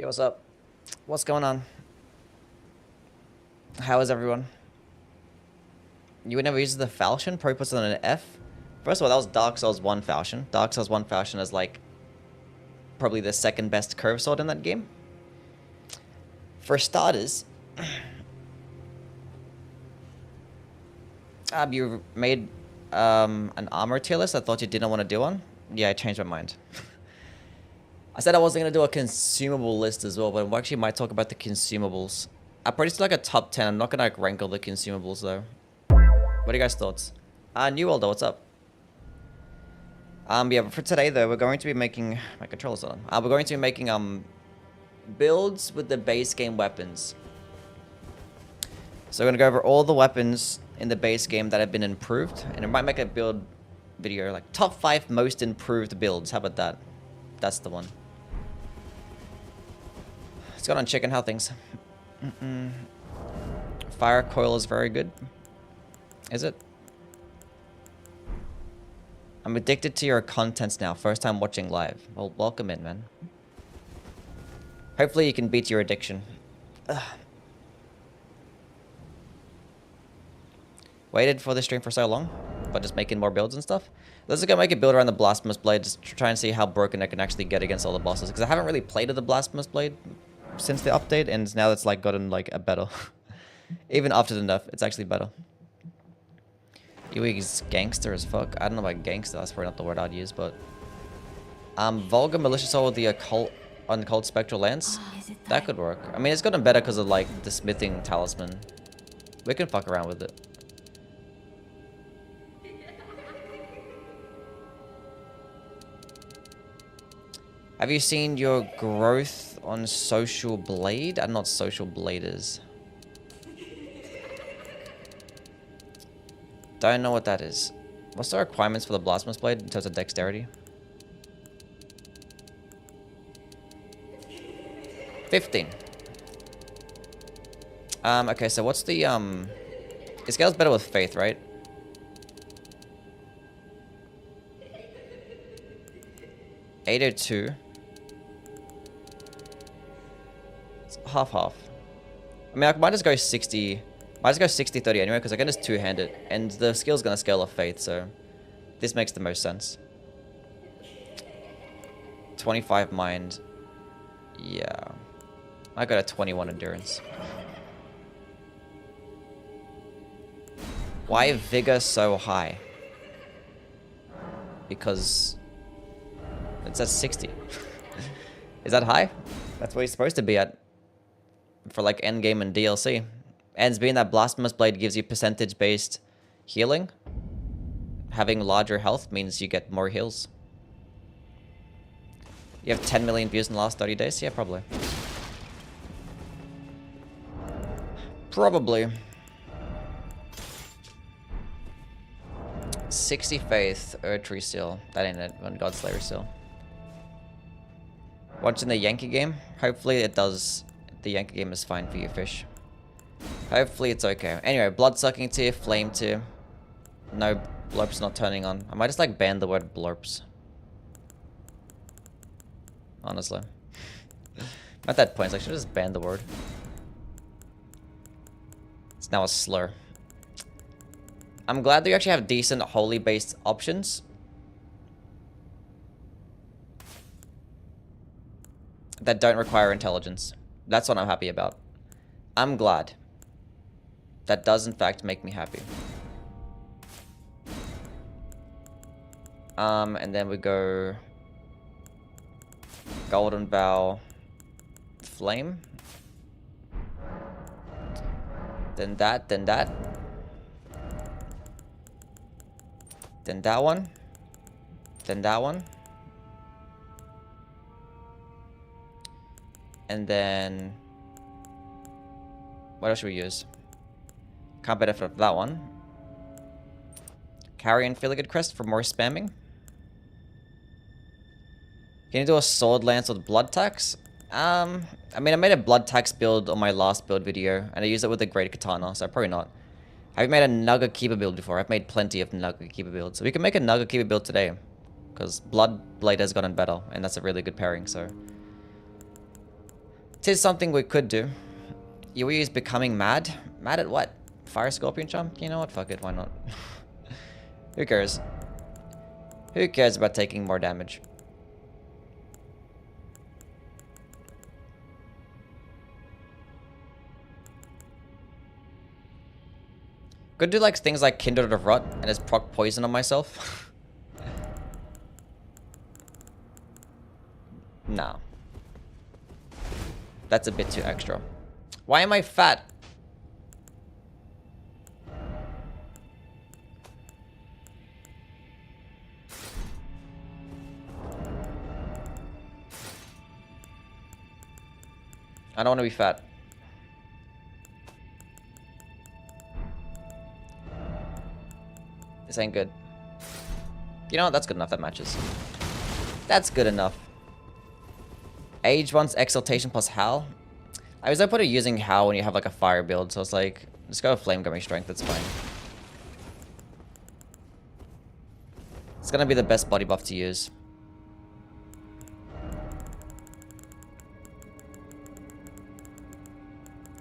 what's up? What's going on? How is everyone? You would never use the falchion? Probably puts it on an F. First of all, that was Dark Souls 1 falchion. Dark Souls 1 falchion is like probably the second best curve sword in that game. For starters, you made an armor tier list I thought you didn't want to do one. Yeah, I changed my mind. I said I wasn't going to do a consumable list as well, but we actually might talk about the consumables. I probably still like a top 10. I'm not going to like rank all the consumables though. What are you guys' thoughts? New World, what's up? Yeah, but for today though, we're going to be making... My controller's on. We're going to be making builds with the base game weapons. So we're going to go over all the weapons in the base game that have been improved. And it might make a build video, like top 5 most improved builds. How about that? That's the one. What's going on, chicken? How things? Fire coil is very good. Is it? I'm addicted to your contents now. First time watching live. Well, welcome in, man. Hopefully you can beat your addiction. Ugh. Waited for the stream for so long, but just making more builds and stuff. Let's go make a build around the Blasphemous Blade, just try and see how broken I can actually get against all the bosses. Because I haven't really played with the Blasphemous Blade since the update, and now it's like gotten like a better. Even after the nerf, it's actually better. Yui's gangster as fuck. I don't know about gangster, that's probably not the word I'd use, but... Vulgar Malicious Soul with the Occult Spectral Lance? That could work. I mean, it's gotten better because of like the smithing talisman. We can fuck around with it. Have you seen your growth on Social Blade? I don't know what Social Blade is. Don't know what that is. What's the requirements for the Blasphemous Blade in terms of dexterity? 15. Okay, so what's the, it scales better with Faith, right? $802. It's half-half. I mean, I might just go 60... Might just go 60-30 anyway, because I can just two-hand it. And the skill's gonna scale off Faith, so... This makes the most sense. 25 mind. Yeah. I got a 21 endurance. Why vigor so high? Because... It says 60. Is that high? That's what you're supposed to be at. For like endgame and DLC. Ends being that Blasphemous Blade gives you percentage-based healing. Having larger health means you get more heals. You have 10 million views in the last 30 days? Yeah, probably. Probably. 60 Faith, Erdtree Seal. That ain't it. One Godslayer Seal. Watching the Yankee game? Hopefully it does. The Yankee game is fine for you, fish. Hopefully it's okay. Anyway, blood-sucking tier, flame tier. No, blurps not turning on. I might just like ban the word blurps. Honestly. At that point, I should just ban the word. It's now a slur. I'm glad that you actually have decent holy-based options. That don't require intelligence. That's what I'm happy about. I'm glad. That does in fact make me happy. And then we go... Golden Vow... Flame. Then that, then that. Then that one. Then that one. And then... What else should we use? Can't benefit from that one. Carrion Filigree Crest for more spamming. Can you do a Sword Lance with Blood Tax? I mean, I made a Blood Tax build on my last build video, and I used it with a Great Katana, so probably not. Have you made a Nugget Keeper build before? I've made plenty of Nugget Keeper builds. So we can make a Nugget Keeper build today. Because Blood Blade has gotten better, and that's a really good pairing, so... 'Tis something we could do. Yui is becoming mad. Mad at what? Fire Scorpion Charm? You know what? Fuck it. Why not? Who cares? Who cares about taking more damage? Could do like things like Kindred of Rot and just proc poison on myself. No. That's a bit too extra. Why am I fat? I don't want to be fat. This ain't good. You know what? That's good enough. That matches. That's good enough. Age wants Exaltation plus Howl. I was put it using Howl when you have like a fire build, so it's like, just go with Flame Gumming Strength. That's fine. It's gonna be the best body buff to use.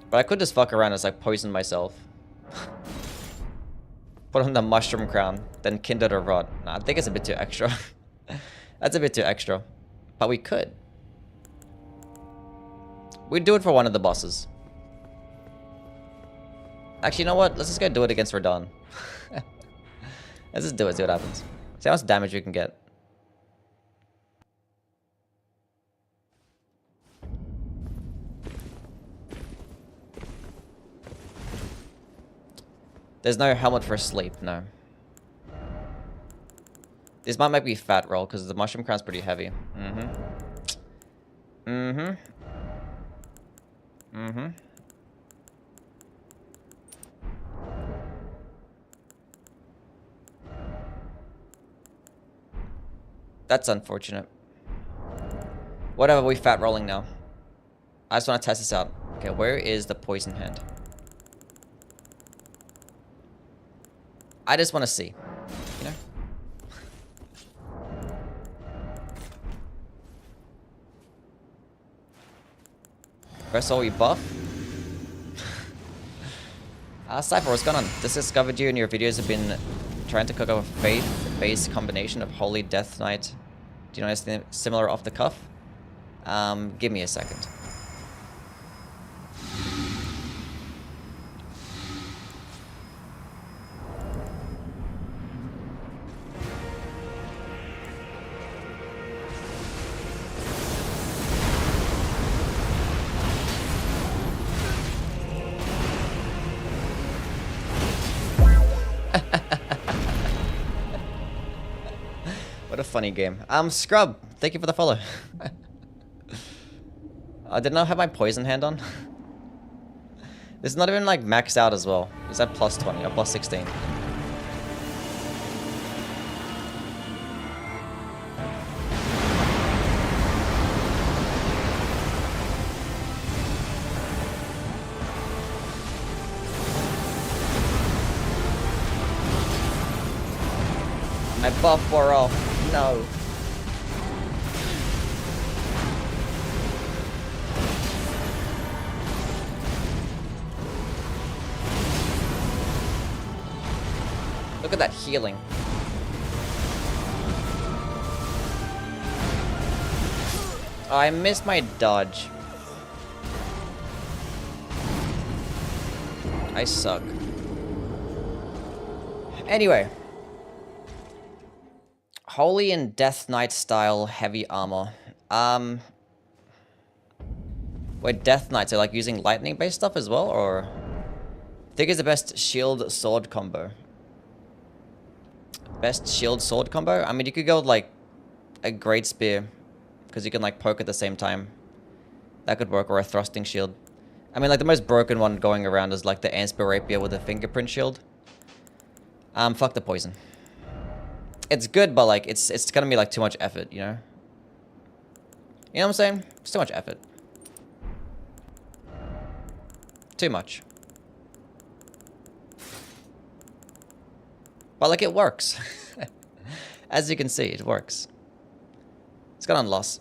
But I could just fuck around and like poison myself. Put on the Mushroom Crown, then Kindred or Rot. Nah, I think it's a bit too extra. That's a bit too extra. But we could. We'd do it for one of the bosses. Actually, you know what? Let's just go do it against Radon. Let's just do it, see what happens. See how much damage we can get. There's no helmet for sleep, no. This might make me fat roll, because the Mushroom Crown's pretty heavy. That's unfortunate. Whatever, we fat rolling now. I just want to test this out. Okay, where is the poison hand? I just want to see, you know? Press all we buff. Cypher, what's going on? Discovered you and your videos have been trying to cook up a faith-based combination of Holy Death Knight. Do you know anything similar off the cuff? Give me a second. What a funny game. Scrub, thank you for the follow. I did not have my poison hand on. This is not even like maxed out as well. Is that plus 20 or plus 16? My buff wore off. No. Look at that healing. Oh, I missed my dodge. I suck. Anyway. Holy and Death Knight style heavy armor. Wait, Death Knights are like using lightning based stuff as well, or? I think it's the best shield sword combo. Best shield sword combo? I mean, you could go with like a great spear, because you can like poke at the same time. That could work, or a thrusting shield. I mean, like the most broken one going around is like the Ansper Rapier with a fingerprint shield. Fuck the poison. It's good, but like it's gonna be like too much effort, you know? You know what I'm saying? It's too much effort. Too much. But like it works. As you can see, it works. It's got on loss.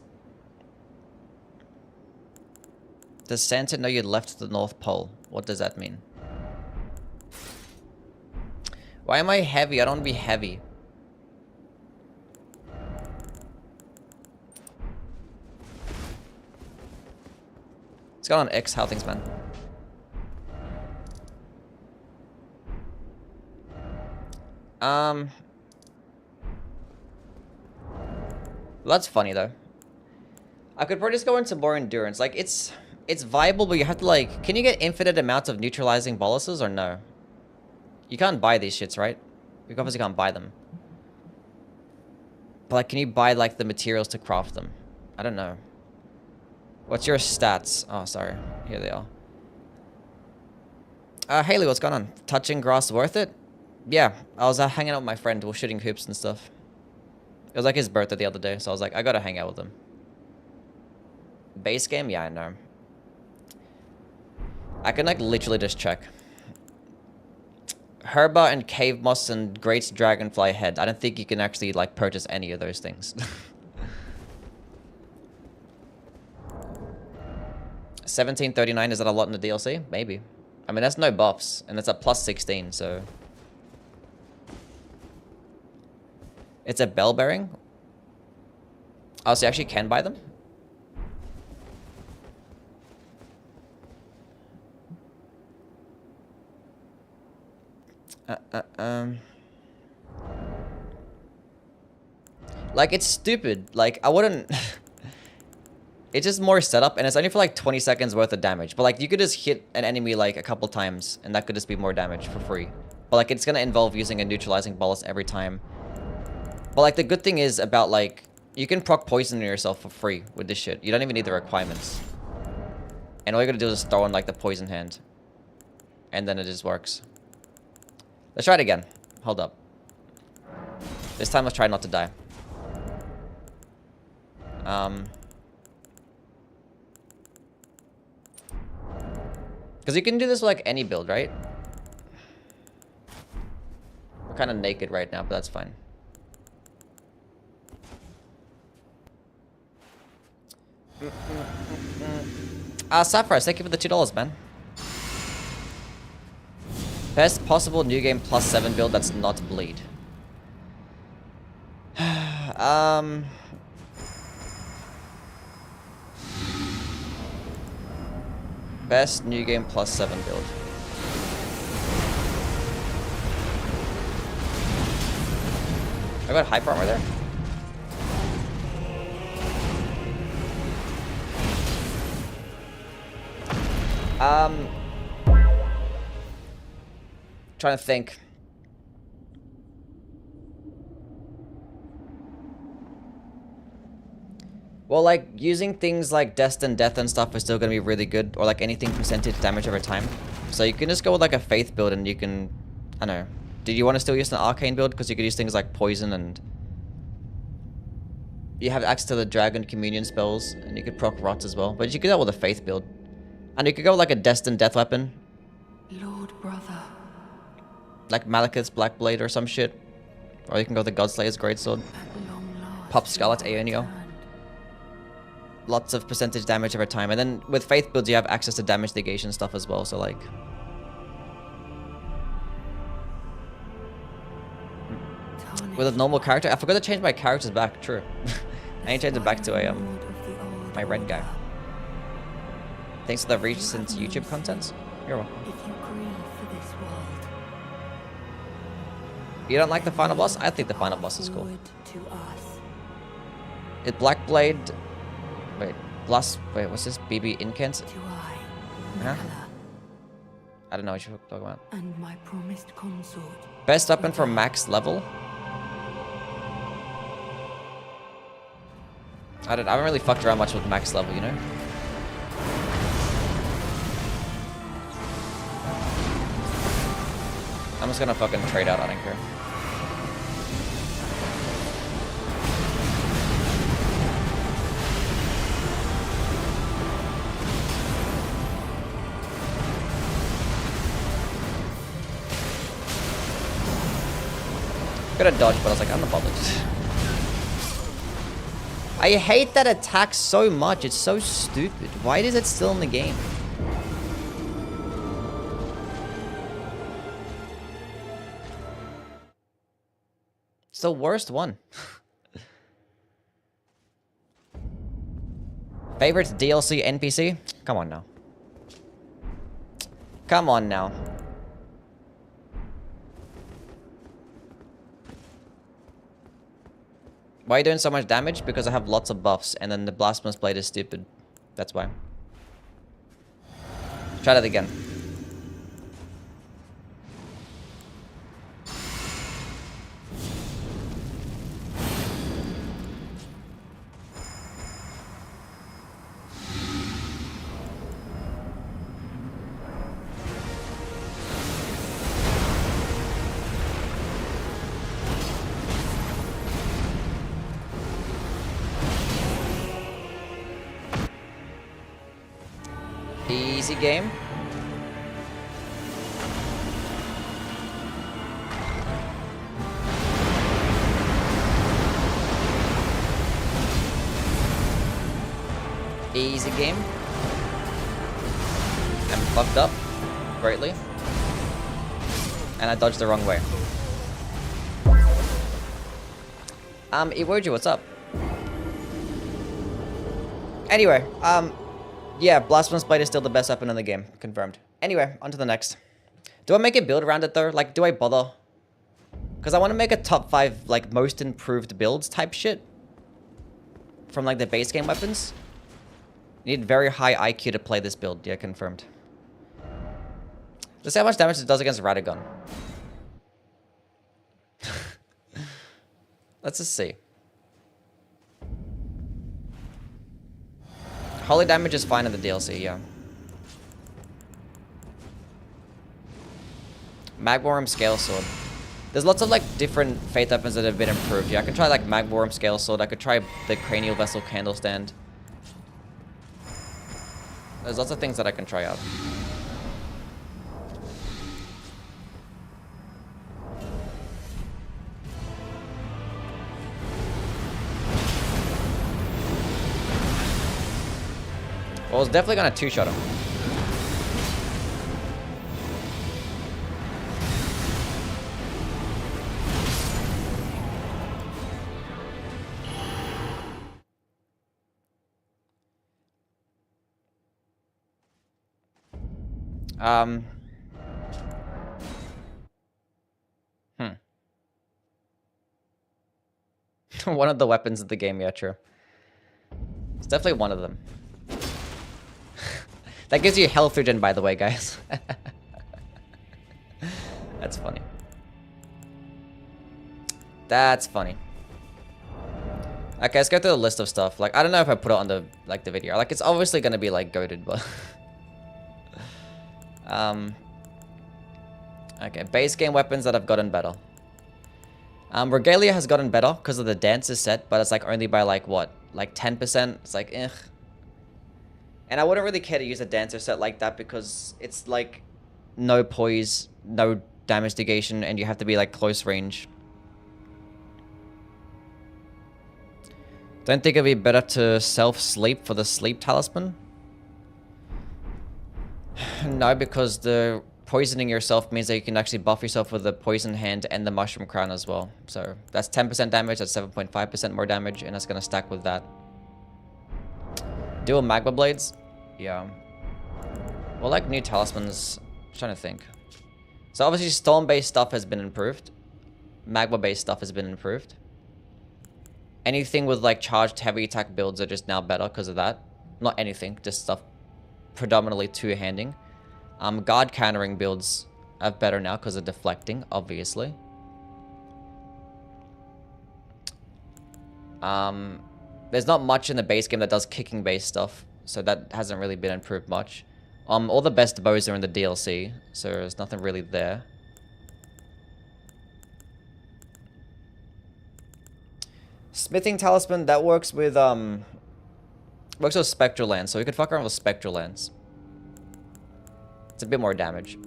Does Santa know you left the North Pole? What does that mean? Why am I heavy? I don't want to be heavy. What's going on, X? How things, man? Well, that's funny though. I could probably just go into more endurance. Like it's viable, but you have to like. Can you get infinite amounts of neutralizing boluses or no? You can't buy these shits, right? You obviously can't buy them. But like, can you buy like the materials to craft them? I don't know. What's your stats? Oh, sorry. Here they are. Haley, what's going on? Touching grass worth it? Yeah, I was hanging out with my friend. We were shooting hoops and stuff. It was like his birthday the other day, so I was like, I gotta hang out with him. Base game? Yeah, I know. I can like literally just check. Herba and Cave Moss and Great Dragonfly Head. I don't think you can actually like purchase any of those things. 1739, is that a lot in the DLC? Maybe. I mean, that's no buffs, and it's a plus 16, so... It's a bell bearing? Oh, so you actually can buy them? Like, it's stupid. Like, I wouldn't... It's just more setup, and it's only for like 20 seconds worth of damage. But like, you could just hit an enemy like a couple times, and that could just be more damage for free. But like, it's gonna involve using a neutralizing bolus every time. But like, the good thing is about like, you can proc poison yourself for free with this shit. You don't even need the requirements. And all you gotta do is just throw in like the poison hand. And then it just works. Let's try it again. Hold up. This time let's try not to die. Because you can do this with like any build, right? We're kind of naked right now, but that's fine. Sapphire, thank you for the $2, man. Best possible new game plus 7 build that's not bleed. Best new game plus 7 build. I got hyper armor there. Trying to think. Well, like, using things like Destined Death and stuff is still going to be really good. Or, like, anything percentage damage over time. So you can just go with, like, a Faith build and you can... I don't know. Did you want to still use an Arcane build? Because you could use things like Poison and... You have access to the Dragon Communion spells. And you could proc Rot as well. But you could go with a Faith build. And you could go with, like, a Destined Death weapon. Lord Brother. Like Malekith's Black Blade or some shit. Or you can go with the Godslayer's Greatsword. Pop Scarlet Aeonio. Lots of percentage damage over time. And then with Faith builds, you have access to damage negation stuff as well. So, like... With a normal character... I forgot to change my characters back. True. I ain't changed it back to a, my red guy. Thanks for the recent YouTube content. You're welcome. You don't like the final boss? I think the final boss is cool. It Black Blade... Wait, wait, what's this? BB Incant? Huh? I don't know what you're talking about. And my promised consort. Best weapon for max level? I haven't really fucked around much with max level, you know? I'm just gonna fucking trade out, I don't care. Could have dodged, but I was like, I'm not bothered. I hate that attack so much. It's so stupid. Why is it still in the game? It's the worst one. Favorite DLC NPC? Come on now. Come on now. Why are you doing so much damage? Because I have lots of buffs, and then the Blasphemous blade is stupid. That's why. Try that again. Easy game. Easy game. I'm fucked up greatly. And I dodged the wrong way. Iwoji, what's up? Anyway, yeah, Blasphemous Blade is still the best weapon in the game. Confirmed. Anyway, on to the next. Do I make a build around it, though? Like, do I bother? Because I want to make a top 5, like, most improved builds type shit. From, like, the base game weapons. You need very high IQ to play this build. Yeah, confirmed. Let's see how much damage it does against Radagon. Let's just see. Holy damage is fine in the DLC, yeah. Magworm Scale Sword. There's lots of like different faith weapons that have been improved. Yeah, I could try like Magworm Scale Sword. I could try the Cranial Vessel Candle Stand. There's lots of things that I can try out. Well, I was definitely gonna two-shot him. One of the weapons of the game, yeah, true. It's definitely one of them. That gives you health regen, by the way, guys. That's funny. That's funny. Okay, let's go through the list of stuff. Like, I don't know if I put it on the the video. Like, it's obviously gonna be like goated, but okay, base game weapons that have gotten better. Regalia has gotten better because of the dancer set, but it's like only by like what? Like 10%? It's like, eh. And I wouldn't really care to use a dancer set like that because it's like no poise, no damage negation, and you have to be like close range. Don't think it'd be better to self-sleep for the sleep talisman? No, because the poisoning yourself means that you can actually buff yourself with the poison hand and the mushroom crown as well. So that's 10% damage, that's 7.5% more damage, and that's gonna stack with that. Dual magma blades? Yeah. Well, like new talismans, I'm trying to think. So obviously storm-based stuff has been improved. Magma-based stuff has been improved. Anything with like charged heavy attack builds are just now better because of that. Not anything, just stuff predominantly two-handing. Guard countering builds are better now because of deflecting, obviously. There's not much in the base game that does kicking based stuff, so that hasn't really been improved much. All the best bows are in the DLC, so there's nothing really there. Smithing talisman, that works with spectral lance, so we could fuck around with spectral lance. It's a bit more damage.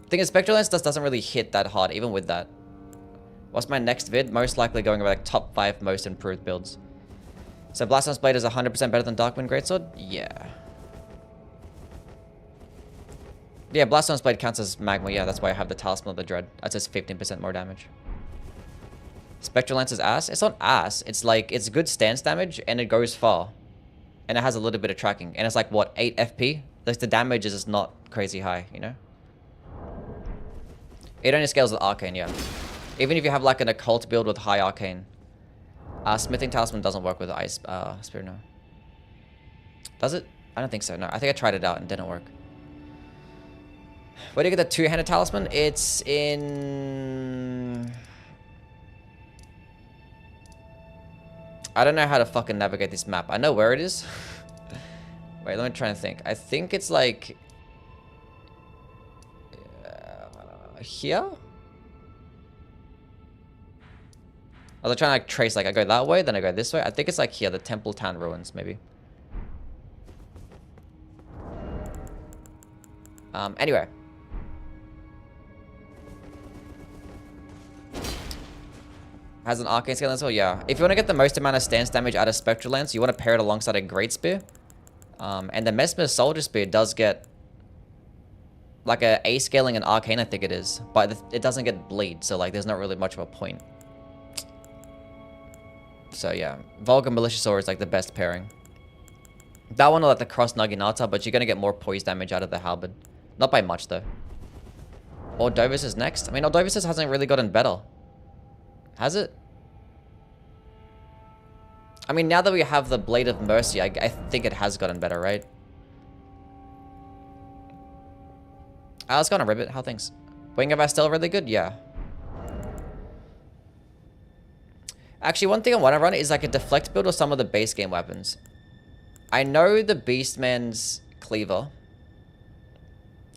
The thing is, spectral lance doesn't really hit that hard, even with that. What's my next vid? Most likely going over like top 5 most improved builds. So Blasphemous Blade is 100% better than Darkwind Greatsword? Yeah. Yeah, Blasphemous Blade counts as Magma. Yeah, that's why I have the Talisman of the Dread. That says 15% more damage. Spectral Lance is ass? It's not ass. It's like, it's good stance damage, and it goes far. And it has a little bit of tracking. And it's like, what, 8 FP? Like, the damage is just not crazy high, you know? It only scales with Arcane, yeah. Even if you have, like, an Occult build with high Arcane. Smithing Talisman doesn't work with Ice Spirit, no. Does it? I don't think so, no. I think I tried it out and it didn't work. Where do you get the two-handed Talisman? It's in... I don't know how to fucking navigate this map. I know where it is. Wait, let me try and think. I think it's like... here? I was trying to like trace, like I go that way, then I go this way. I think it's like here, the Temple Town ruins, maybe. Anyway. Has an arcane scale as well, yeah. If you want to get the most amount of stance damage out of Spectral Lance, you want to pair it alongside a Great Spear. And the Mesmer Soldier Spear does get like a scaling and arcane, I think it is. But it doesn't get bleed, so like there's not really much of a point. So yeah, Vulgar Maliciosaur is like the best pairing. That one will like the Cross Naginata, but you're gonna get more poise damage out of the Halberd. Not by much though. Ordovis is next. I mean, Ordovis hasn't really gotten better. Has it? I mean, now that we have the Blade of Mercy, I think it has gotten better, right? Let's go on a Ribbit. How things? Wing of Astel really good? Yeah. Actually, one thing I want to run is like a deflect build or some of the base game weapons. I know the Beastman's Cleaver.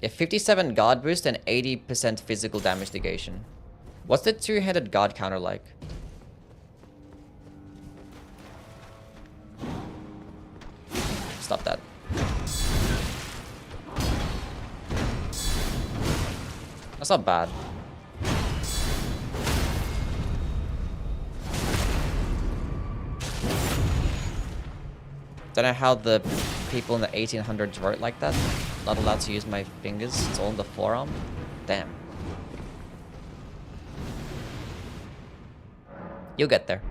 Yeah, 57 guard boost and 80% physical damage negation. What's the two-handed guard counter like? Stop that. That's not bad. Don't know how the people in the 1800s wrote like that. Not allowed to use my fingers. It's all in the forearm. Damn. You'll get there.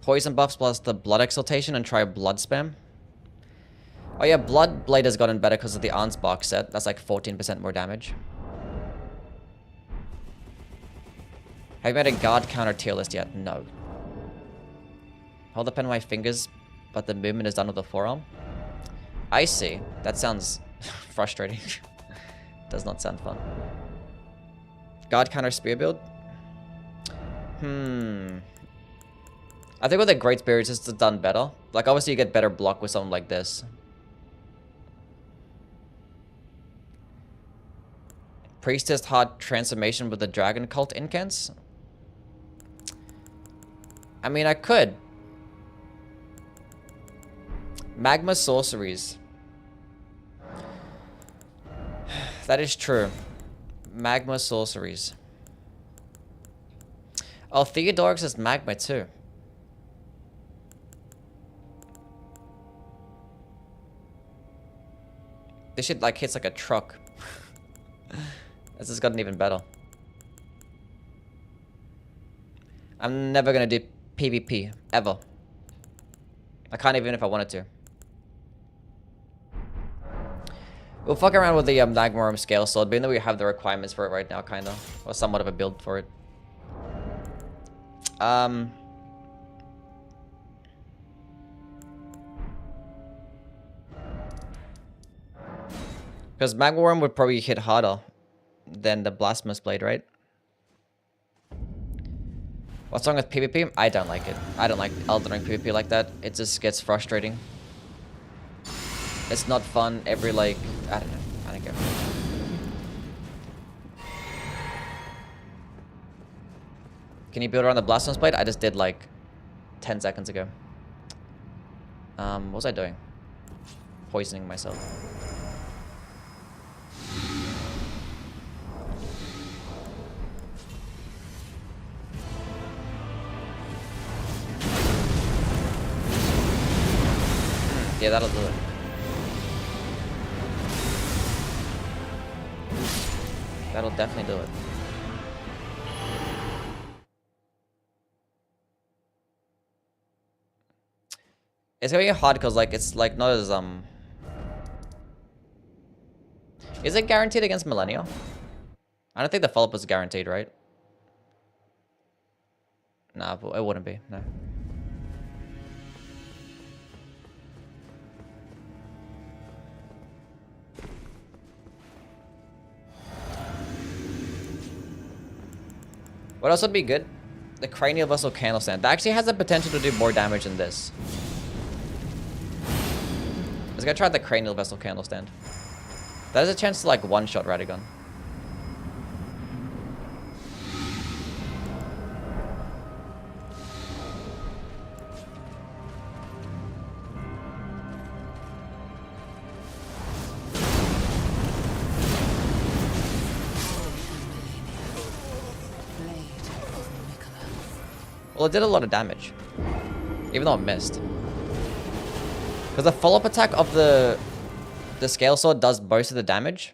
Poison buffs plus the Blood Exaltation and try Blood Spam. Oh yeah, Blood Blade has gotten better because of the Ansbark set. That's like 14% more damage. Have you made a guard counter tier list yet? No. Hold the pen on my fingers, but the movement is done with the forearm. I see. That sounds frustrating. Does not sound fun. Guard counter spear build? I think with the Great Spear, it's just done better. Like, obviously, you get better block with something like this. Priestess Heart Transformation with the Dragon Cult Incants? I mean, I could. Magma Sorceries. That is true. Magma Sorceries. Oh, Theodorix is Magma too. This shit like hits like a truck. This has gotten even better. I'm never gonna do PvP, ever. I can't even if I wanted to. We'll fuck around with the Nagmorum Scale Sword, being that we have the requirements for it right now, kinda. Or somewhat of a build for it. Because Magworm would probably hit harder than the Blasphemous Blade, right? What's wrong with PvP? I don't like it. I don't like Elden Ring PvP like that. It just gets frustrating. It's not fun every, like... I don't know. I don't care. Can you build around the Blasphemous Blade? I just did, like, 10 seconds ago. What was I doing? Poisoning myself. Yeah, that'll do it. That'll definitely do it. It's gonna be hard because like it's like not as Is it guaranteed against Millennia? I don't think the follow-up is guaranteed, right? Nah, it wouldn't be, no. What else would be good? The Cranial Vessel Candle Stand. That actually has the potential to do more damage than this. Let's go try the Cranial Vessel Candle Stand. That has a chance to like one-shot Radagon. Well, it did a lot of damage. Even though it missed. Because the follow-up attack of the Scale Sword does most of the damage.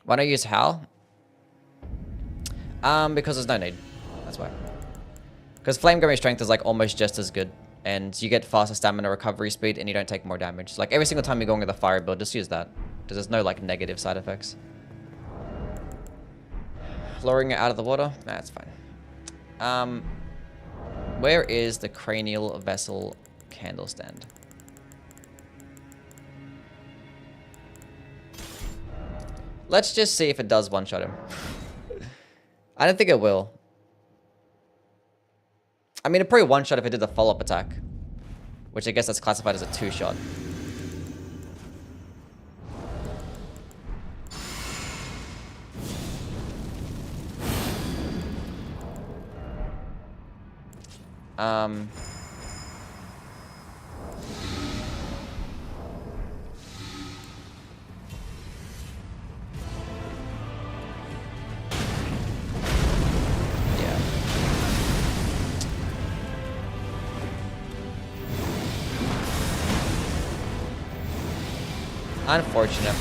Why don't I use Howl? Because there's no need. That's why. Because Flame Gummy Strength is like almost just as good. And you get faster stamina recovery speed and you don't take more damage. Like every single time you're going with a fire build, just use that. Because there's no like negative side effects. Lowering it out of the water? Nah, that's fine. Where is the Cranial Vessel Candle Stand? Let's just see if it does one-shot him. I don't think it will. I mean, it probably one-shot if it did the follow-up attack. Which I guess that's classified as a two-shot. Unfortunate.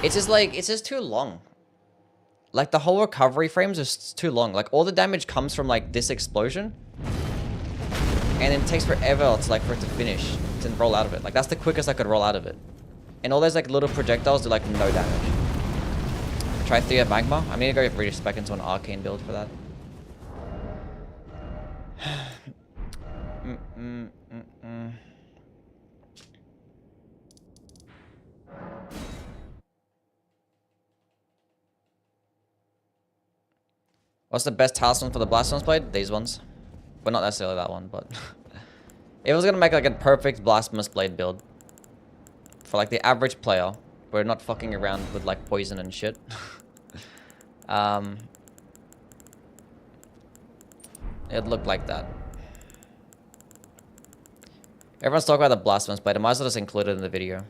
It's just like, it's just too long. Like the whole recovery frames is too long. Like all the damage comes from like this explosion. And it takes forever to like for it to finish, to roll out of it. Like that's the quickest I could roll out of it. And all those like little projectiles do like no damage. Try 3 of Magma. I'm gonna go really spec into an arcane build for that. What's the best talisman for the Blasphemous Blade? These ones. But not necessarily that one, but... If I was gonna make like a perfect Blasphemous Blade build for like the average player, we're not fucking around with like poison and shit. It'd look like that. Everyone's talking about the Blasphemous Blade. I might as well just include it in the video.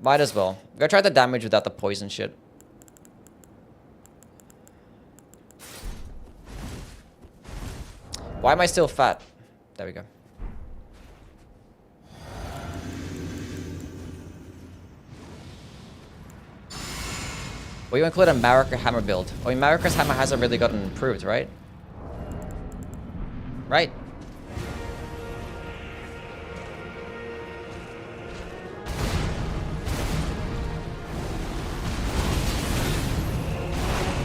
Might as well. Go try the damage without the poison shit. Why am I still fat? There we go. Well, you include a Marika Hammer build. I mean, Marika's Hammer hasn't really gotten improved, right? Right.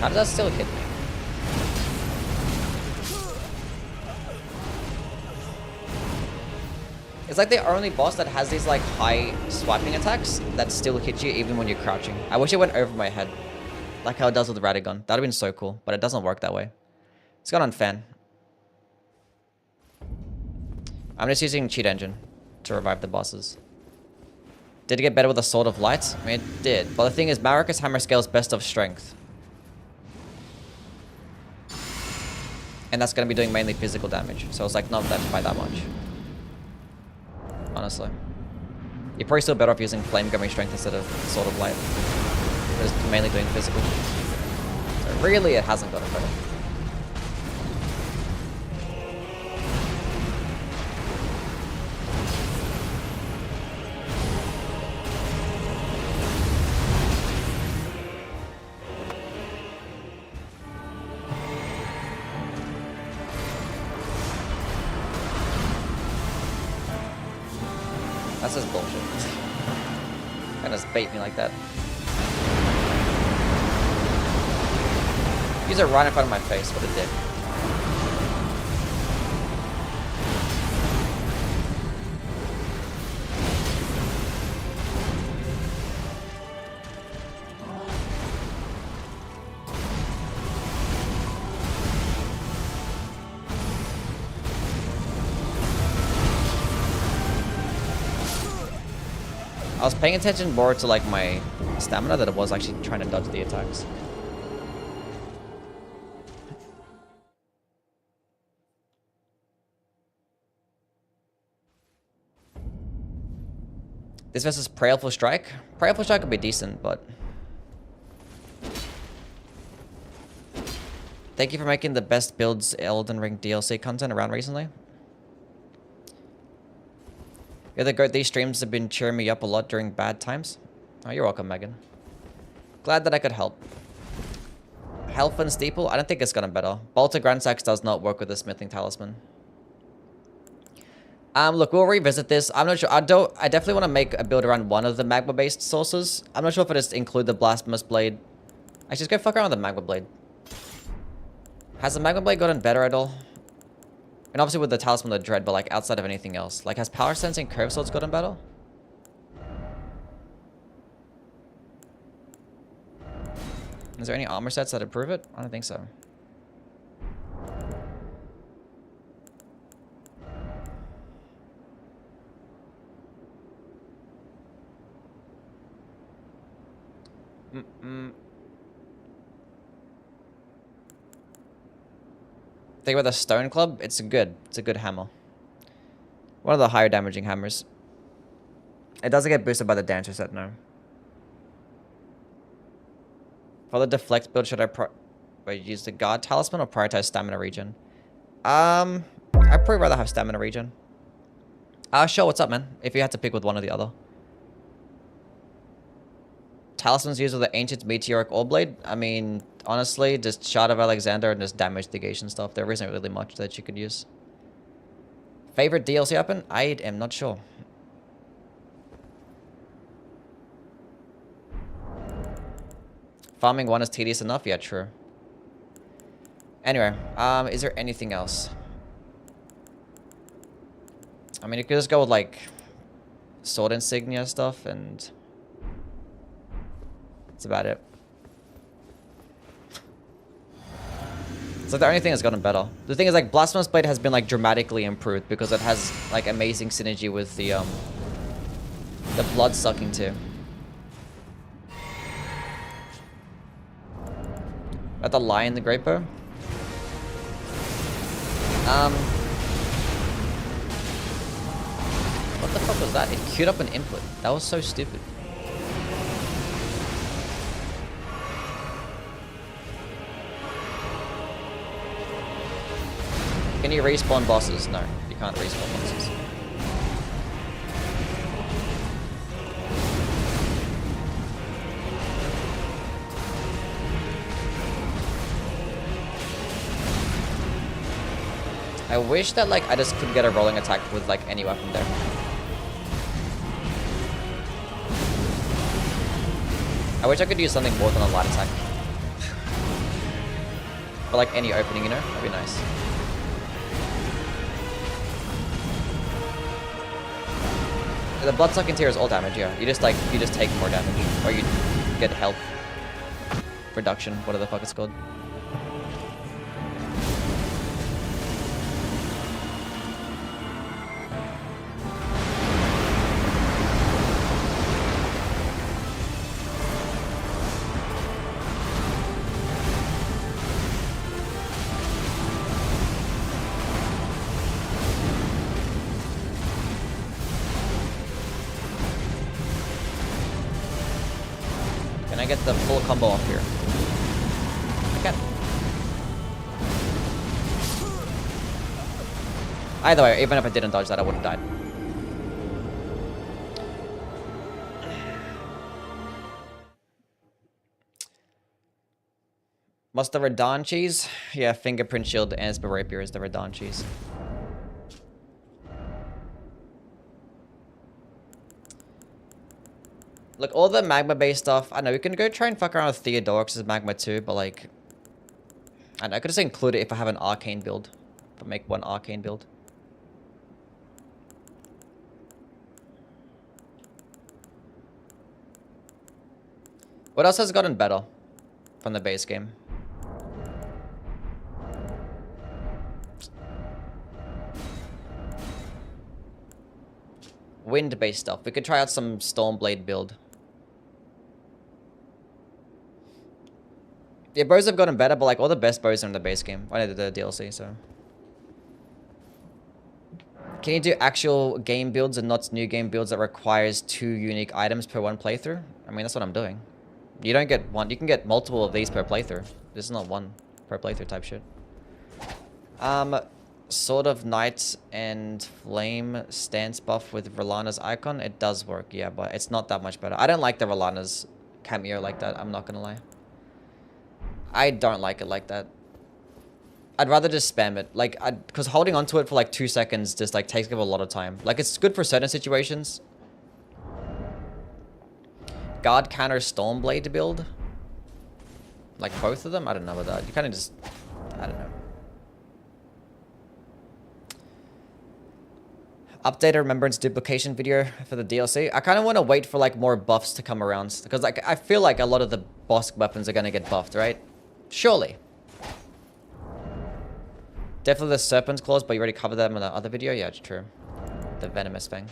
How does that still hit me? It's like the only boss that has these like high swiping attacks that still hit you even when you're crouching. I wish it went over my head. Like how it does with the Radagon. That would have been so cool, but it doesn't work that way. It's gone on fan. I'm just using Cheat Engine to revive the bosses. Did it get better with the Sword of Light? I mean, it did. But the thing is, Marika's Hammer scales best of strength. And that's going to be doing mainly physical damage. So it's like not that by that much. honestly. You're probably still better off using Flame Gummy Strength instead of Sword of Light. But it's mainly doing physical. So really, it hasn't gotten better. That's just bullshit. Kinda just bait me like that. Use it right in front of my face, what a dick. I was paying attention more to like my stamina than it was actually trying to dodge the attacks. This versus Prayerful Strike. Prayerful Strike would be decent, but... Thank you for making the best builds Elden Ring DLC content around recently. You're the goat. These streams have been cheering me up a lot during bad times. Oh, you're welcome, Megan. Glad that I could help. Health and Steeple? I don't think it's gotten better. Bolter Grandsax does not work with the Smithing Talisman. Look, we'll revisit this. I'm not sure. I definitely want to make a build around one of the magma-based sources. I'm not sure if it just include the Blasphemous Blade. Actually, just go fuck around with the Magma Blade. Has the Magma Blade gotten better at all? And obviously with the Talisman of Dread, but like outside of anything else. Like, has Power Sensing Curve Swords gotten better? Is there any armor sets that improve it? I don't think so. Think about the Stone Club. It's a good hammer. One of the higher damaging hammers. It doesn't get boosted by the Dancer set, no. For the Deflect build, should I use the Guard Talisman or prioritize Stamina Regen? I'd probably rather have Stamina Regen. Sure, what's up, man? If you had to pick with one or the other. Talismans used with the Ancient Meteoric Ore Blade. I mean, honestly, just Shard of Alexander and just damage negation stuff. There isn't really much that you could use. Favorite DLC weapon? I am not sure. Farming one is tedious enough? Yeah, true. Anyway, is there anything else? I mean, you could just go with, like, Sword Insignia stuff, and... that's about it. It's like the only thing that's gotten better. The thing is, like, Blasphemous Blade has been, like, dramatically improved because it has, like, amazing synergy with the blood sucking too. At the Lion, the Great Bow. What the fuck was that? It queued up an input. That was so stupid. Can you respawn bosses? No, you can't respawn bosses. I wish that, like, I just could get a rolling attack with, like, any weapon there. I wish I could use something more than a light attack. But, like, any opening, you know? That'd be nice. The bloodsucking tier is all damage, yeah. You just take more damage. Or you get health reduction, whatever the fuck it's called. get the full combo off here? I can. Either way, even if I didn't dodge that, I would have died. What's the Radon cheese? Yeah, fingerprint shield and Esper rapier is the Radon cheese. Look, all the magma-based stuff, I know we can go try and fuck around with Theodorix's magma too, but like, I know, I could just include it if I have an arcane build. If I make one arcane build. What else has gotten better from the base game? Wind-based stuff. We could try out some Stormblade build. Yeah, bows have gotten better, but like all the best bows are in the base game. I know the DLC, so. Can you do actual game builds and not new game builds that requires 2 unique items per one playthrough? I mean, that's what I'm doing. You don't get one. You can get multiple of these per playthrough. This is not one per playthrough type shit. Sword of Knight and Flame stance buff with Rolana's icon. It does work, yeah, but it's not that much better. I don't like the Rolana's cameo like that. I'm not gonna lie. I don't like it like that. I'd rather just spam it. Like, because holding onto it for like 2 seconds just like takes up a lot of time. Like, it's good for certain situations. Guard counter Stormblade build. Like both of them? I don't know about that. You kind of just... I don't know. Update a Remembrance duplication video for the DLC. I kind of want to wait for like more buffs to come around. Because like I feel like a lot of the boss weapons are going to get buffed, right? Surely. Definitely the Serpent's Claws, but you already covered them in the other video? Yeah, it's true. The Venomous thing.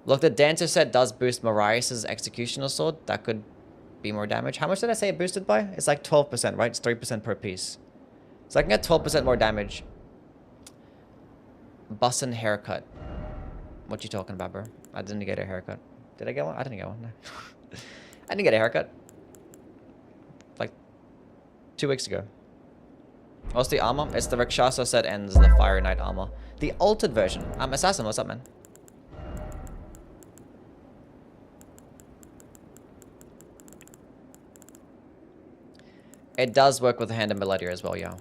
Look, the Dancer set does boost Marius' Executioner Sword. That could be more damage. How much did I say it boosted by? It's like 12%, right? It's 3% per piece. So I can get 12% more damage. Bussin' haircut. What you talking about, bro? I didn't get a haircut. Did I get one? I didn't get one. No. I didn't get a haircut. Like 2 weeks ago. What's the armor? It's the Rakshasa set and the Fire Knight armor. The altered version. Assassin, what's up, man? It does work with the Hand of Melodia as well, yeah.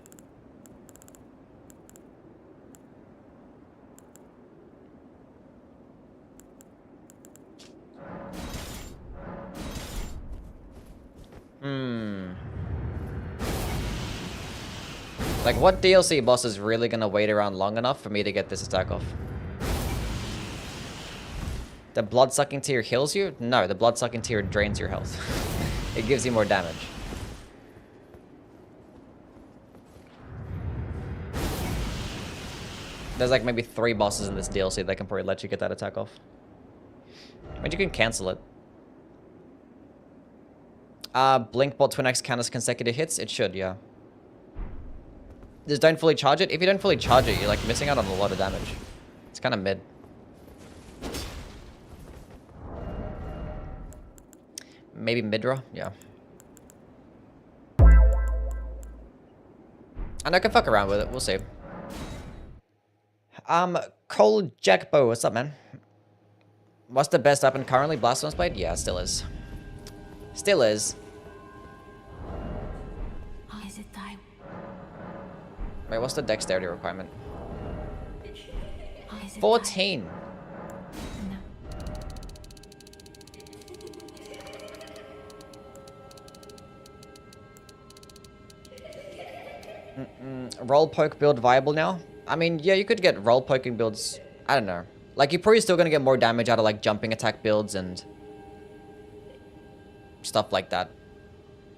Like, what DLC boss is really gonna wait around long enough for me to get this attack off? The blood-sucking tier heals you? No, the blood-sucking tier drains your health. It gives you more damage. There's like maybe 3 bosses in this DLC that can probably let you get that attack off. But you can cancel it. Blink Bolt Twin X counters consecutive hits? It should, yeah. Just don't fully charge it. If you don't fully charge it, you're like missing out on a lot of damage. It's kind of mid. Maybe Midra? Yeah. And I can fuck around with it. We'll see. Cole Jackbo, what's up, man? What's the best weapon currently? Blasphemous Blade? Yeah, still is. Still is. Wait, what's the dexterity requirement? 14. Roll poke build viable now? I mean, yeah, you could get roll poking builds. I don't know. Like, you're probably still gonna get more damage out of like jumping attack builds and stuff like that.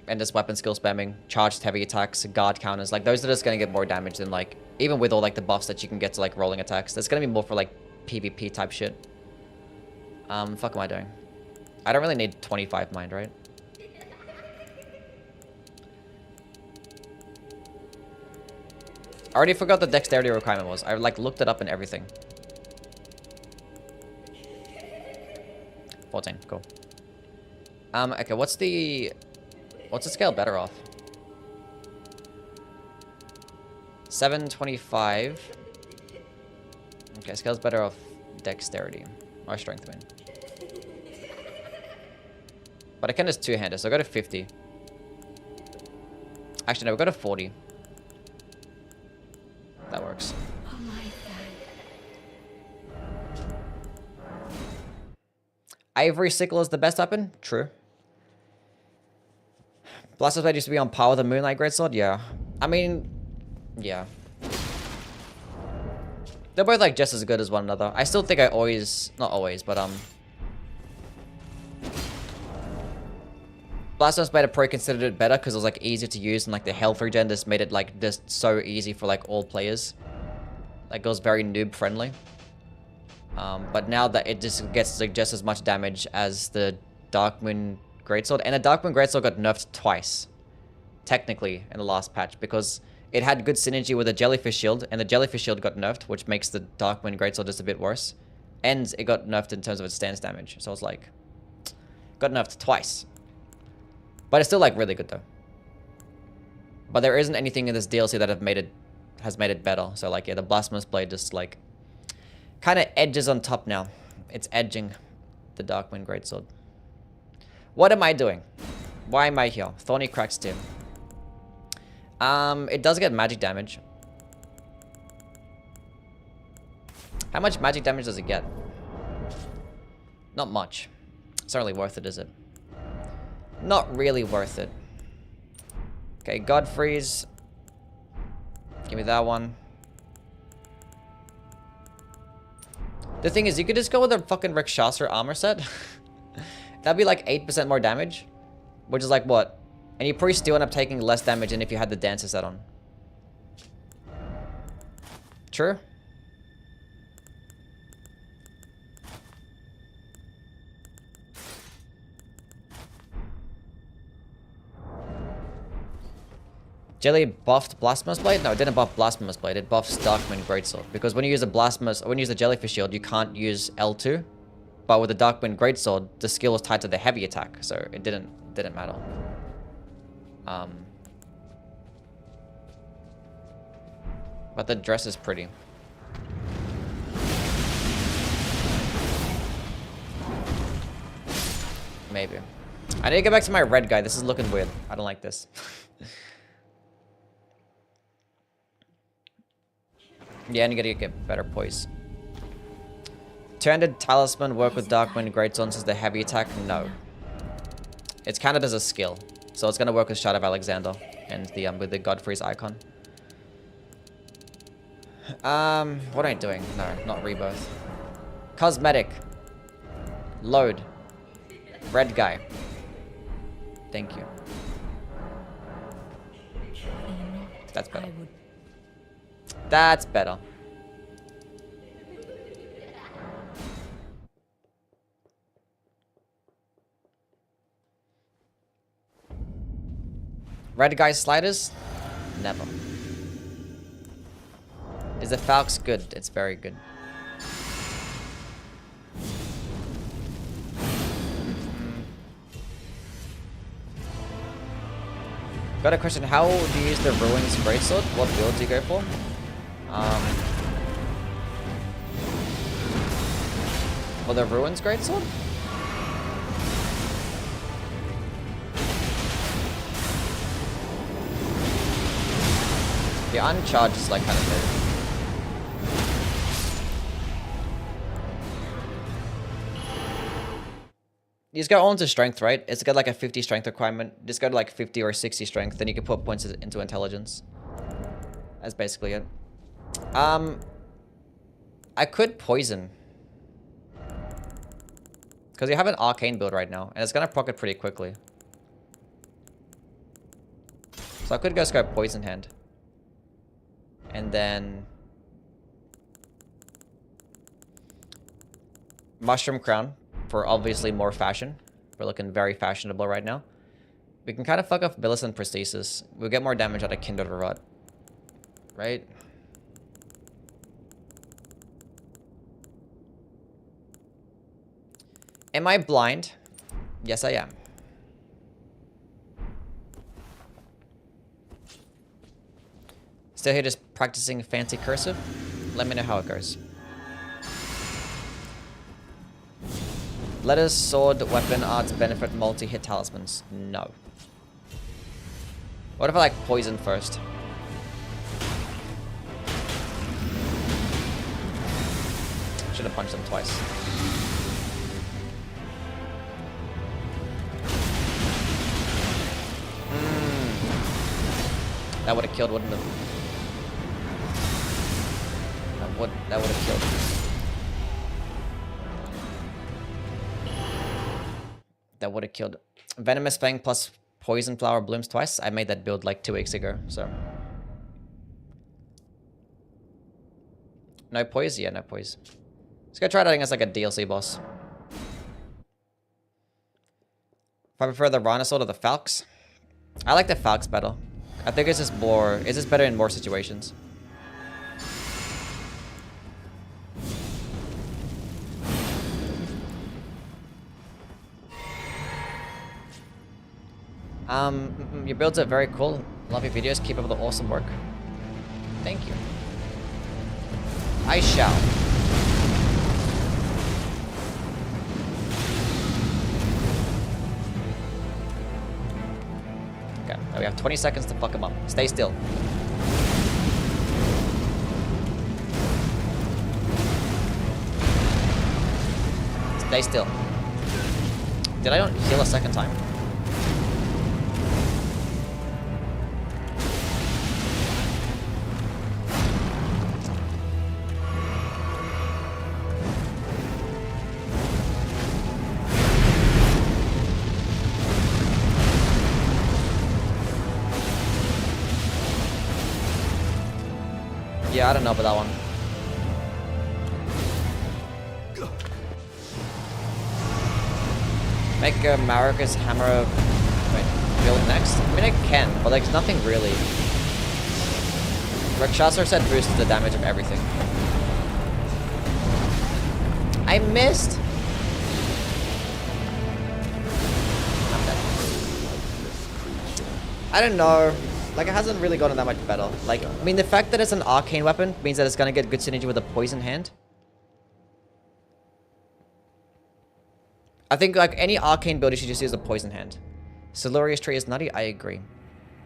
And just weapon skill spamming, charged heavy attacks, guard counters. Like, those are just gonna get more damage than like, even with all like the buffs that you can get to like rolling attacks. That's gonna be more for like PvP type shit. Fuck am I doing? I don't really need 25 mind, right? I already forgot the dexterity requirement was. I like looked it up and everything. 14, cool. Okay, what's the scale better off? 725. Okay, scale's better off dexterity. Or strength, I mean. But I can just two-handed, so go to 50. Actually, no, we'll go to 40. That works. Ivory sickle is the best weapon? True. Blasphemous blade used to be on par with the Moonlight Greatsword? Yeah. I mean, yeah. They're both like just as good as one another. I still think I always, not always, but Blasphemous blade, I probably considered it better because it was like easier to use and like the health regen just made it like just so easy for like all players. Like it was very noob friendly. But now that it just gets like just as much damage as the Darkmoon Greatsword, and the Darkmoon Greatsword got nerfed twice, technically, in the last patch, because it had good synergy with the Jellyfish Shield, and the Jellyfish Shield got nerfed, which makes the Darkmoon Greatsword just a bit worse, and it got nerfed in terms of its stance damage, so I was like, got nerfed twice. But it's still like really good though. But there isn't anything in this DLC that has made it better, so like yeah, the Blasphemous blade just like kind of edges on top now. It's edging the Darkmoon Greatsword. What am I doing? Why am I here? Thorny Cracks Team. It does get magic damage. How much magic damage does it get? Not much. It's not really worth it, is it? Not really worth it. Okay, God Freeze. Give me that one. The thing is, you could just go with a fucking Rakshasa armor set. That'd be like 8% more damage. Which is like what? And you probably still end up taking less damage than if you had the Dancer set on. True? Jelly buffed Blasphemous Blade? No, it didn't buff Blasphemous Blade. It buffs Darkmoon Greatsword. Because when you use a Blasphemous, or when you use a Jellyfish Shield, you can't use L2. But with the Darkmoon Greatsword, the skill was tied to the heavy attack, so it didn't matter. But the dress is pretty. Maybe. I need to get back to my red guy. This is looking weird. I don't like this. Yeah, and you gotta get better poise. Two-handed Talisman work with Darkmoon Greatsword since the heavy attack? No. It's counted as a skill. So it's gonna work with Shadow of Alexander and the with the Godfrey's icon. What am I doing? No, not Rebirth. Cosmetic. Load. Red guy. Thank you. That's better. That's better. Red guy sliders? Never. Is the Falx good? It's very good. Got a question. How do you use the Ruins Greatsword? What build do you go for? For the Ruins Greatsword? The uncharged is like kind of weird. You just go on to strength, right? It's got like a 50 strength requirement. Just go to like 50 or 60 strength, then you can put points into intelligence. That's basically it. I could poison. Because you have an arcane build right now, and it's gonna proc it pretty quickly. So I could just go poison hand. And then Mushroom Crown for obviously more fashion. We're looking very fashionable right now. We can kind of fuck up Millicent Prosthesis. We'll get more damage out of Kindred Rot. Right? Am I blind? Yes, I am. Still here just practicing fancy cursive? Let me know how it goes. Letters, sword, weapon, arts, benefit, multi-hit talismans. No. What if I like poison first? Should have punched them twice. That would have killed, wouldn't it? That would have killed. That would have killed. Venomous Fang plus Poison Flower blooms twice. I made that build like 2 weeks ago, so. No poise? Yeah, no poise. Let's go try that as like a DLC boss. If I prefer the Rhinosaur to the Falx. I like the Falx better. I think it's just better in more situations. Your builds are very cool. Love your videos. Keep up the awesome work. Thank you. I shall. Okay, now we have 20 seconds to fuck him up. Stay still. Stay still. Did I not heal a second time? Yeah, I don't know about that one. Make a Marika's hammer build next? I mean, I can, but like, nothing really. Rakshasa said boosts the damage of everything. I missed! I don't know. Like, it hasn't really gotten that much better. Like, I mean, the fact that it's an arcane weapon means that it's gonna get good synergy with a poison hand. I think, like, any arcane build, you should just use a poison hand. Siluria's tree is nutty? I agree.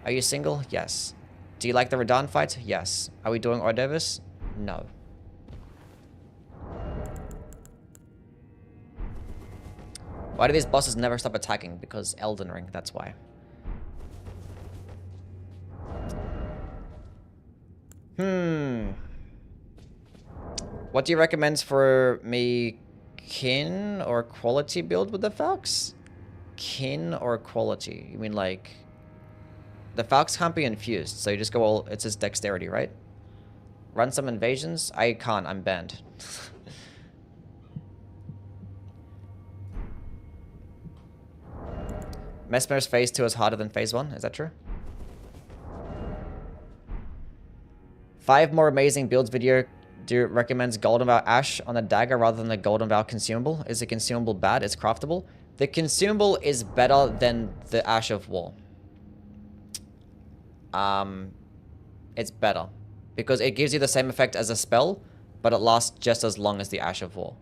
Are you single? Yes. Do you like the Radahn fight? Yes. Are we doing hors d'oeuvres? No. Why do these bosses never stop attacking? Because Elden Ring, that's why. What do you recommend for me? Kin or quality build with the Falx? Kin or quality? You mean like... The Falx can't be infused, so you just go all... It's just dexterity, right? Run some invasions? I can't, I'm banned. Mesmer's phase 2 is harder than phase 1, is that true? 5 more amazing builds video recommends Golden Vow Ash on a dagger rather than the Golden Vow consumable. Is the consumable bad? It's craftable. The consumable is better than the Ash of War. It's better. Because it gives you the same effect as a spell, but it lasts just as long as the Ash of War.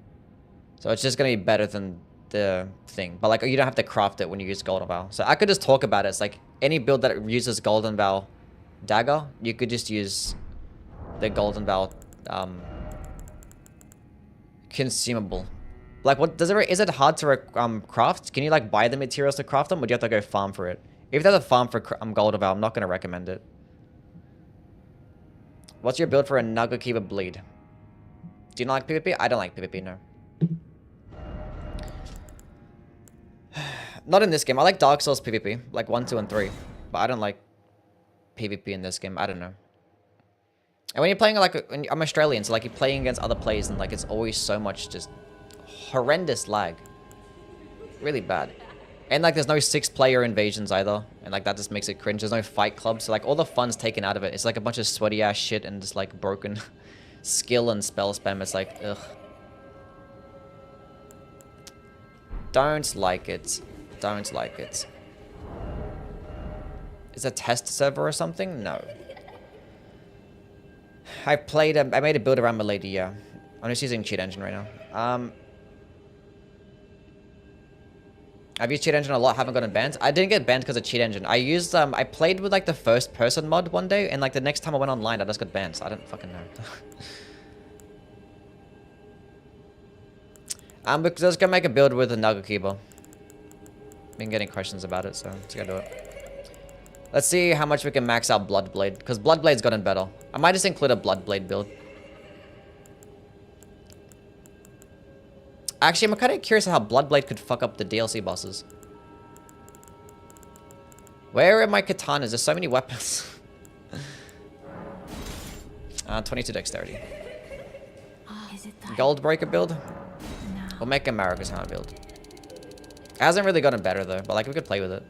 So it's just going to be better than the thing. But like, you don't have to craft it when you use Golden Vow. So I could just talk about it. It's like, any build that uses Golden Vow dagger, you could just use the Golden Vow consumable. Like, what does it? Is it hard to craft? Can you like buy the materials to craft them, or do you have to go farm for it? If there's a farm for Golden Vow, I'm not going to recommend it. What's your build for a Nagakiba bleed? Do you not like PvP? I don't like PvP, no. Not in this game. I like Dark Souls PvP, like 1, 2, and 3, but I don't like PvP in this game. I don't know. And when you're playing, like, I'm Australian, so, like, you're playing against other players, and, like, it's always so much just horrendous lag. Really bad. And, like, there's no 6-player invasions either, and, like, that just makes it cringe. There's no fight club, so, like, all the fun's taken out of it. It's, like, a bunch of sweaty-ass shit and just, like, broken skill and spell spam. It's like, ugh. Don't like it. Don't like it. Is it a test server or something? No. I made a build around Milady, yeah. I'm just using cheat engine right now. I've used cheat engine a lot, haven't gotten banned. I didn't get banned because of cheat engine. I used, I played with like the first person mod one day, and like the next time I went online, I just got banned, so I don't fucking know. We're just gonna make a build with a Naga Keyboard. Been getting questions about it, so let's go do it. Let's see how much we can max out Bloodblade, because Bloodblade's gotten better. I might just include a Bloodblade build. Actually, I'm kind of curious how Bloodblade could fuck up the DLC bosses. Where are my katanas? There's so many weapons. 22 dexterity. Goldbreaker build? No. We'll make a Maragashana build. It hasn't really gotten better though, but like we could play with it.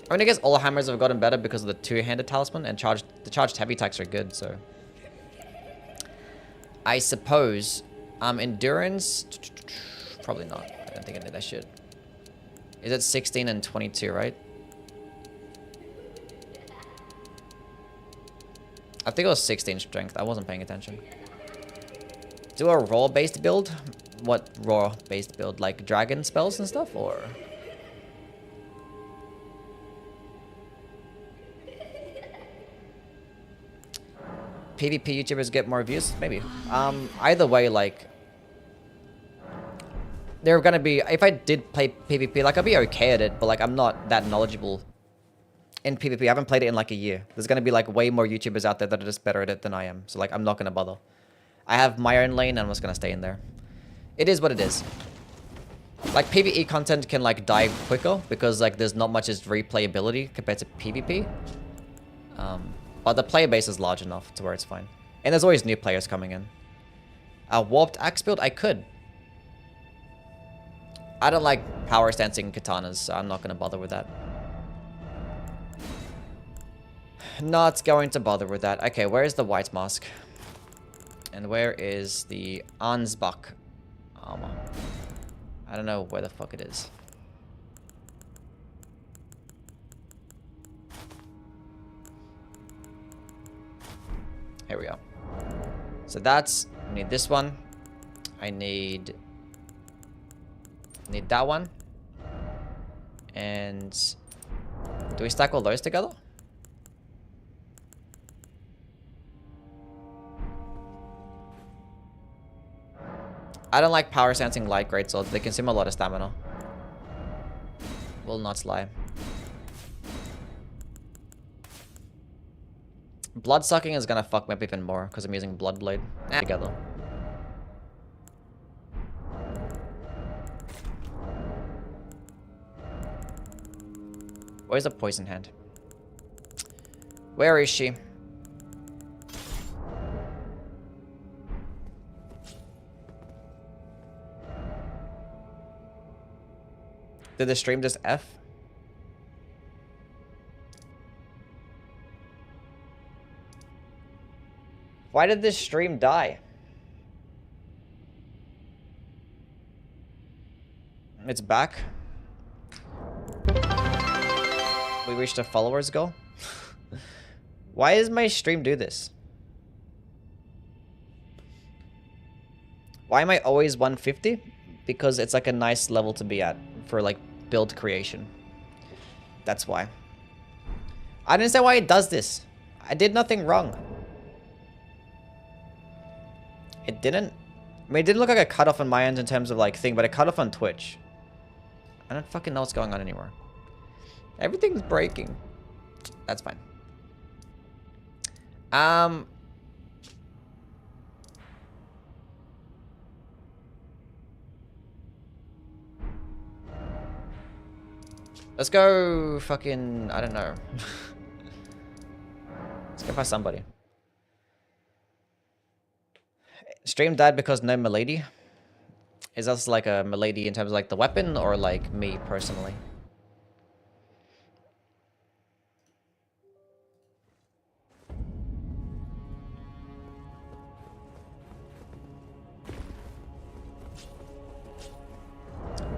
I mean, I guess all hammers have gotten better because of the two-handed talisman, and the charged heavy attacks are good, so... I suppose, endurance, probably not. I don't think I need that shit. Is it 16 and 22, right? I think it was 16 strength. I wasn't paying attention. Do a raw-based build? What raw-based build? Like dragon spells and stuff, or? PvP YouTubers get more views? Maybe. Either way, like... They're gonna be... If I did play PvP, like, I'd be okay at it, but, like, I'm not that knowledgeable in PvP. I haven't played it in, like, a year. There's gonna be, like, way more YouTubers out there that are just better at it than I am. So, like, I'm not gonna bother. I have my own lane, and I'm just gonna stay in there. It is what it is. Like, PvE content can, like, die quicker, because, like, there's not much as replayability compared to PvP. But the player base is large enough to where it's fine. And there's always new players coming in. A warped axe build? I could. I don't like power stancing katanas, so I'm not going to bother with that. Not going to bother with that. Okay, where is the white mask? And where is the Ansbach armor? I don't know where the fuck it is. Here we go. So that's... I need this one. I need that one. And... do we stack all those together? I don't like power stancing light greatswords. They consume a lot of stamina. Will not lie. Blood sucking is gonna fuck me up even more because I'm using Bloodblade together. Where's the poison hand? Where is she? Did the stream just F? Why did this stream die? It's back. We reached a followers goal. Why does my stream do this? Why am I always 150? Because it's like a nice level to be at for like build creation. That's why. I don't understand why it does this. I did nothing wrong. It didn't. I mean, it didn't look like a cutoff on my end in terms of like thing, but it cut off on Twitch. I don't fucking know what's going on anymore. Everything's breaking. That's fine. Let's go fucking, I don't know. Let's go find somebody. Stream died because no Milady. Is that like a Milady in terms of like the weapon or like me personally?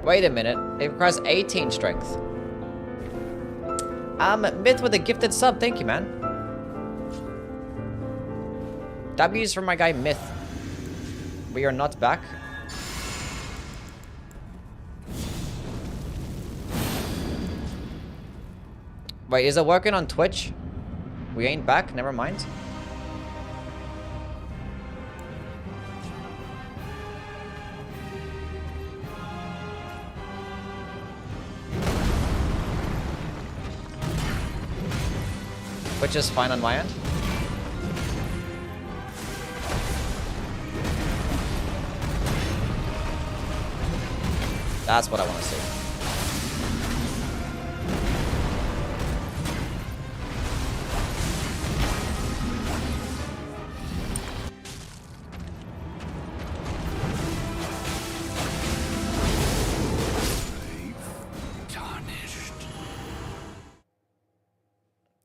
Wait a minute. It requires 18 strength. Myth with a gifted sub. Thank you, man. W's from my guy Myth. We are not back. Wait, is it working on Twitch? We ain't back? Never mind. Which is fine on my end. That's what I want to see.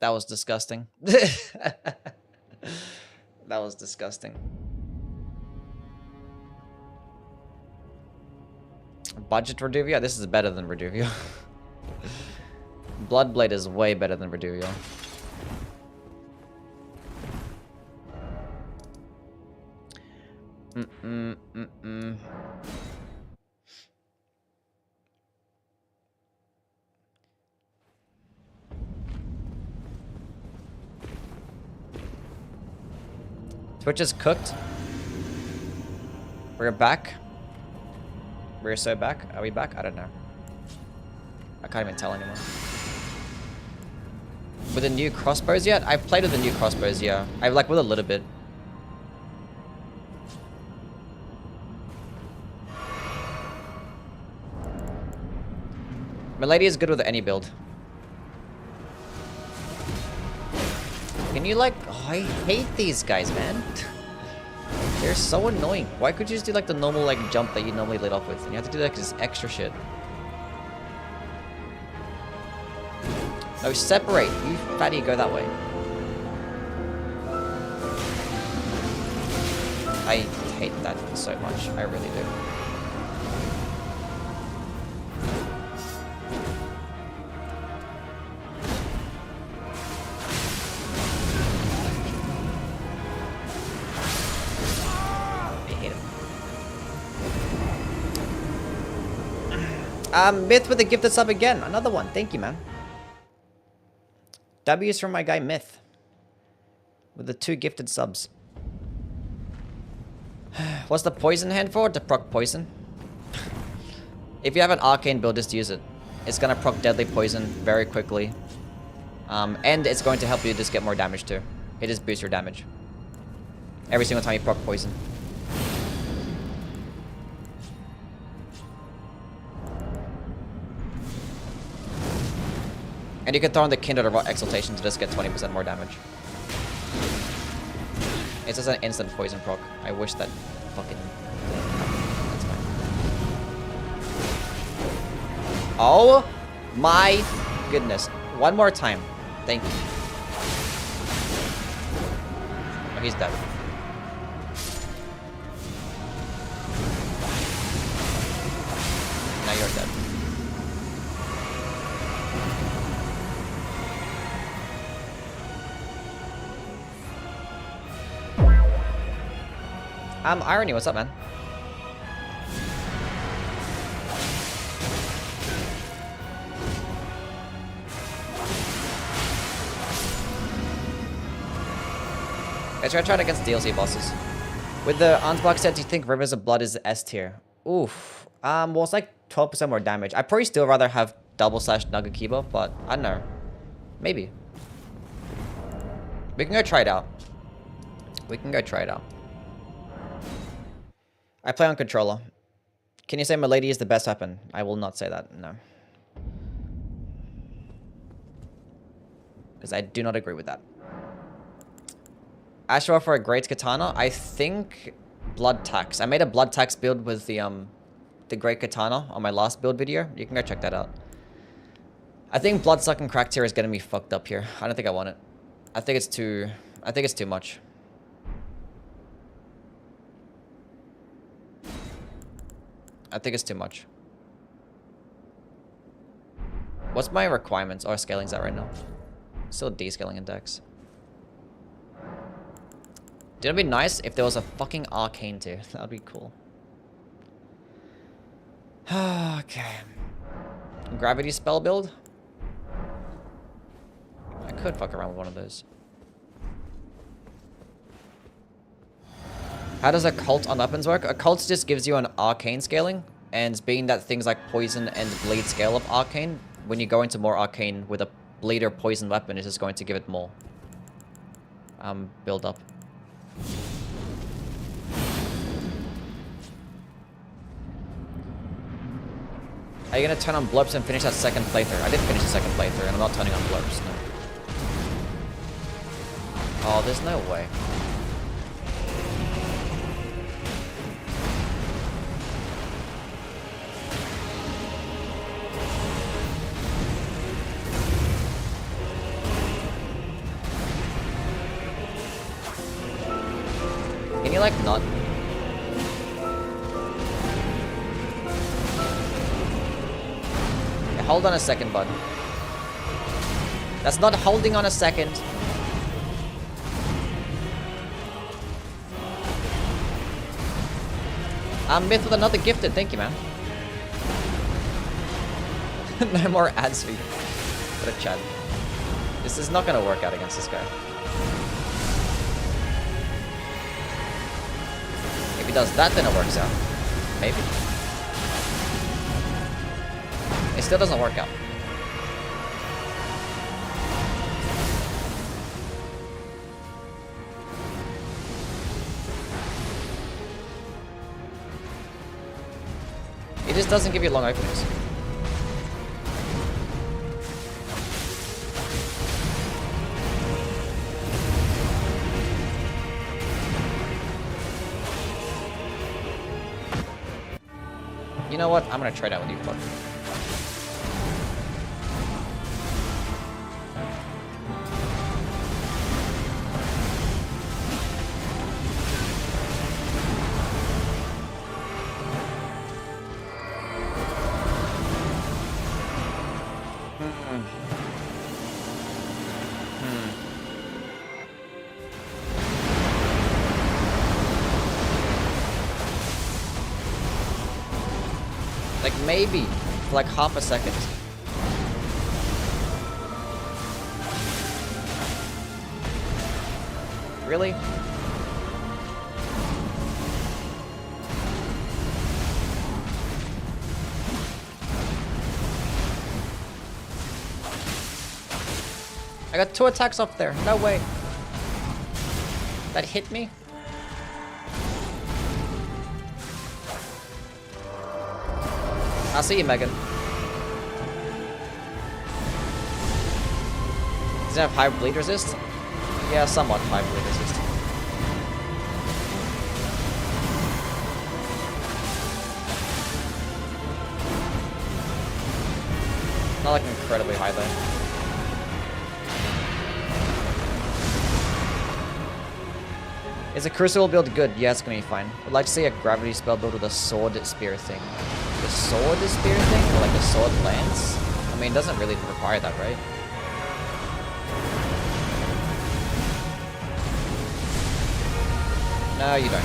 That was disgusting. That was disgusting. Budget Reduvia? This is better than Reduvia. Bloodblade is way better than Reduvia. Twitch is cooked. We're back. We're so back. Are we back? I don't know. I can't even tell anymore. With the new crossbows yet? I've played with the new crossbows, yeah. I've like with a little bit. Milady is good with any build. Can you like... Oh, I hate these guys, man. They're so annoying. Why could you just do like the normal like jump that you normally lead off with? And you have to do like this extra shit. No, separate. You fatty, go that way. I hate that so much. I really do. Myth with a gifted sub again. Another one. Thank you, man. W's from my guy Myth. With the 2 gifted subs. What's the poison hand for? To proc poison. If you have an arcane build, just use it. It's gonna proc deadly poison very quickly. And it's going to help you just get more damage too. It just boosts your damage. Every single time you proc poison. And you can throw on the Kindred of Exaltation to just get 20% more damage. It's just an instant poison proc. I wish that fucking... That's fine. Oh my goodness. One more time. Thank you. Oh, he's dead. Now you're dead. Irony, what's up, man? I tried against DLC bosses. With the Ansbach set, do you think Rivers of Blood is S tier? Oof. Well, it's like 12% more damage. I'd probably still rather have double slash Nugget Kiba, but I don't know. Maybe. We can go try it out. We can go try it out. I play on controller. Can you say Milady is the best weapon? I will not say that, no. Because I do not agree with that. Ashura for a great katana? I think Blood Tax. I made a Blood Tax build with the great katana on my last build video. You can go check that out. I think Bloodsuck and Crack tier is getting me fucked up here. I don't think I want it. I think it's too much. I think it's too much. What's my requirements or scalings at right now? Still descaling index. Dude, it'd be nice if there was a fucking arcane too. That'd be cool. Okay. Gravity spell build? I could fuck around with one of those. How does a cult on weapons work? A cult just gives you an arcane scaling, and being that things like poison and bleed scale up arcane, when you go into more arcane with a bleed or poison weapon, it's just going to give it more build up. Are you gonna turn on blurps and finish that second playthrough? I did finish the second playthrough, and I'm not turning on blurps, no. Oh, there's no way. Can you, like, not? Yeah, hold on a second, bud. That's not holding on a second. I'm Myth with another gifted. Thank you, man. No more ads for you. What a chat. This is not going to work out against this guy. If he does that, then it works out. Maybe. It still doesn't work out. It just doesn't give you long openings. You know what? I'm gonna trade out with you, fuck. Like, maybe for like half a second. Really? I got 2 attacks off there. No way. That hit me? I'll see you, Megan. Does it have high bleed resist? Yeah, somewhat high bleed resist. Not like incredibly high though. Is a crucible build good? Yeah, it's gonna be fine. I'd like to see a gravity spell build with a sword spear thing. The sword spear thing? Or like a sword lance? I mean, it doesn't really require that, right? No, you don't.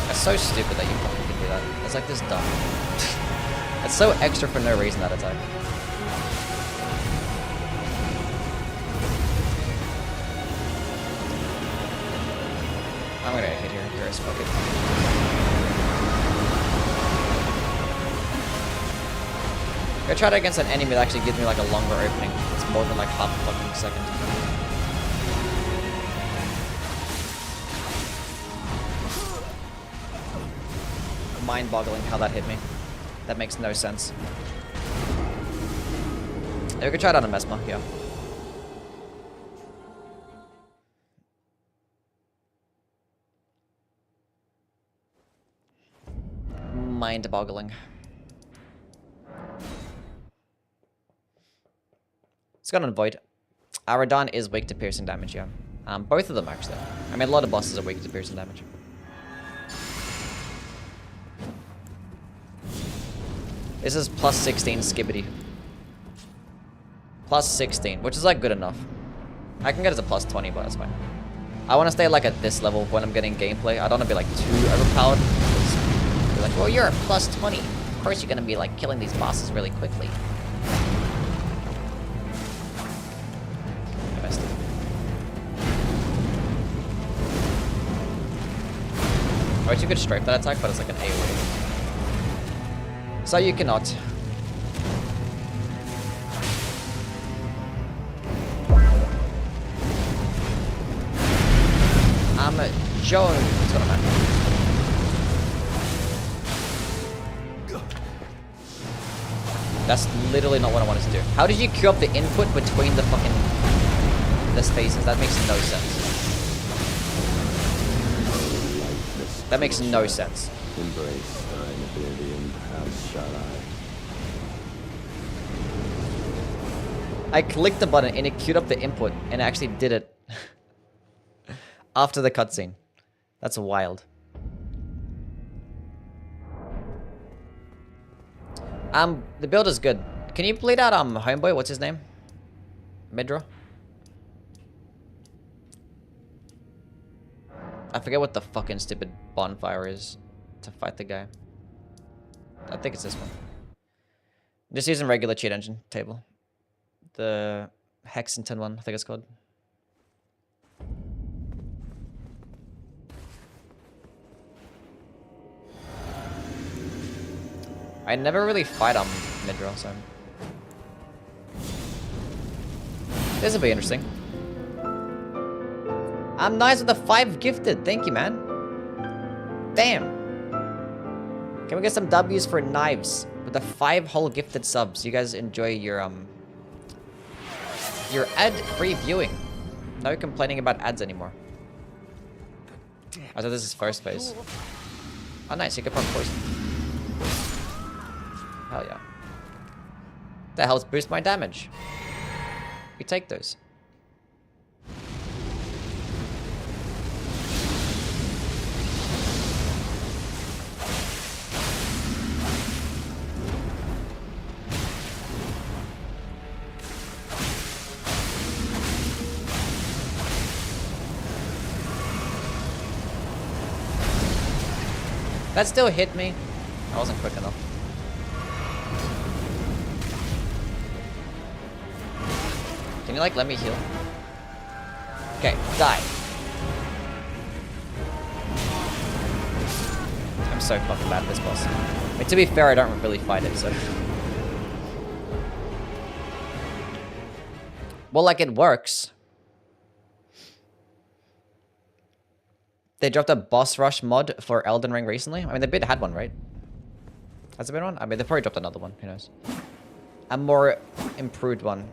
That's so stupid that you fucking can do that. It's like this dumb. It's so extra for no reason, that attack. I'm gonna hit here, Chris. Fuck it. I tried it against an enemy that actually gives me like a longer opening. It's more than like half a fucking second. Mind-boggling how that hit me. That makes no sense. Yeah, we could try it on a Mesmer, yeah. Mind-boggling. It's got on Void. Aradan is weak to piercing damage, yeah. Both of them, actually. I mean, a lot of bosses are weak to piercing damage. This is plus 16 skibbity. Plus 16, which is like good enough. I can get it to plus 20, but that's fine. I want to stay like at this level when I'm getting gameplay. I don't want to be like too overpowered. Be like, well, you're at plus 20. Of course you're going to be like killing these bosses really quickly. I missed it. I wish you could strafe that attack, but it's like an AoE. So you cannot. I'm Joan. What's going on? That's literally not what I wanted to do. How did you queue up the input between the fucking the spaces? That makes no sense. That makes no sense. Embrace thine oblivion, perhaps shall I clicked the button and it queued up the input and it actually did it after the cutscene. That's wild. The build is good. Can you bleed out homeboy? What's his name? Midra? I forget what the fucking stupid bonfire is to fight the guy. I think it's this one. Just using regular cheat engine table. The Hexington one, I think it's called. I never really fight Midra, so this will be interesting. I'm nice with the 5 gifted. Thank you, man. Damn. Can we get some W's for knives with the 5 whole gifted subs? You guys enjoy your ad-free viewing. No complaining about ads anymore. I thought this is first phase. Oh, nice. You can pump poison. Hell yeah. That helps boost my damage. We take those. That still hit me. I wasn't quick enough. Can you like let me heal? Okay, die. I'm so fucking bad at this boss. I mean, to be fair, I don't really fight it, so. Well, like it works. They dropped a boss rush mod for Elden Ring recently. I mean, they had one, right? Has there been one? I mean, they probably dropped another one. Who knows? A more improved one.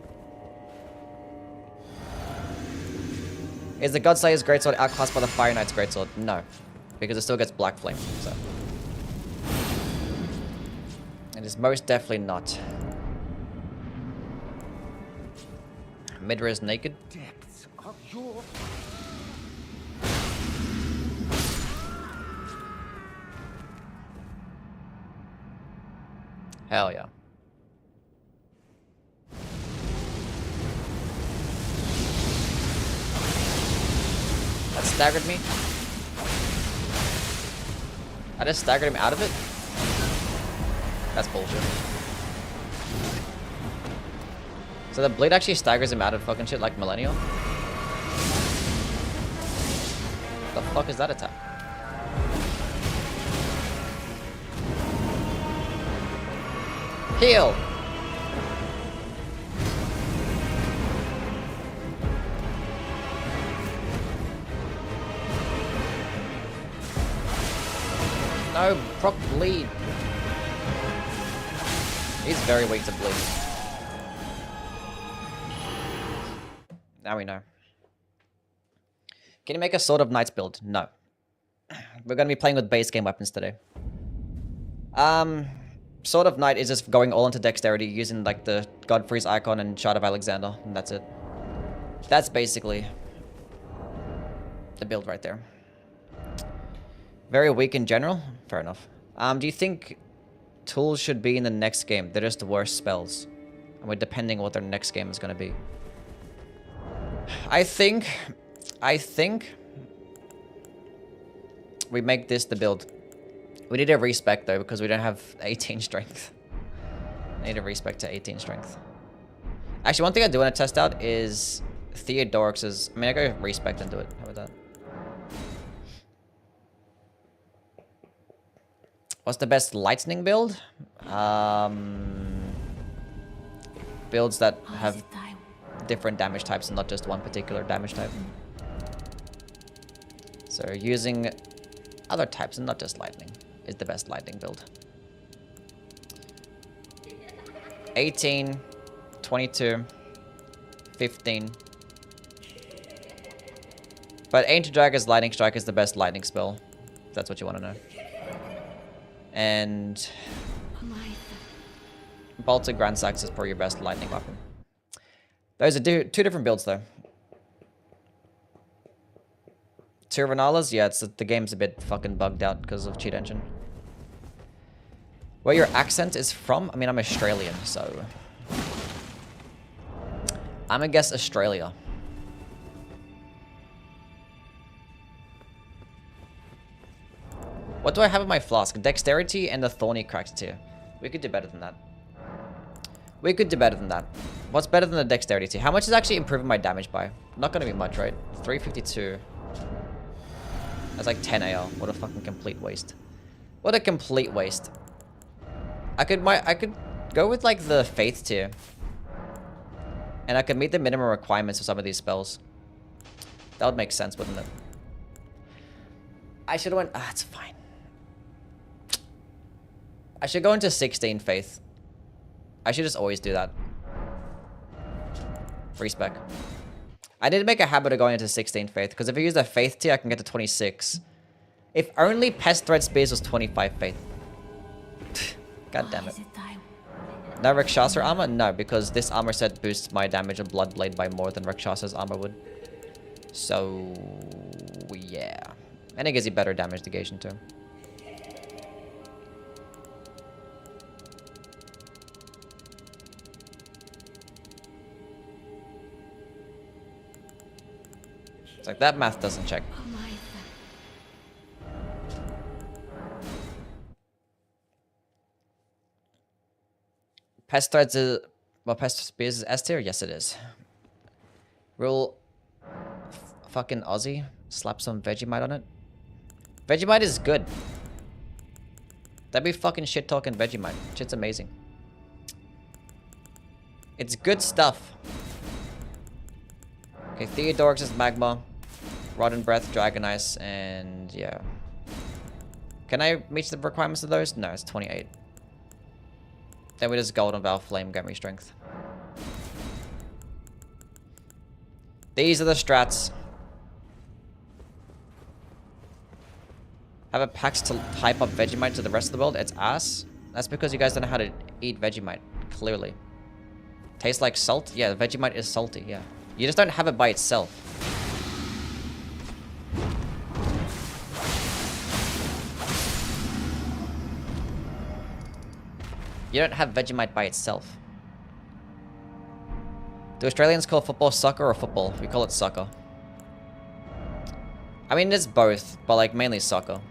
Is the Godslayer's Greatsword outclassed by the Fire Knight's Greatsword? No. Because it still gets Black Flame, so. It is most definitely not. Midra is naked. Depths of your... Hell yeah. That staggered me. I just staggered him out of it? That's bullshit. So the blade actually staggers him out of fucking shit like Millennial? What the fuck is that attack? Heal! No, proc bleed. He's very weak to bleed. Now we know. Can you make a Sword of Knights build? No. We're going to be playing with base game weapons today. Sword of Knight is just going all into dexterity using like the Godfrey's icon and Shard of Alexander, and that's it. That's basically the build right there. Very weak in general? Fair enough. Do you think Tools should be in the next game. They're just worse spells. And we're depending on what their next game is going to be. I think we make this the build. We need a respec though, because we don't have 18 strength. I need a respec to 18 strength. Actually, one thing I do want to test out is Theodorix's. I mean, I go respec and do it. How about that? What's the best lightning build? Builds that have different damage types and not just one particular damage type. So using other types and not just lightning is the best lightning build. 18, 22, 15. But Ancient Dragon's Lightning Strike is the best lightning spell. If that's what you want to know. And Bolted Grand Sax is probably your best lightning weapon. Those are two different builds though. Two Renalas? Yeah, the game's a bit fucking bugged out because of cheat engine. Where your accent is from? I mean, I'm Australian, so... I'm gonna guess Australia. What do I have in my flask? Dexterity and the Thorny Cracked tier. We could do better than that. We could do better than that. What's better than the Dexterity tier? How much is actually improving my damage by? Not gonna be much, right? 352. That's like 10 AL. What a fucking complete waste. What a complete waste. I could go with like the Faith tier. And I could meet the minimum requirements of some of these spells. That would make sense, wouldn't it? I should have went... it's fine. I should go into 16 Faith. I should just always do that. Respec. I need to make a habit of going into 16 Faith, because if I use a Faith tier, I can get to 26. If only Pest Thread Spears was 25 Faith. God damn it. No Rakshasa armor? No, because this armor set boosts my damage of Bloodblade by more than Rakshasa's armor would. So... yeah. And it gives you better damage negation too. It's like that math doesn't check. Pest Threads is... well, Pest Spears is S tier? Yes, it is. Real... fucking Aussie. Slap some Vegemite on it. Vegemite is good. That'd be fucking shit talking Vegemite. Shit's amazing. It's good stuff. Okay, Theodorix is Magma. Rotten Breath, Dragon Ice, and yeah. Can I meet the requirements of those? No, it's 28. Then we just Golden Valve Flame, get me strength. These are the strats. Have a PAX to hype up Vegemite to the rest of the world? It's ass. That's because you guys don't know how to eat Vegemite, clearly. Tastes like salt? Yeah, Vegemite is salty, yeah. You just don't have it by itself. You don't have Vegemite by itself. Do Australians call football soccer or football? We call it soccer. I mean, it's both, but like mainly soccer.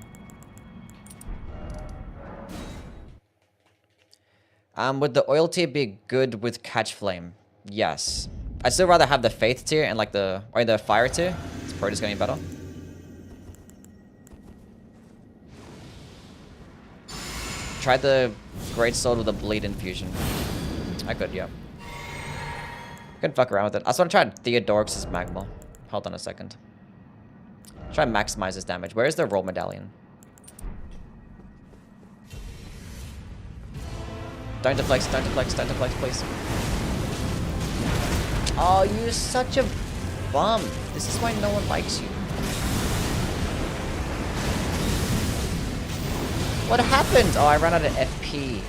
Would the oil tier be good with catch flame? Yes. I'd still rather have the faith tier and like the fire tier. It's probably just gonna be better. Try the great sword with a bleed infusion. I could, yeah. Could fuck around with it. I just want to try Theodorix's magma. Hold on a second. Try and maximize his damage. Where's the roll medallion? Don't deflect, don't deflect, don't deflect, please. Oh, you're such a bum. This is why no one likes you. What happened? Oh, I ran out of FP.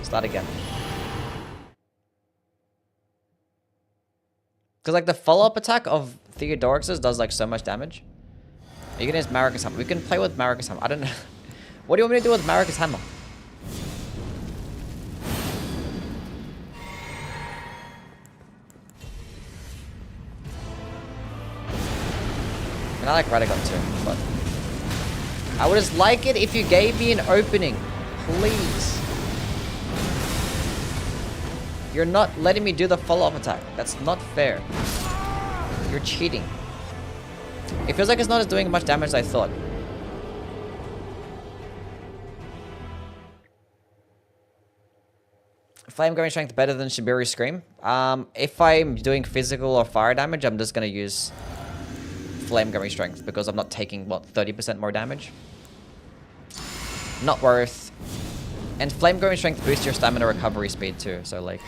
Start again. Because like the follow-up attack of Theodorix's does like so much damage. You can use Maracas Hammer. We can play with Maracas Hammer. I don't know. What do you want me to do with Maracas Hammer? I like Radagon too, but I would just like it if you gave me an opening. Please. You're not letting me do the follow-up attack. That's not fair. You're cheating. It feels like it's not as doing much damage as I thought. Flame Going Strength better than Shibiri Scream? If I'm doing physical or fire damage, I'm just gonna use Flame Going Strength because I'm not taking, what, 30% more damage? Not worth. And Flame Going Strength boosts your stamina recovery speed too, so like...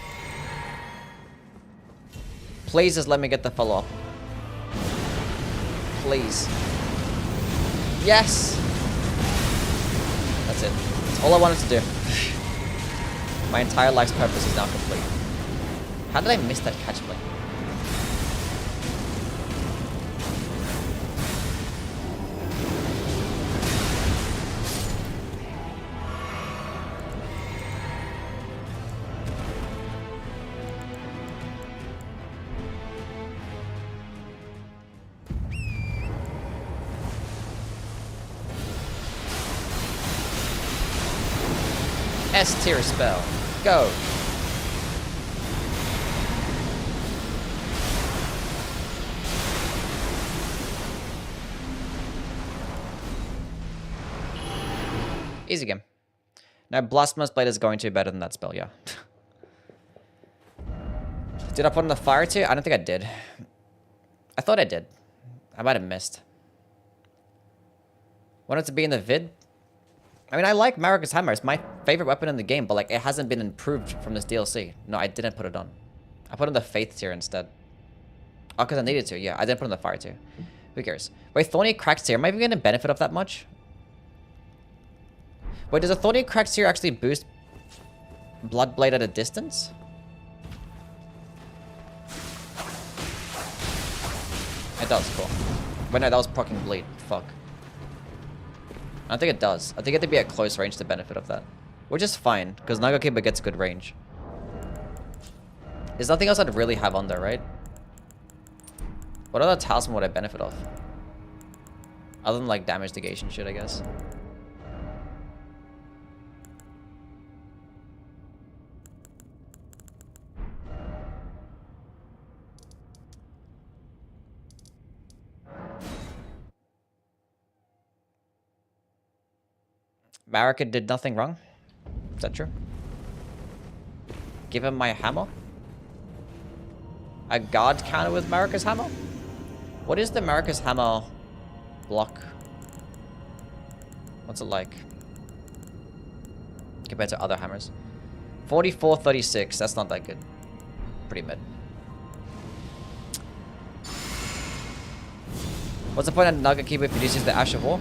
Please just let me get the follow-up. Please. Yes! That's it. That's all I wanted to do. My entire life's purpose is now complete. How did I miss that catch play? S-tier spell. Go. Easy game. No, Blasphemous Blade is going to be better than that spell, yeah. Did I put on the fire too? I don't think I did. I thought I did. I might have missed. Wanted to be in the vid? I mean, I like Marika's Hammer. It's my favorite weapon in the game, but like, it hasn't been improved from this DLC. No, I didn't put it on. I put on the Faith tier instead. Oh, because I needed to. Yeah, I didn't put on the Fire tier. Who cares? Wait, Thorny Cracks tier. Am I even getting a benefit of that much? Wait, does a Thorny Cracks tier actually boost Bloodblade at a distance? It does, cool. Wait, no, that was proccing bleed. Fuck. I don't think it does. I think it had to be at close range to benefit of that. Which is fine, because Nagakiba gets good range. There's nothing else I'd really have on there, right? What other talisman would I benefit off? Other than like damage negation shit, I guess. Marika did nothing wrong? Is that true? Give him my hammer? A guard counter with Marika's hammer? What is the Marika's hammer block? What's it like? Compared to other hammers. 44-36, that's not that good. Pretty mid. What's the point of Nagakiba if it uses the Ash of War?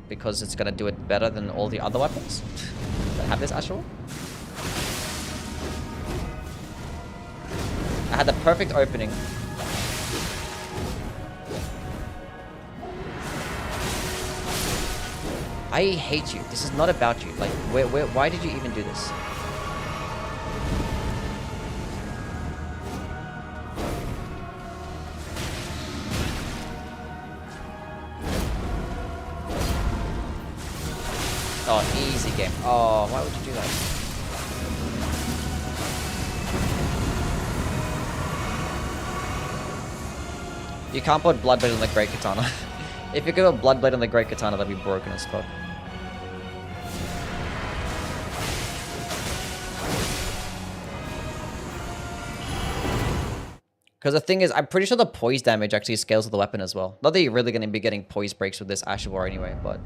Because it's gonna do it better than all the other weapons that have this Ash of War. I had the perfect opening. I hate you. This is not about you. Like, why did you even do this? Oh, easy game. Oh, why would you do that? You can't put Bloodblade on the Great Katana. If you could put Bloodblade on the Great Katana, that'd be broken as fuck. Because the thing is, I'm pretty sure the poise damage actually scales with the weapon as well. Not that you're really going to be getting poise breaks with this Ash of War anyway, but...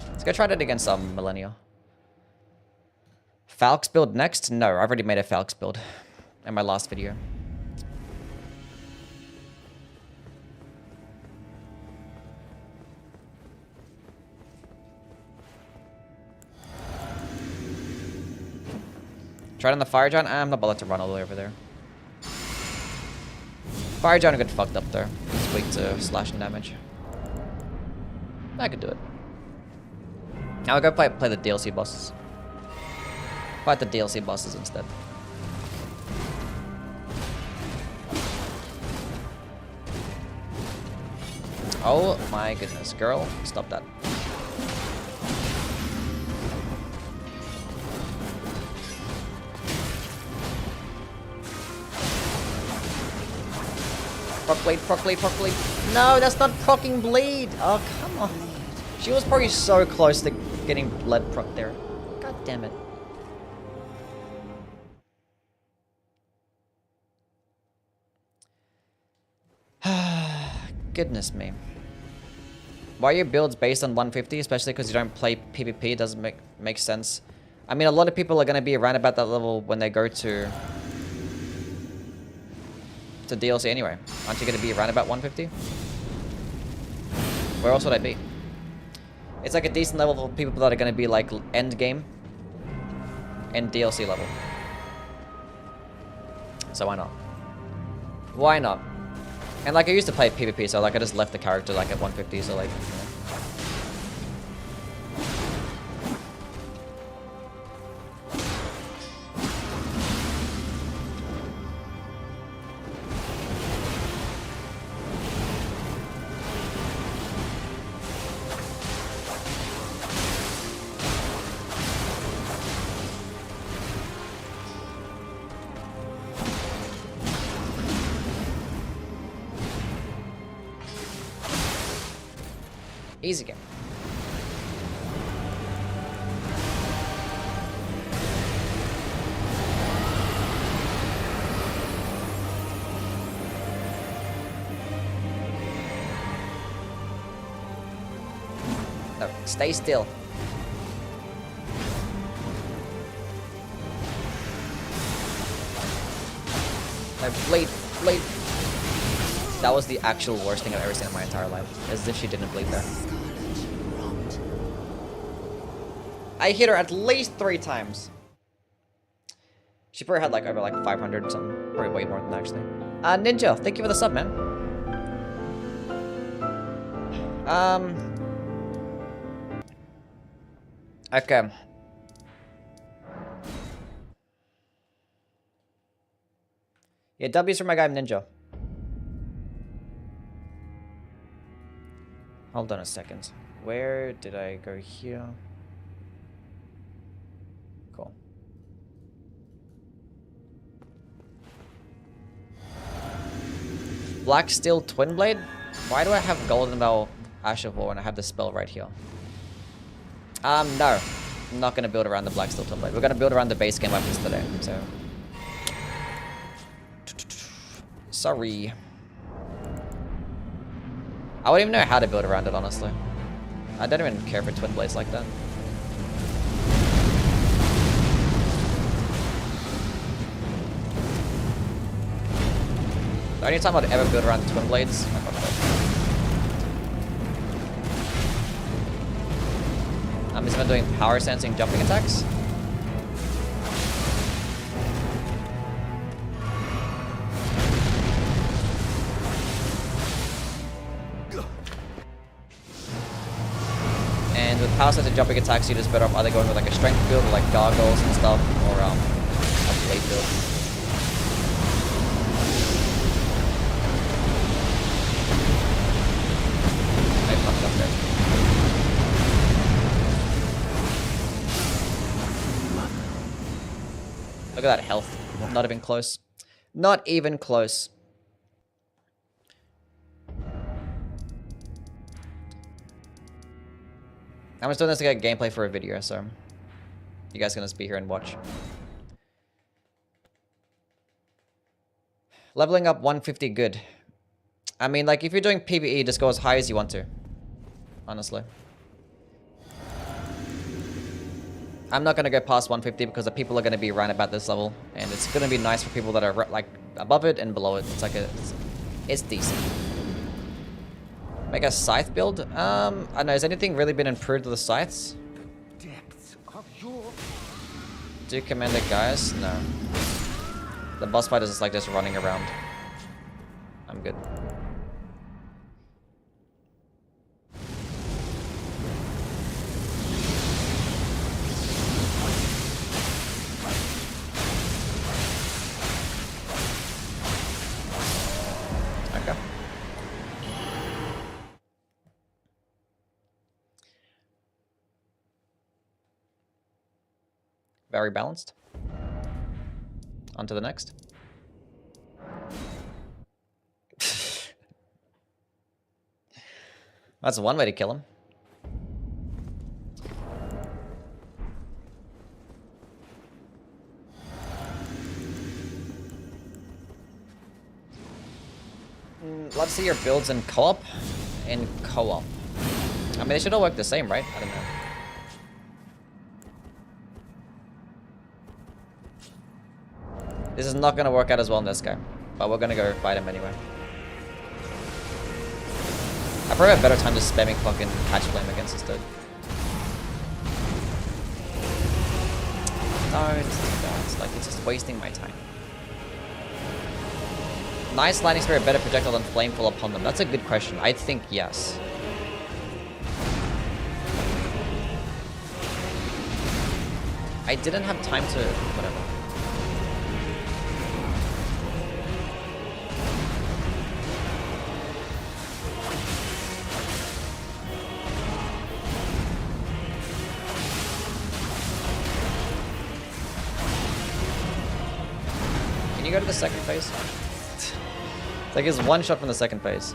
Let's go try that against Millennia. Falx build next? No, I've already made a Falx build in my last video. Try it on the Fire Giant? I'm not bothered to run all the way over there. Fire Giant will get fucked up there. It's weak to slashing damage. I could do it. Now I'll go play the DLC bosses. Fight the DLC bosses instead. Oh my goodness, girl, stop that. Proc bleed, proc bleed, proc bleed. No, that's not procking bleed. Oh, come on. She was probably so close to getting blood proc there. God damn it. Goodness me. Why are your builds based on 150, especially because you don't play PvP, doesn't make sense. I mean, a lot of people are going to be around about that level when they go to DLC anyway. Aren't you going to be around about 150? Where else would I be? It's like a decent level for people that are going to be like end game and DLC level. So why not? Why not? And like I used to play PvP, so like I just left the character like at 150, so like, you know. Easy game. No, stay still. No, bleed, bleed. That was the actual worst thing I've ever seen in my entire life. As if she didn't bleed there. I hit her at least 3 times. She probably had like over like 500 or something. Probably way more than that, actually. Ninja, thank you for the sub, man. Okay. Yeah, W's for my guy Ninja. Hold on a second. Where did I go here? Cool. Black Steel Twin Blade? Why do I have Golden Bell Ash of War when I have the spell right here? No. I'm not going to build around the Black Steel Twin Blade. We're going to build around the base game weapons today, so... Sorry. I wouldn't even know how to build around it, honestly. I don't even care for Twin Blades like that. The only time I'd ever build around the Twin Blades... Oh, is about doing power sensing jumping attacks. And with power sensing jumping attacks, you're just better off either going with like a strength build, or like gargoyles and stuff, or a blade build. I fucked up there. Look at that health. Not even close. Not even close. I'm just doing this to get gameplay for a video, so you guys can just be here and watch. Leveling up 150 good. I mean, like, if you're doing PvE, just go as high as you want to. Honestly. I'm not going to go past 150 because the people are going to be around about this level. And it's going to be nice for people that are, like, above it and below it. It's like it's decent. Make a scythe build? I don't know. Has anything really been improved with the scythes? Depths of your... Do Commander guys? No. The boss fight is just like just running around. I'm good. Okay. Very balanced. On to the next. That's one way to kill him. Let's see your builds in co-op. In co-op. I mean, they should all work the same, right? I don't know. This is not going to work out as well in this guy. But we're going to go fight him anyway. I probably have better time just spamming fucking catch flame against this dude. No, it's like it's just wasting my time. Nice lightning spirit, better projectile than flamefall upon them. That's a good question. I think yes. I didn't have time to whatever. Can you go to the second phase? It's like his one shot from the second phase.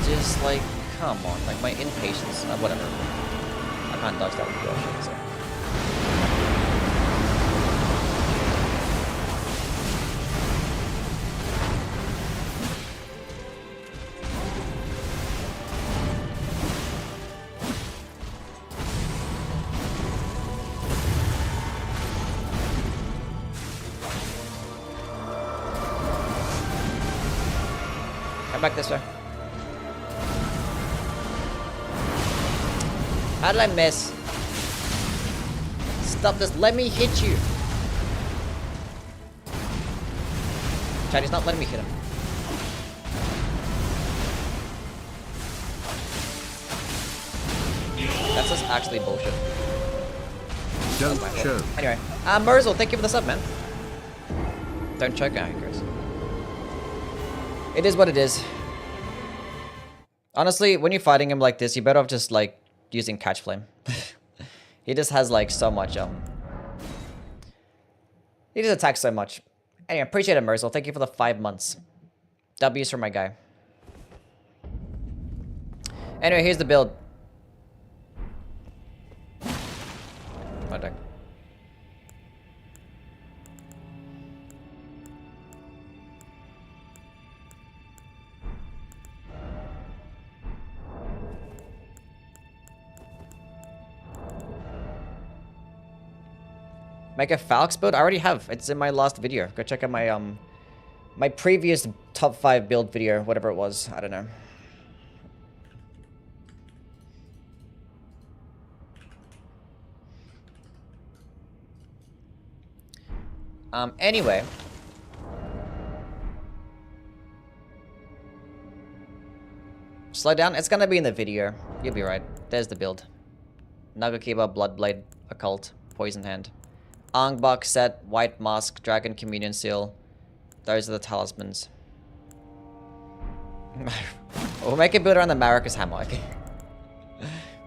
Just like, come on, like my impatience, whatever. I can't dodge that with your shit, so. Come back this way. How did I miss? Stop this. Let me hit you. Chad, he's not letting me hit him. That's just actually bullshit. Don't choke. Anyway, Merzel, thank you for the sub, man. Don't choke out, Chris. It is what it is. Honestly, when you're fighting him like this, you better off just like using catch flame. He just has like so much he just attacks so much. Anyway, appreciate it, Merzel. Thank you for the 5 months. W's for my guy. Anyway, here's the build. My deck. Make a Falx build? I already have. It's in my last video. Go check out my my previous top 5 build video, whatever it was. I don't know. Anyway. Slow down. It's gonna be in the video. You'll be right. There's the build. Nagakiba, Bloodblade, Occult, Poison Hand. Angbok set, White Mask, Dragon Communion Seal. Those are the talismans. We'll make a build around the Maracas Hammer, okay?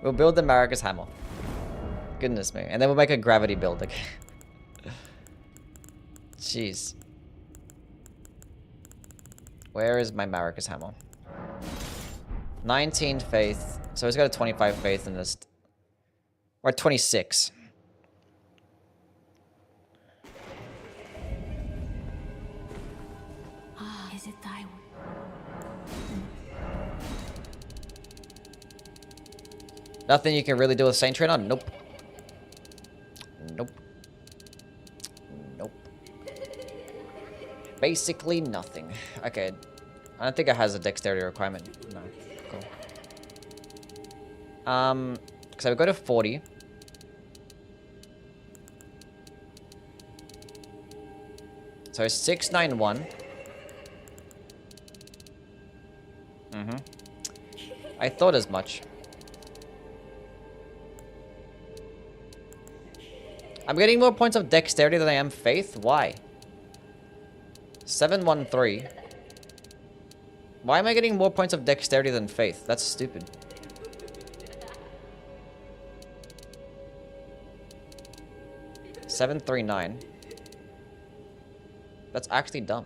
We'll build the Maracas Hammer. Goodness me. And then we'll make a gravity build, okay? Jeez. Where is my Maracas Hammer? 19 faith. So he's got a 25 faith in this. Or 26. Is it thy Nothing you can really do with Saint Trainer? Nope. Nope. Nope. Basically nothing. Okay. I don't think it has a dexterity requirement. No. Cool. So we go to 40. So 691. I thought as much. I'm getting more points of dexterity than I am faith. Why? 713. Why am I getting more points of dexterity than faith? That's stupid. $739. That's actually dumb.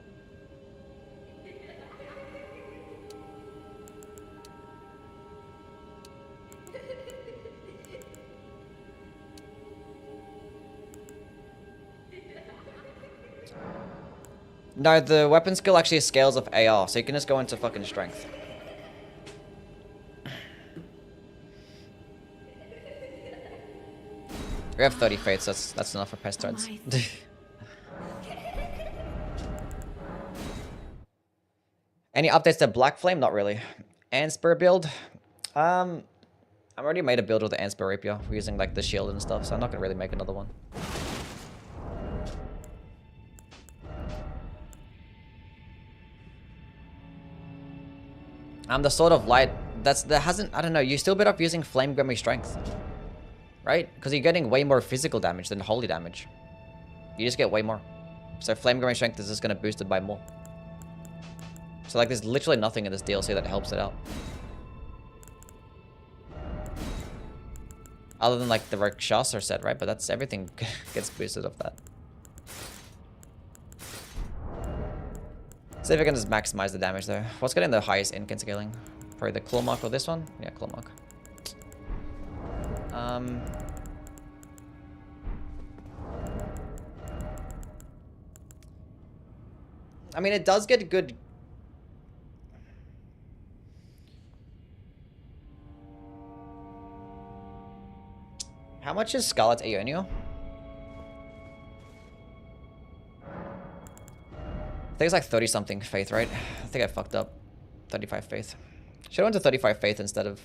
No, the weapon skill actually scales of AR, so you can just go into fucking strength. We have 30 faiths, that's enough for pest turns. Any updates to Black Flame? Not really. Anspur build? I've already made a build with the Anspur Rapier. We're using like the shield and stuff, so I'm not gonna really make another one. The Sword of Light, I don't know, you still better off using Flame Gremmy Strength. Right? Because you're getting way more physical damage than holy damage. You just get way more. So Flame Gremmy Strength is just going to boost it by more. So like there's literally nothing in this DLC that helps it out. Other than like the Rakshasa set, right? But that's everything gets boosted off that. See if I can just maximize the damage though. What's getting the highest Incan scaling? Probably the Claw Mark or this one? Yeah, Claw Mark. I mean, it does get good. How much is Scarlet Aeonio? I think it's like 30 something faith, right? I think I fucked up. 35 faith. Should have went to 35 faith instead of...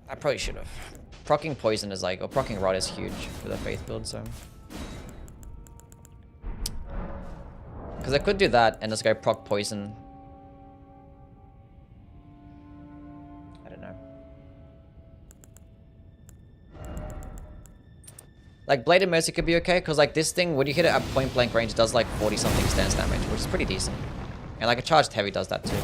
I probably should have. Proccing poison is like, or proccing rod is huge for the faith build, so... Because I could do that and just go proc poison. I don't know. Like Bladed Mercy could be okay, because like this thing, when you hit it at point blank range, it does like 40 something stance damage, which is pretty decent. And like a charged heavy does that too.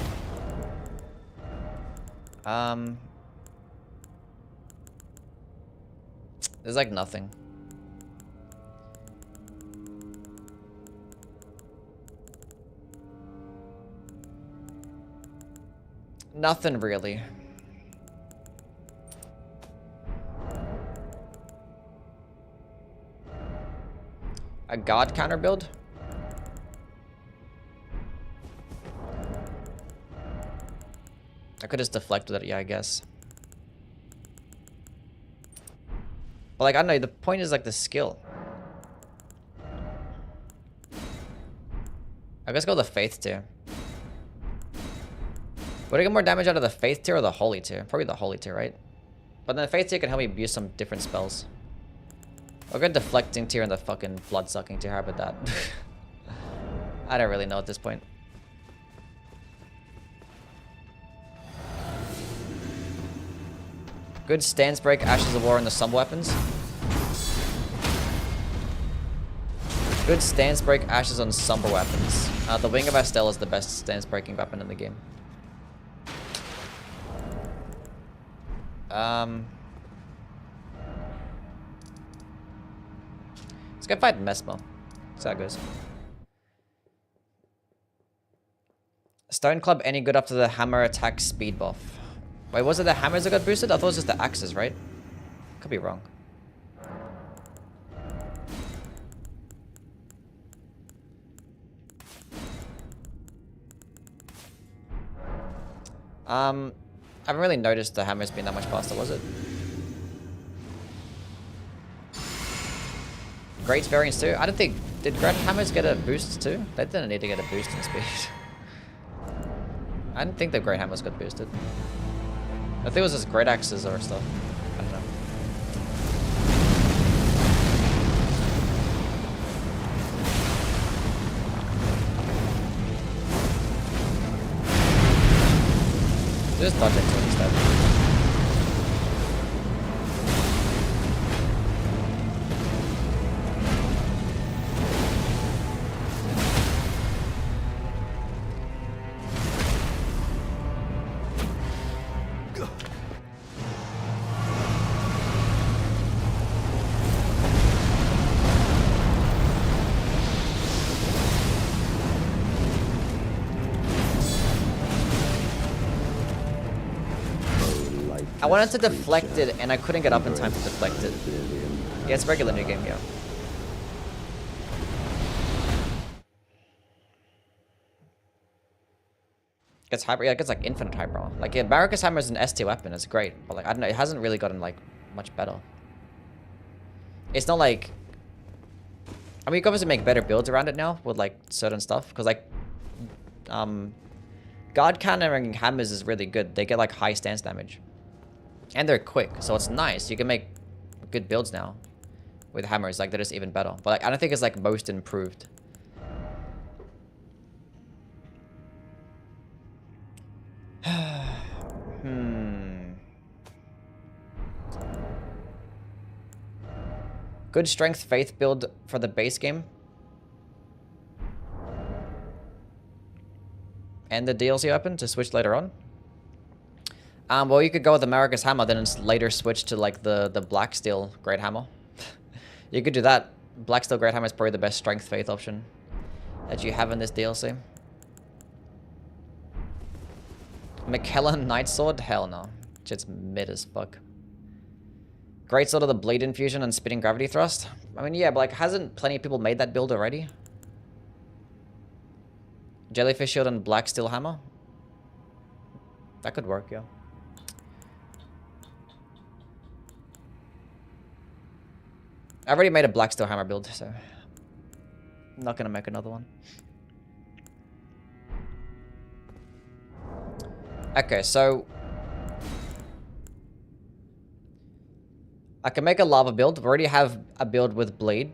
There's like nothing. Nothing really. A god counter build? I could just deflect with it, yeah, I guess. But like, I don't know, the point is like the skill. I guess go the Faith tier. Would I get more damage out of the Faith tier or the Holy tier? Probably the Holy tier, right? But then the Faith tier can help me use some different spells. I'll get Deflecting tier and the fucking Blood-sucking tier. How about that? I don't really know at this point. Good Stance Break, Ashes of War, and the Sub weapons. Good Stance Break, Ashes on Somber weapons. The Wing of Astel is the best stance breaking weapon in the game. Let's go fight Mesmer. See how it goes. Stone Club any good after the hammer attack speed buff? Wait, was it the hammers that got boosted? I thought it was just the axes, right? Could be wrong. I haven't really noticed the hammers being that much faster, was it? Great variants too? I don't think... Did Great Hammers get a boost too? They didn't need to get a boost in speed. I didn't think the Great Hammers got boosted. I think it was just Great Axes or stuff. I don't know. Just dodge into it instead. I wanted to deflect it, and I couldn't get up in time to deflect it. Yeah, it's regular new game, yeah. Gets hyper, yeah, it gets like infinite hyper. Like, yeah, Maracus Hammer is an S tier weapon, it's great. But like, I don't know, it hasn't really gotten like much better. It's not like... I mean, you can obviously make better builds around it now with like certain stuff. Because like, guard countering hammers is really good. They get like high stance damage. And they're quick, so it's nice. You can make good builds now with hammers. Like, they're just even better. But like, I don't think it's like most improved. Good strength faith build for the base game. And the DLC open to switch later on. Well, you could go with the Maracus Hammer, then later switch to like the Black Steel Great Hammer. You could do that. Black Steel Great Hammer is probably the best strength faith option that you have in this DLC. McKellen Night Sword? Hell no. Just mid as fuck. Great Sword of the Bleed Infusion and Spitting Gravity Thrust? I mean, yeah, but like, hasn't plenty of people made that build already? Jellyfish Shield and Black Steel Hammer? That could work, yeah. I already made a Black Steel Hammer build, so... I'm not gonna make another one. Okay, so... I can make a lava build. We already have a build with bleed.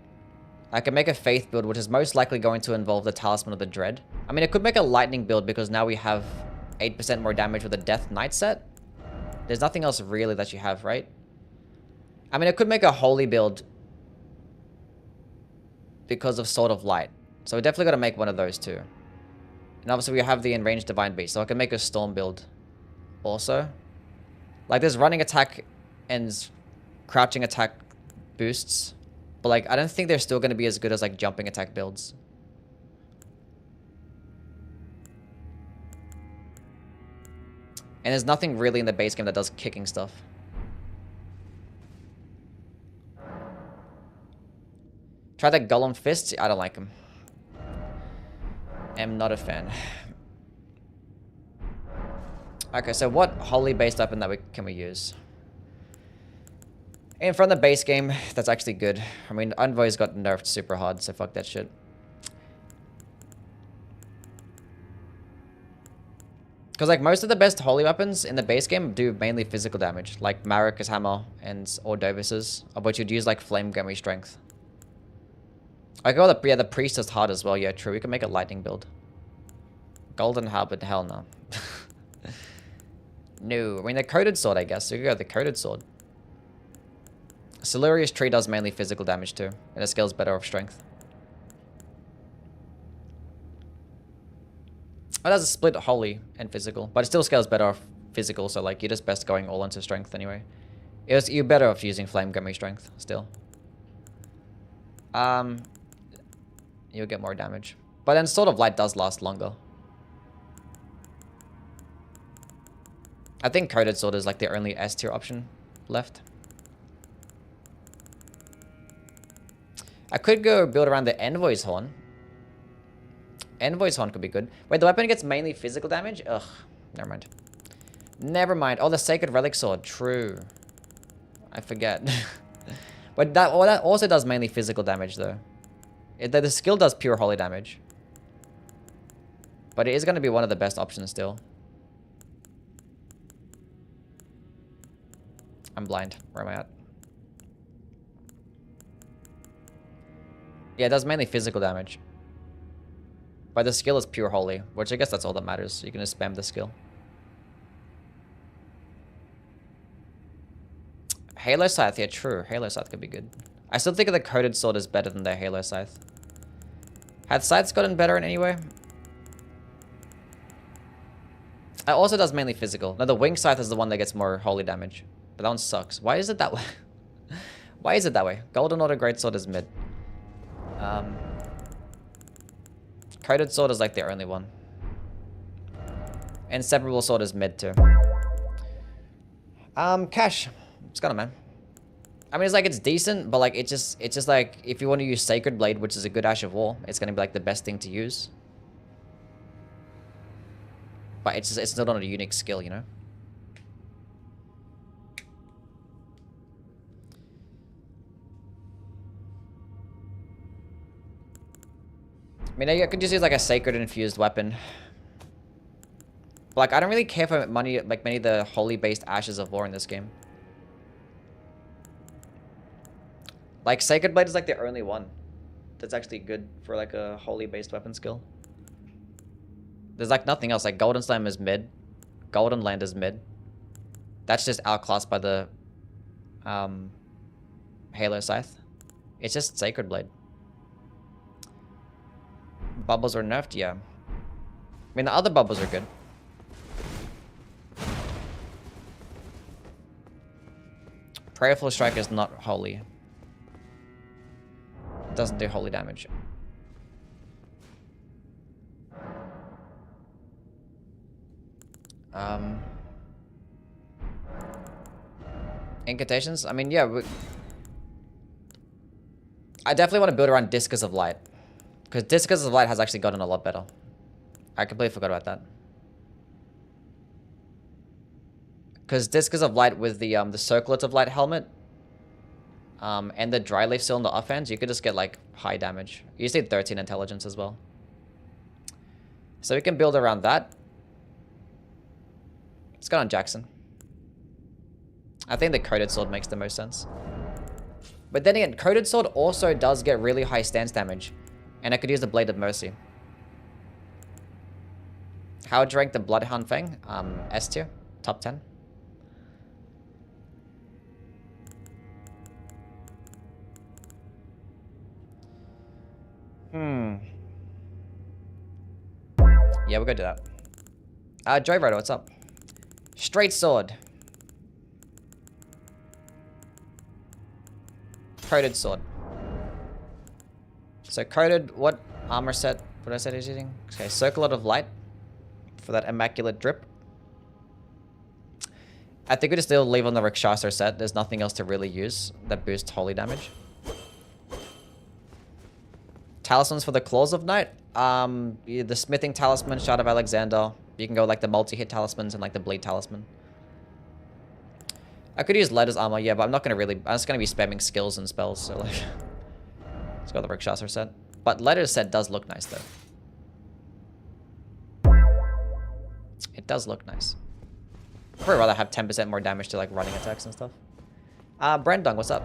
I can make a faith build, which is most likely going to involve the Talisman of the Dread. I mean, it could make a lightning build because now we have 8% more damage with a Death Knight set. There's nothing else really that you have, right? I mean, it could make a holy build because of Sword of Light. So we definitely got to make one of those too. And obviously we have the Enraged Divine Beast, so I can make a Storm build also. Like, there's running attack and crouching attack boosts. But like, I don't think they're still going to be as good as like jumping attack builds. And there's nothing really in the base game that does kicking stuff. Try that Golem Fist. I don't like him. Am not a fan. Okay, so what holy based weapon that can we use? And from the base game, that's actually good. I mean, Envoy's got nerfed super hard, so fuck that shit. Because like most of the best holy weapons in the base game do mainly physical damage, like Maracus Hammer and Ordovis's, of which you'd use like Flame Gummy Strength. Okay, well, the Priest is hard as well. Yeah, true. We can make a lightning build. Golden Halberd, hell no. No, I mean the Coated Sword, I guess. So we could go with the Coated Sword. Silurius Tree does mainly physical damage too, and it scales better off strength. It has a split holy and physical, but it still scales better off physical, so like you're just best going all into strength anyway. You're better off using Flame Gummy Strength still. You'll get more damage. But then Sword of Light does last longer. I think Coated Sword is like the only S tier option left. I could go build around the Envoy's Horn. Envoy's Horn could be good. Wait, the weapon gets mainly physical damage? Ugh, never mind. Never mind. Oh, the Sacred Relic Sword. True. I forget. But that also does mainly physical damage, though. The skill does pure holy damage. But it is going to be one of the best options still. I'm blind. Where am I at? Yeah, it does mainly physical damage. But the skill is pure holy, which I guess that's all that matters. You can just spam the skill. Halo Scythe, yeah, true. Halo Scythe could be good. I still think the Coated Sword is better than the Halo Scythe. Had Scythes gotten better in any way? It also does mainly physical. No, the Wing Scythe is the one that gets more holy damage. But that one sucks. Why is it that way? Why is it that way? Golden Order Greatsword is mid. Coated Sword is like the only one. And Separable Sword is mid too. Cash. It's got it, man. I mean, it's like, it's decent, but like, it's just like, if you want to use Sacred Blade, which is a good Ash of War, it's gonna be like the best thing to use. But it's not on a unique skill, you know? I mean, I could just use like a Sacred Infused weapon. But like, I don't really care for many of the holy-based Ashes of War in this game. Like, Sacred Blade is like the only one that's actually good for like a holy-based weapon skill. There's like nothing else. Like, Golden Slam is mid. Golden Land is mid. That's just outclassed by the Halo Scythe. It's just Sacred Blade. Bubbles are nerfed, yeah. I mean, the other bubbles are good. Prayerful Strike is not holy. It doesn't do holy damage. Incantations? I mean, yeah. I definitely want to build around Discus of Light. Because Discus of Light has actually gotten a lot better. I completely forgot about that. Because Discus of Light with the Circlet of Light helmet and the Dry Leaf Seal on the offhand, you could just get like high damage. You just need 13 intelligence as well. So we can build around that. Let's go on Jackson. I think the Coated Sword makes the most sense. But then again, Coated Sword also does get really high stance damage. And I could use the Blade of Mercy. How would you rank the Bloodhound Fang? S tier, top 10. Yeah, we'll go do that. Joy Rider, what's up? Straight Sword. Coated Sword. So Coated, what armor set would I say he's using? Okay, Circlet of Light for that Immaculate Drip. I think we just still leave on the Rakshasa set. There's nothing else to really use that boosts holy damage. Talismans for the Claws of Night. The Smithing Talisman, Shard of Alexander. You can go like the multi-hit talismans and like the Bleed Talisman. I could use Letters Armor, yeah, but I'm not gonna really. I'm just gonna be spamming skills and spells, so like. Let's go the Rakshasa set. But Letters set does look nice though. It does look nice. I'd probably rather have 10% more damage to like running attacks and stuff. Brandung, what's up?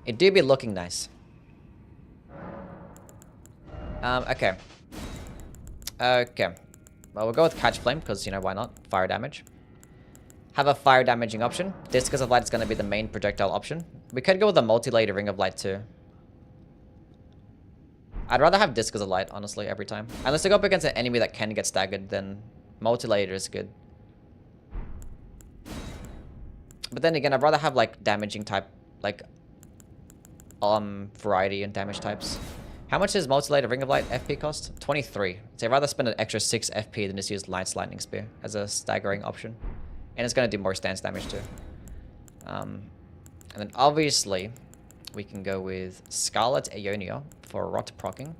It do be looking nice. Okay. Okay. Well, we'll go with Catch Flame, because, you know, why not? Fire damage. Have a fire damaging option. Discus of Light is going to be the main projectile option. We could go with a multi-layered Ring of Light, too. I'd rather have Discus of Light, honestly, every time. Unless I go up against an enemy that can get staggered, then multi-layered is good. But then again, I'd rather have, like, damaging type, like, variety and damage types. How much does multi-layered Ring of Light FP cost? 23. So I'd rather spend an extra 6 FP than just use Light's Lightning Spear as a staggering option. And it's going to do more stance damage too. And then obviously, we can go with Scarlet Aeonia for Rot Proccing.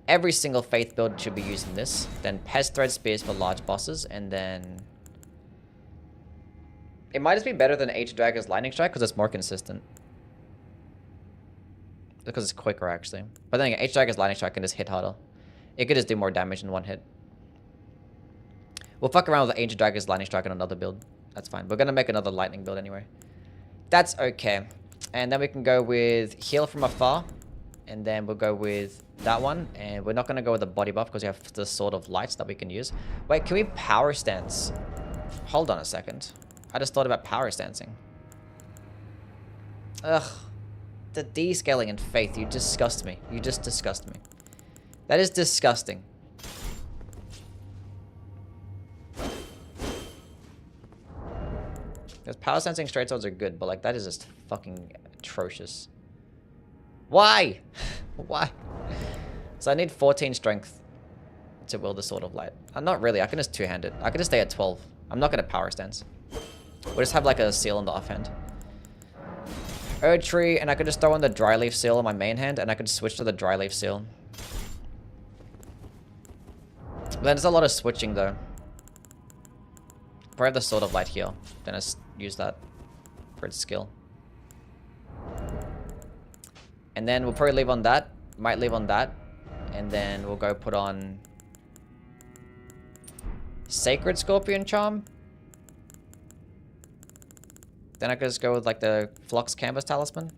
Every single Faith build should be using this. Then Pest Thread Spears for large bosses. And then... it might just be better than H Dagger's Lightning Strike because it's more consistent. Because it's quicker, actually. But then again, H Dagger's Lightning Strike can just hit harder. It could just do more damage in one hit. We'll fuck around with the Ancient Dagger's Lightning Strike on another build. That's fine. We're going to make another Lightning build anyway. That's okay. And then we can go with Heal from Afar. And then we'll go with that one. And we're not going to go with the body buff because we have the Sword of Lights that we can use. Wait, can we power stance? Hold on a second. I just thought about power stancing. Ugh. The descaling in Faith, you disgust me. You just disgust me. That is disgusting. Because power sensing straight swords are good, but like that is just fucking atrocious. Why? Why? So I need 14 strength to wield the Sword of Light. Not really. I can just two-hand it. I can just stay at 12. I'm not going to power stance. We'll just have like a seal on the offhand. Erdtree, and I could just throw in the Dryleaf Seal on my main hand, and I could switch to the Dryleaf Seal. But then there's a lot of switching though. Probably have the Sword of Light here. Then I just use that for its skill. And then we'll probably leave on that. Might leave on that. And then we'll go put on Sacred Scorpion Charm. Then I could just go with like the Flux Canvas Talisman.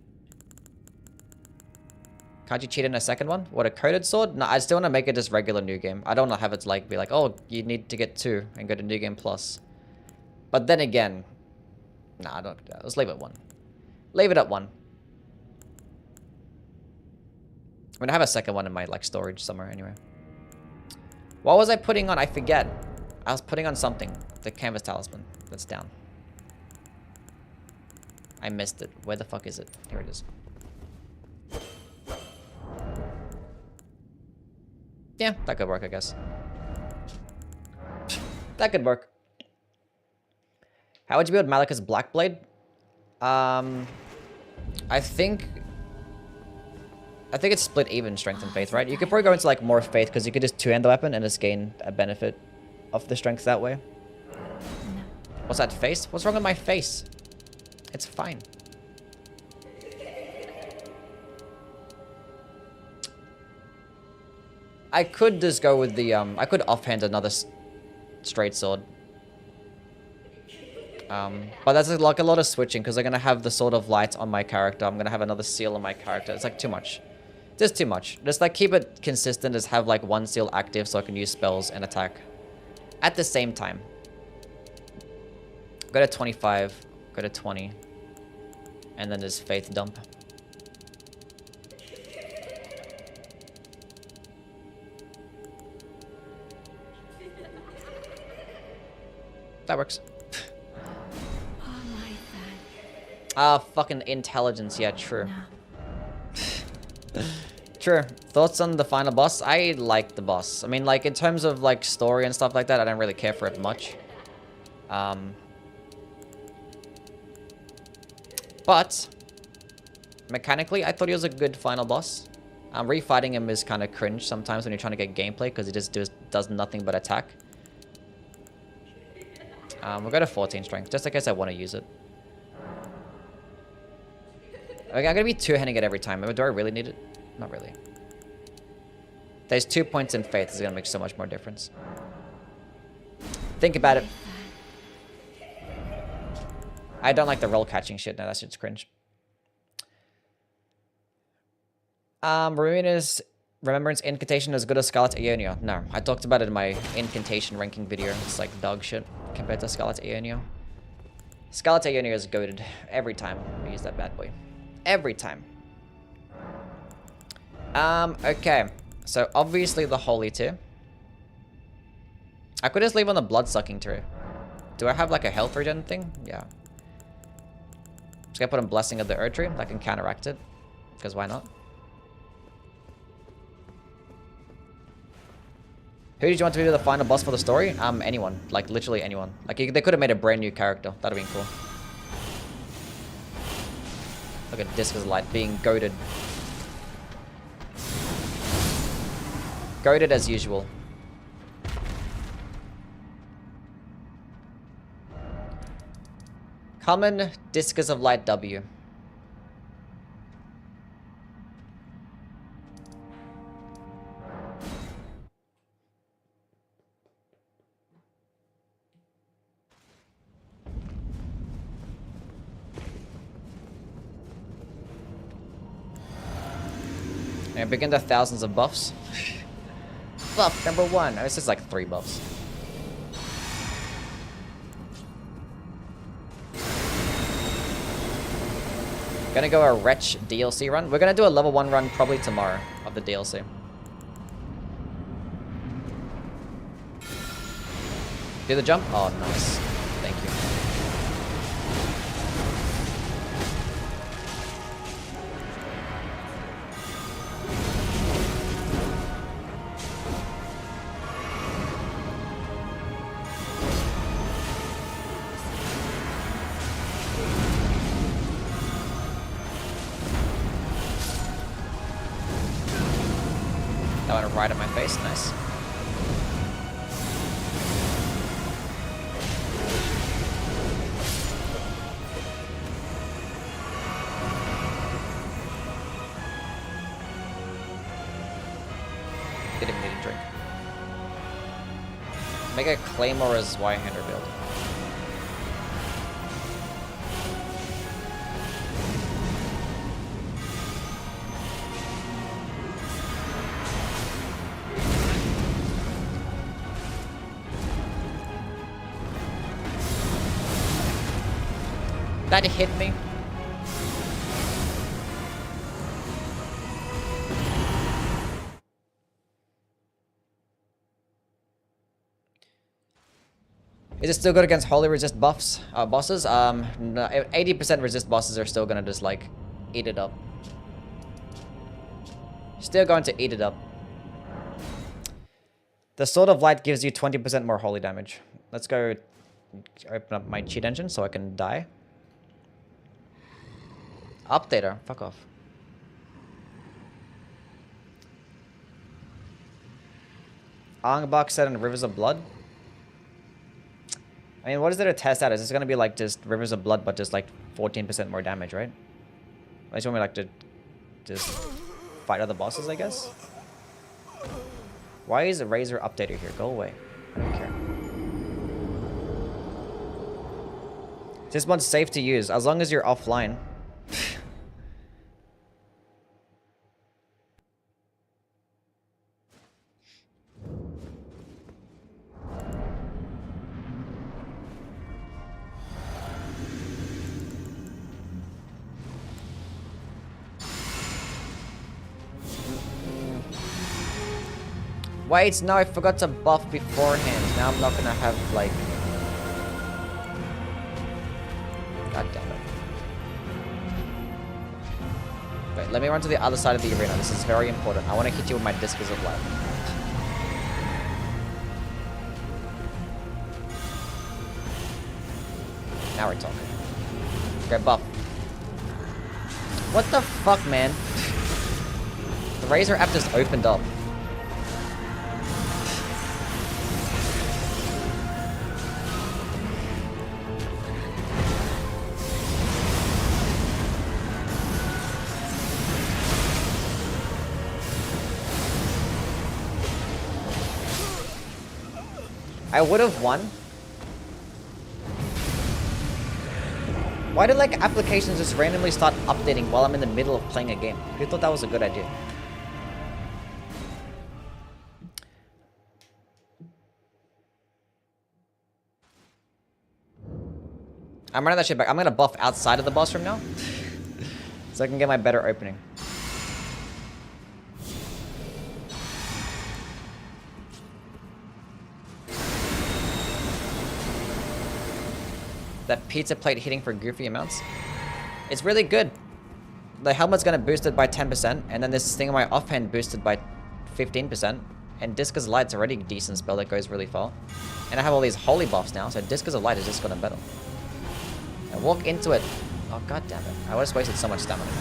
Can't you cheat in a second one? What, a Coded Sword? No, I still want to make it just regular New Game. I don't want to have it like be like, oh, you need to get 2 and go to New Game Plus. But then again, nah, I don't. Let's leave it 1. Leave it at 1. I'm gonna have a second one in my like storage somewhere anyway. What was I putting on? I forget. I was putting on something. The Canvas Talisman. That's down. I missed it. Where the fuck is it? Here it is. Yeah, that could work, I guess. That could work. How would you build Malika's Blackblade? I think it's split even strength and faith, right? You could probably go into like more faith because you could just two-hand the weapon and just gain a benefit of the strength that way. What's that face? What's wrong with my face? It's fine. I could just go with the I could offhand another straight sword. But that's like a lot of switching because I'm gonna have the Sword of Light on my character. I'm gonna have another seal on my character. It's like too much. Just too much. Just like keep it consistent. Just have like one seal active so I can use spells and attack at the same time. Go to 25. Go to 20. And then there's faith dump. That works. Fucking intelligence. Yeah, true. True. Thoughts on the final boss? I like the boss. I mean, like, in terms of, like, story and stuff like that, I don't really care for it much. But mechanically, I thought he was a good final boss. Refighting him is kind of cringe sometimes when you're trying to get gameplay because he just does nothing but attack. We'll go to 14 strength, just in case I want to use it. Okay, I'm going to be two-handing it every time. Do I really need it? Not really. There's 2 points in faith. It's going to make so much more difference. Think about it. I don't like the roll catching shit. No, that shit's cringe. Remembrance Incantation is as good as Scarlet Aeonia. No, I talked about it in my Incantation ranking video. It's like dog shit compared to Scarlet Aeonia. Scarlet Aeonia is goated every time we use that bad boy. Every time. Okay. So obviously the Holy Tear. I could just leave on the Blood-sucking Tear. Do I have like a health regen thing? Yeah. Just gonna put on Blessing of the Erdtree. That can counteract it. Because why not? Who did you want to be the final boss for the story? Anyone. Like, literally anyone. Like, they could have made a brand new character. That'd have been cool. Look at Discus Light being goated. Goated as usual. Common Discus of Light W. And begin the thousands of buffs. Buff number 1. Oh, it's just like 3 buffs. Gonna go a Wretch DLC run. We're gonna do a level 1 run probably tomorrow of the DLC. Do the jump? Oh, nice. Thank you. went right in my face. Nice. Didn't even need a drink. Make a Claymore as Y-hander build. That hit me. Is it still good against holy resist bosses? No, 80% resist bosses are still gonna just like eat it up. Still going to eat it up. The Sword of Light gives you 20% more holy damage. Let's go open up my cheat engine so I can die. Updater, fuck off. Angbok set in Rivers of Blood. I mean, what is there to test out? Is this gonna be like just Rivers of Blood, but just like 14% more damage, right? I just want me like to just fight other bosses, I guess. Why is a Razor Updater here? Go away. I don't care. This one's safe to use as long as you're offline. Wait, no, I forgot to buff beforehand. Now I'm not gonna have, like... God damn it. Wait, let me run to the other side of the arena. This is very important. I want to hit you with my Discus of Light. Now we're talking. Get buff. What the fuck, man? The Razor app just opened up. I would have won. Why did like applications just randomly start updating while I'm in the middle of playing a game? Who thought that was a good idea? I'm running that shit back. I'm gonna buff outside of the boss room now. So I can get my better opening. That pizza plate hitting for goofy amounts. It's really good. The helmet's gonna boost it by 10%, and then this thing on my offhand boosted by 15%. And Discus of Light's already a decent spell that goes really far. And I have all these holy buffs now, so Discus of Light is just gonna battle. And walk into it. Oh god damn it. I just wasted so much stamina.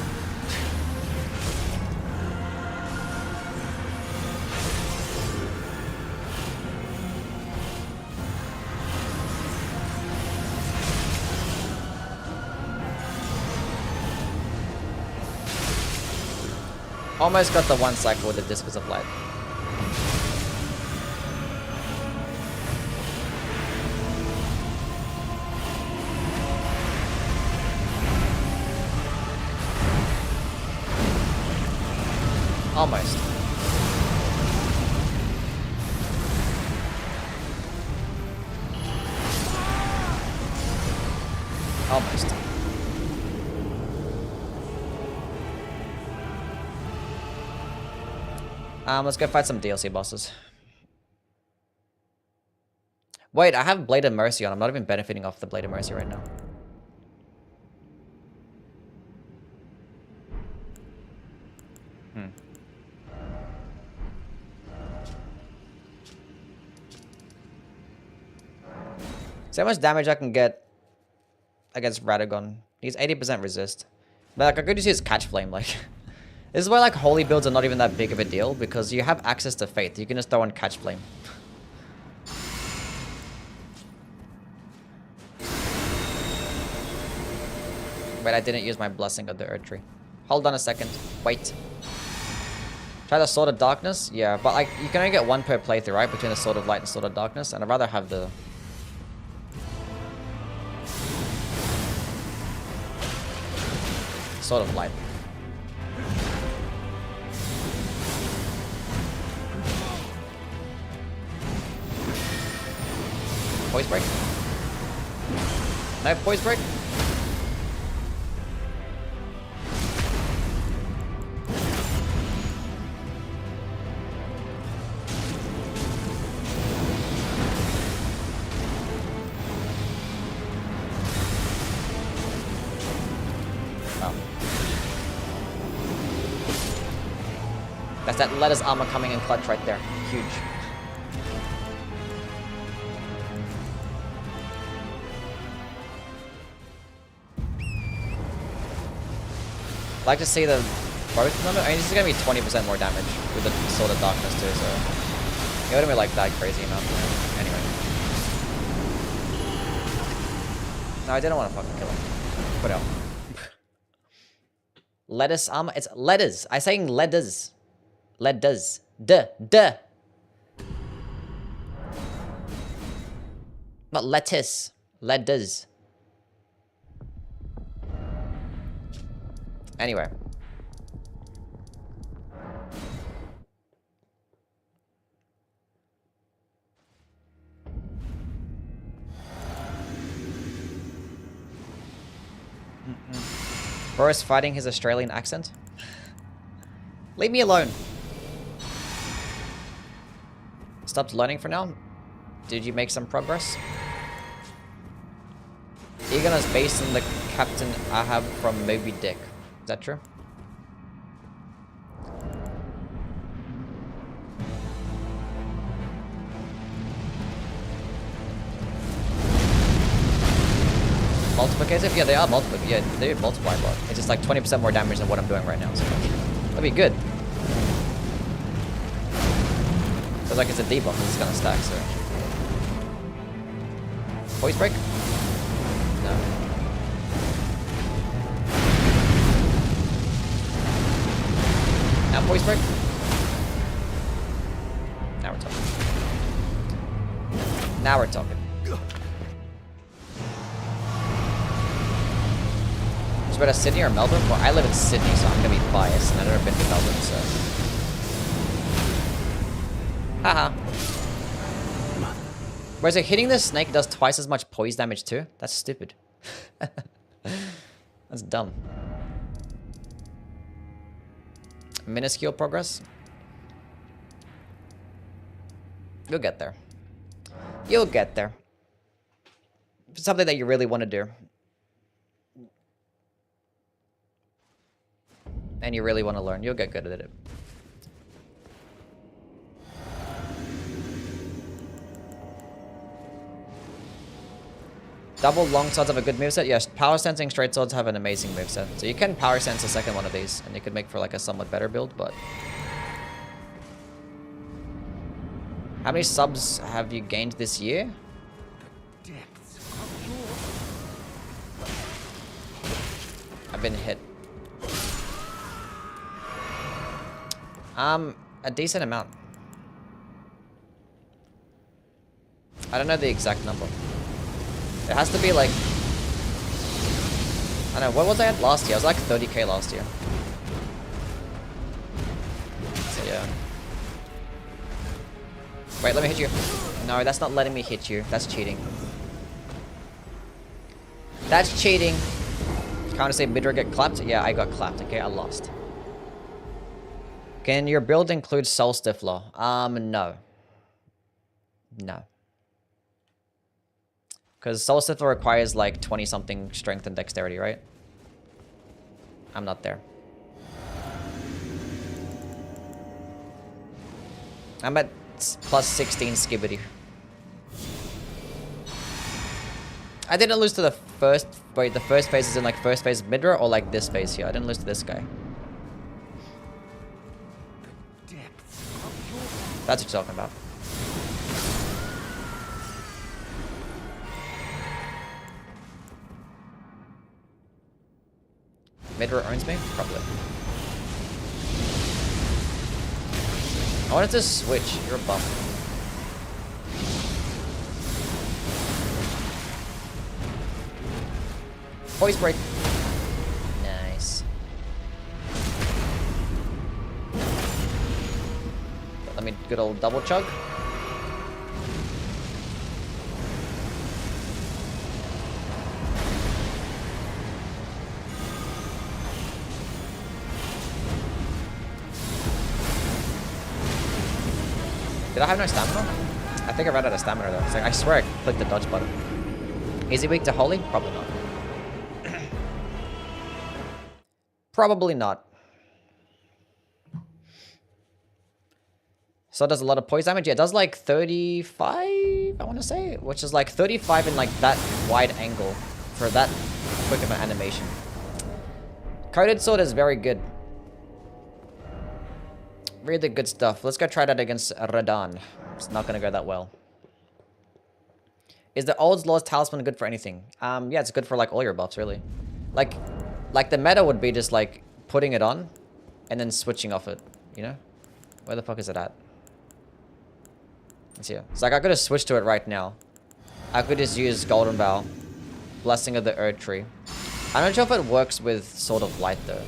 Almost got the one cycle with the Discus of Light. Almost. Almost. Let's go fight some DLC bosses. Wait, I have Blade of Mercy on. I'm not even benefiting off the Blade of Mercy right now. See how much damage I can get against Radagon. He's 80% resist. But like, I could just use Catch Flame, like... This is why like holy builds are not even that big of a deal, because you have access to faith. You can just throw on catch flame. Wait, I didn't use my blessing of the Earth Tree. Hold on a second. Wait. Try the Sword of Darkness? Yeah, but like you can only get one per playthrough, right? Between the Sword of Light and Sword of Darkness, and I'd rather have the Sword of Light. Poise break? No poise break? Oh. That's that lettuce armor coming in clutch right there. Huge. I'd like to see the both of them. I mean, this is gonna be 20% more damage with the Sword of Darkness too, so it wouldn't be like that crazy enough. Anyway. No, I didn't want to fucking kill him. Put out. Lettuce armor. It's letters. I'm saying letters. Letters. Duh. Not lettuce. Letters. Anyway. Boris fighting his Australian accent? Leave me alone. Stopped learning for now? Did you make some progress? Egon is based on the Captain Ahab from Moby Dick. Is that true? Multiplicative? Yeah, they are multiplicative. Yeah, they multiply a lot. It's just like 20% more damage than what I'm doing right now. So that'd be good. Feels like it's a debuff. It's gonna stack, so. Voice break? No. Now voice break? Now we're talking. Now we're talking. It's better Sydney or Melbourne? Well, I live in Sydney, so I'm gonna be biased, and I've never been to Melbourne, so. Haha. Whereas it hitting the snake does twice as much poise damage too? That's stupid. That's dumb. Minuscule progress? You'll get there. You'll get there. If it's something that you really want to do. And you really want to learn, you'll get good at it. Double long swords have a good moveset? Yes, power sensing straight swords have an amazing moveset. So you can power sense a second one of these, and you could make for like a somewhat better build, but... How many subs have you gained this year? The depths of your... I've been hit. A decent amount. I don't know the exact number. It has to be like... I don't know, what was I at last year? I was like 30k last year. So yeah. Wait, let me hit you. No, that's not letting me hit you. That's cheating. That's cheating. Can't say Midra get clapped? Yeah, I got clapped. Okay, I lost. Can your build include Soul Stifler? No. No. Because Soul Stifler requires like 20-something strength and dexterity, right? I'm not there. I'm at plus 16 skibbity. I didn't lose to the first... Wait, the first phase is in like first phase of Midra or like this phase here? I didn't lose to this guy. That's what you're talking about. Midra owns me? Probably. I wanted to switch. You're a bum. Voice break. Nice. Let me good old double chug. Did I have no stamina? I think I ran out of stamina though. It's like, I swear I clicked the dodge button. Is he weak to holy? Probably not. Probably not. So it does a lot of poison damage. Yeah, it does like 35, I want to say, which is like 35 in like that wide angle for that quick of an animation. Coated sword is very good. Really good stuff. Let's go try that against Radahn. It's not going to go that well. Is the Old Lord's Talisman good for anything? Yeah, it's good for like all your buffs, really. Like the meta would be just like putting it on and then switching off it, you know? Where the fuck is it at? It's here. It's like I could have switched to it right now. I could just use Golden Bow, Blessing of the Erd Tree. I'm not sure if it works with Sword of Light though.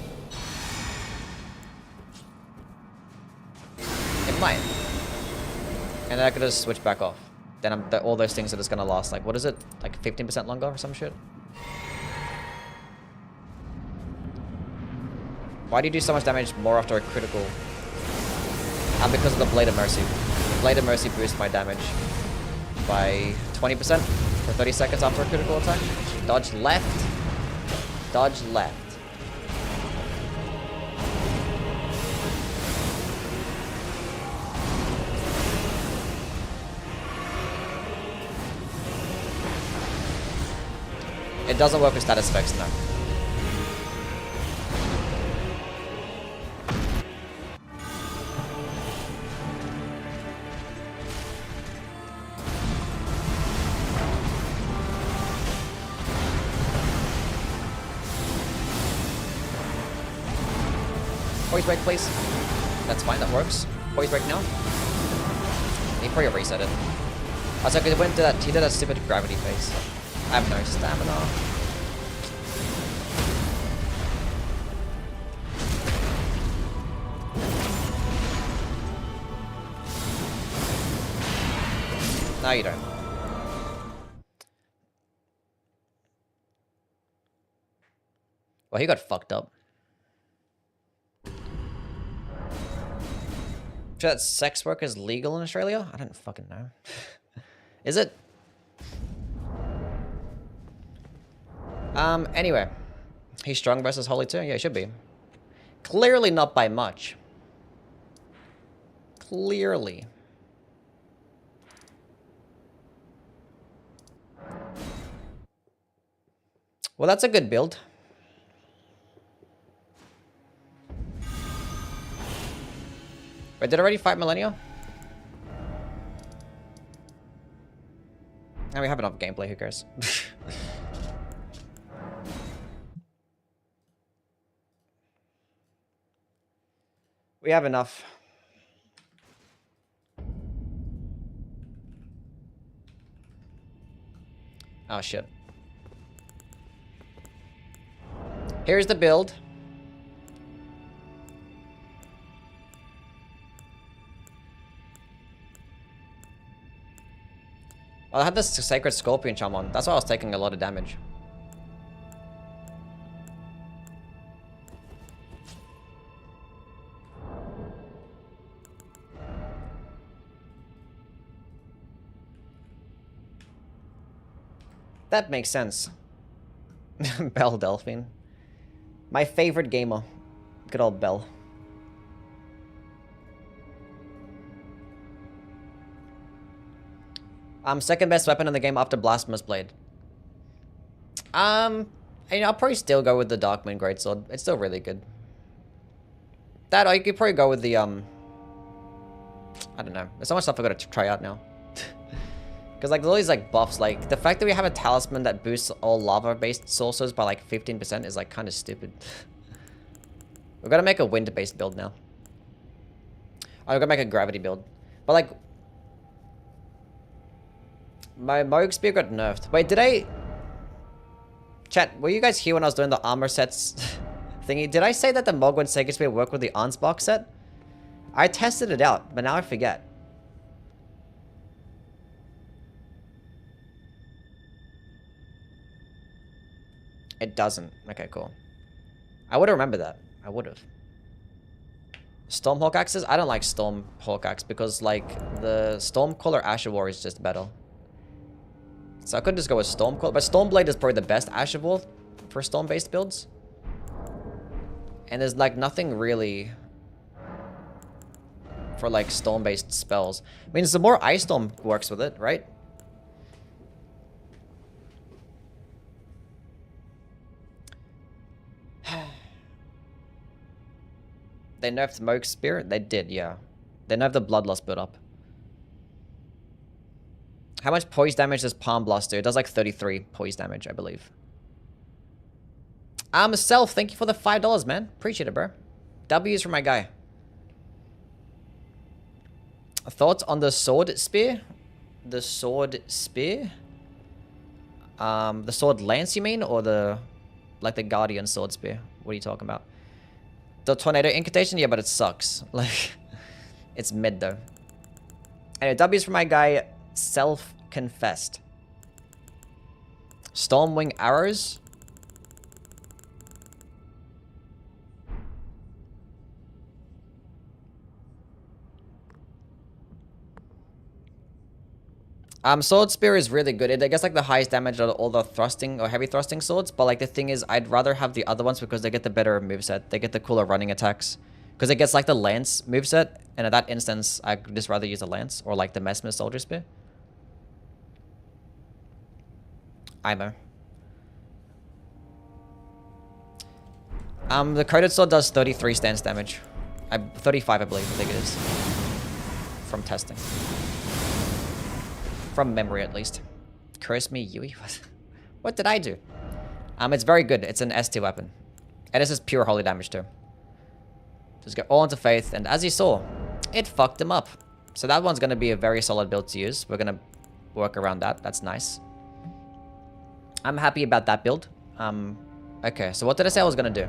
It might. And then I could just switch back off. Then all those things are just gonna last like, what is it? Like 15% longer or some shit? Why do you do so much damage more after a critical? Because of the Blade of Mercy. Blade of Mercy boosts my damage by 20% for 30 seconds after a critical attack. Dodge left. Dodge left. It doesn't work with status effects, no. Poise break, please. That's fine, that works. Poise break now. He probably reset it. Also, because he did that stupid gravity phase. I have no stamina. No, you don't. Well, he got fucked up. Sure that sex work is legal in Australia? I don't fucking know. Is it? Anyway. He's strong versus holy too? Yeah, he should be. Clearly not by much. Clearly. Well, that's a good build. Wait, did I already fight Millennia? Now we have enough gameplay, who cares? We have enough. Oh shit. Here's the build. Well, I had this Sacred Scorpion Charm on. That's why I was taking a lot of damage. That makes sense. Belle Delphine. My favorite gamer. Good old Belle. Second best weapon in the game after Blasphemous Blade. I'll probably still go with the Darkmoon Greatsword. It's still really good. That, or you could probably go with the, I don't know. There's so much stuff I gotta try out now. Because like, there's all these like buffs. Like, the fact that we have a talisman that boosts all lava-based sources by like 15% is like kind of stupid. We're gonna make a wind-based build now. I'm gonna make a gravity build. But like, my Moog Spear got nerfed. Wait, did I... Chat, were you guys here when I was doing the armor sets thingy? Did I say that the Mogwin Sacred Spear worked with the Ansbach set? I tested it out, but now I forget. It doesn't. Okay, cool. I would have remembered that. I would have. Stormhawk axes? I don't like Stormhawk axe because, like, the Stormcaller Asher War is just better. So I could just go with Stormcaller, but Stormblade is probably the best Asher War for Storm-based builds. And there's, like, nothing really for, like, Storm-based spells. I mean, the more Ice Storm works with it, right? They nerfed Moog Spear? They did, yeah. They nerfed the Bloodlust build up. How much poise damage does Palm Blast do? It does like 33 poise damage, I believe. Self, thank you for the $5, man. Appreciate it, bro. W's for my guy. Thoughts on the Sword Spear? The Sword Spear? The Sword Lance, you mean? Or the... like the Guardian Sword Spear? What are you talking about? The Tornado Incantation? Yeah, but it sucks. Like, it's mid, though. Anyway, W's for my guy, Self-Confessed. Stormwing Arrows? Sword Spear is really good. It gets like the highest damage out of all the thrusting or heavy thrusting swords. But like the thing is, I'd rather have the other ones because they get the better moveset. They get the cooler running attacks. Because it gets like the Lance moveset. And in that instance, I'd just rather use a Lance or like the Messmer Soldier Spear. IMO. The Coated Sword does 33 stance damage. 35, I believe. I think it is. From testing. From memory, at least. Curse me, Yui. What did I do? It's very good. It's an S-tier weapon. And this is pure holy damage, too. Just go all into Faith. And as you saw, it fucked him up. So that one's going to be a very solid build to use. We're going to work around that. That's nice. I'm happy about that build. Okay, so what did I say I was going to do?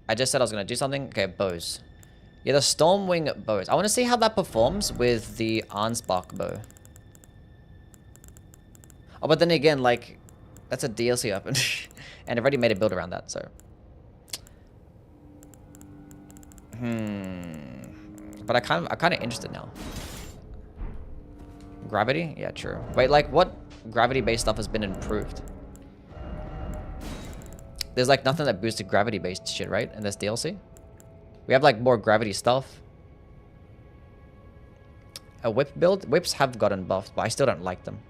I just said I was going to do something. Okay, bows. Yeah, the Stormwing bows. I want to see how that performs with the Ansbach bow. Oh, but then again, like, that's a DLC weapon. And I've already made a build around that, so. But I'm kind of interested now. Gravity? Yeah, true. Wait, like, what gravity-based stuff has been improved? There's, like, nothing that boosted gravity-based shit, right? In this DLC? We have, like, more gravity stuff. A whip build? Whips have gotten buffed, but I still don't like them.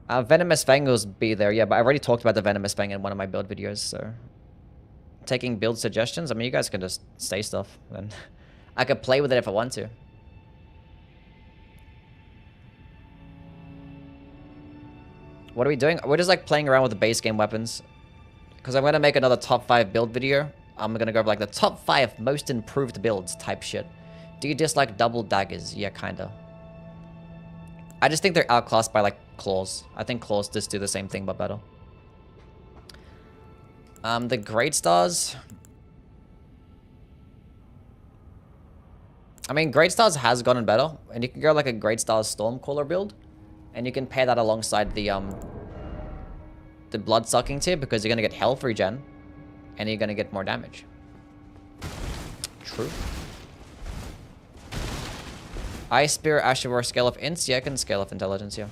Venomous Fang will be there, yeah, but I already talked about the Venomous Fang in one of my build videos, so... Taking build suggestions? I mean, you guys can just say stuff, then. I could play with it if I want to. What are we doing? We're just like playing around with the base game weapons. Because I'm going to make another top 5 build video. I'm going to go over like the top 5 most improved builds type shit. Do you dislike double daggers? Yeah, kinda. I just think they're outclassed by like claws. I think claws just do the same thing but better. The Great Stars. I mean, Great Stars has gotten better. And you can go like a Great Stars Stormcaller build. And you can pair that alongside the blood-sucking tier because you're going to get health regen. And you're going to get more damage. True. Ice Spear, Asher War, Scale of Ints. Yeah, I can Scale of Intelligence, yeah.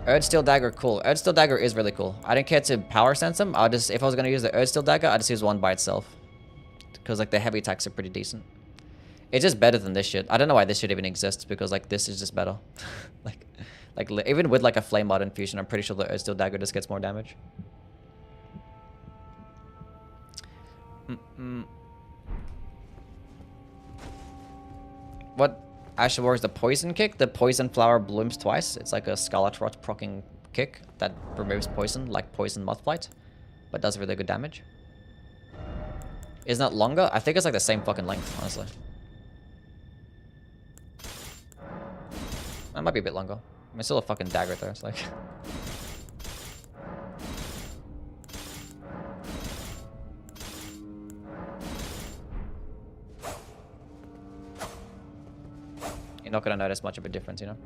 Erdsteel Dagger, cool. Erdsteel Dagger is really cool. I didn't care to power sense him. I'll just, if I was going to use the Erdsteel Dagger, I'd just use one by itself. Because like the heavy attacks are pretty decent. It's just better than this shit. I don't know why this shit even exists, because like this is just better. Even with like a flame art infusion, I'm pretty sure the Earth Steel Dagger just gets more damage. What? Asher War is the poison kick? The poison flower blooms twice. It's like a Scarlet Rot proccing kick that removes poison, like poison mothblight, but does really good damage. Isn't that longer? I think it's like the same fucking length, honestly. That might be a bit longer. I mean, it's still a fucking dagger though. It's like... You're not gonna notice much of a difference, you know?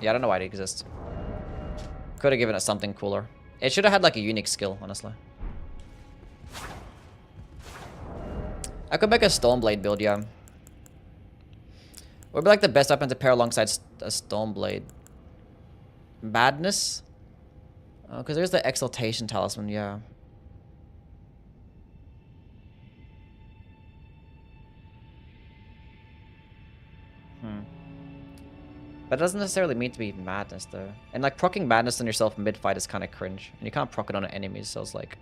Yeah, I don't know why it exists. Could have given it something cooler. It should have had like a unique skill, honestly. I could make a Stormblade build, yeah. Would be like the best weapon to pair alongside a Stormblade. Madness? Oh, because there's the Exaltation Talisman, yeah. But it doesn't necessarily mean to be Madness, though. And, like, proccing Madness on yourself mid-fight is kind of cringe. And you can't proc it on enemies, so it's like...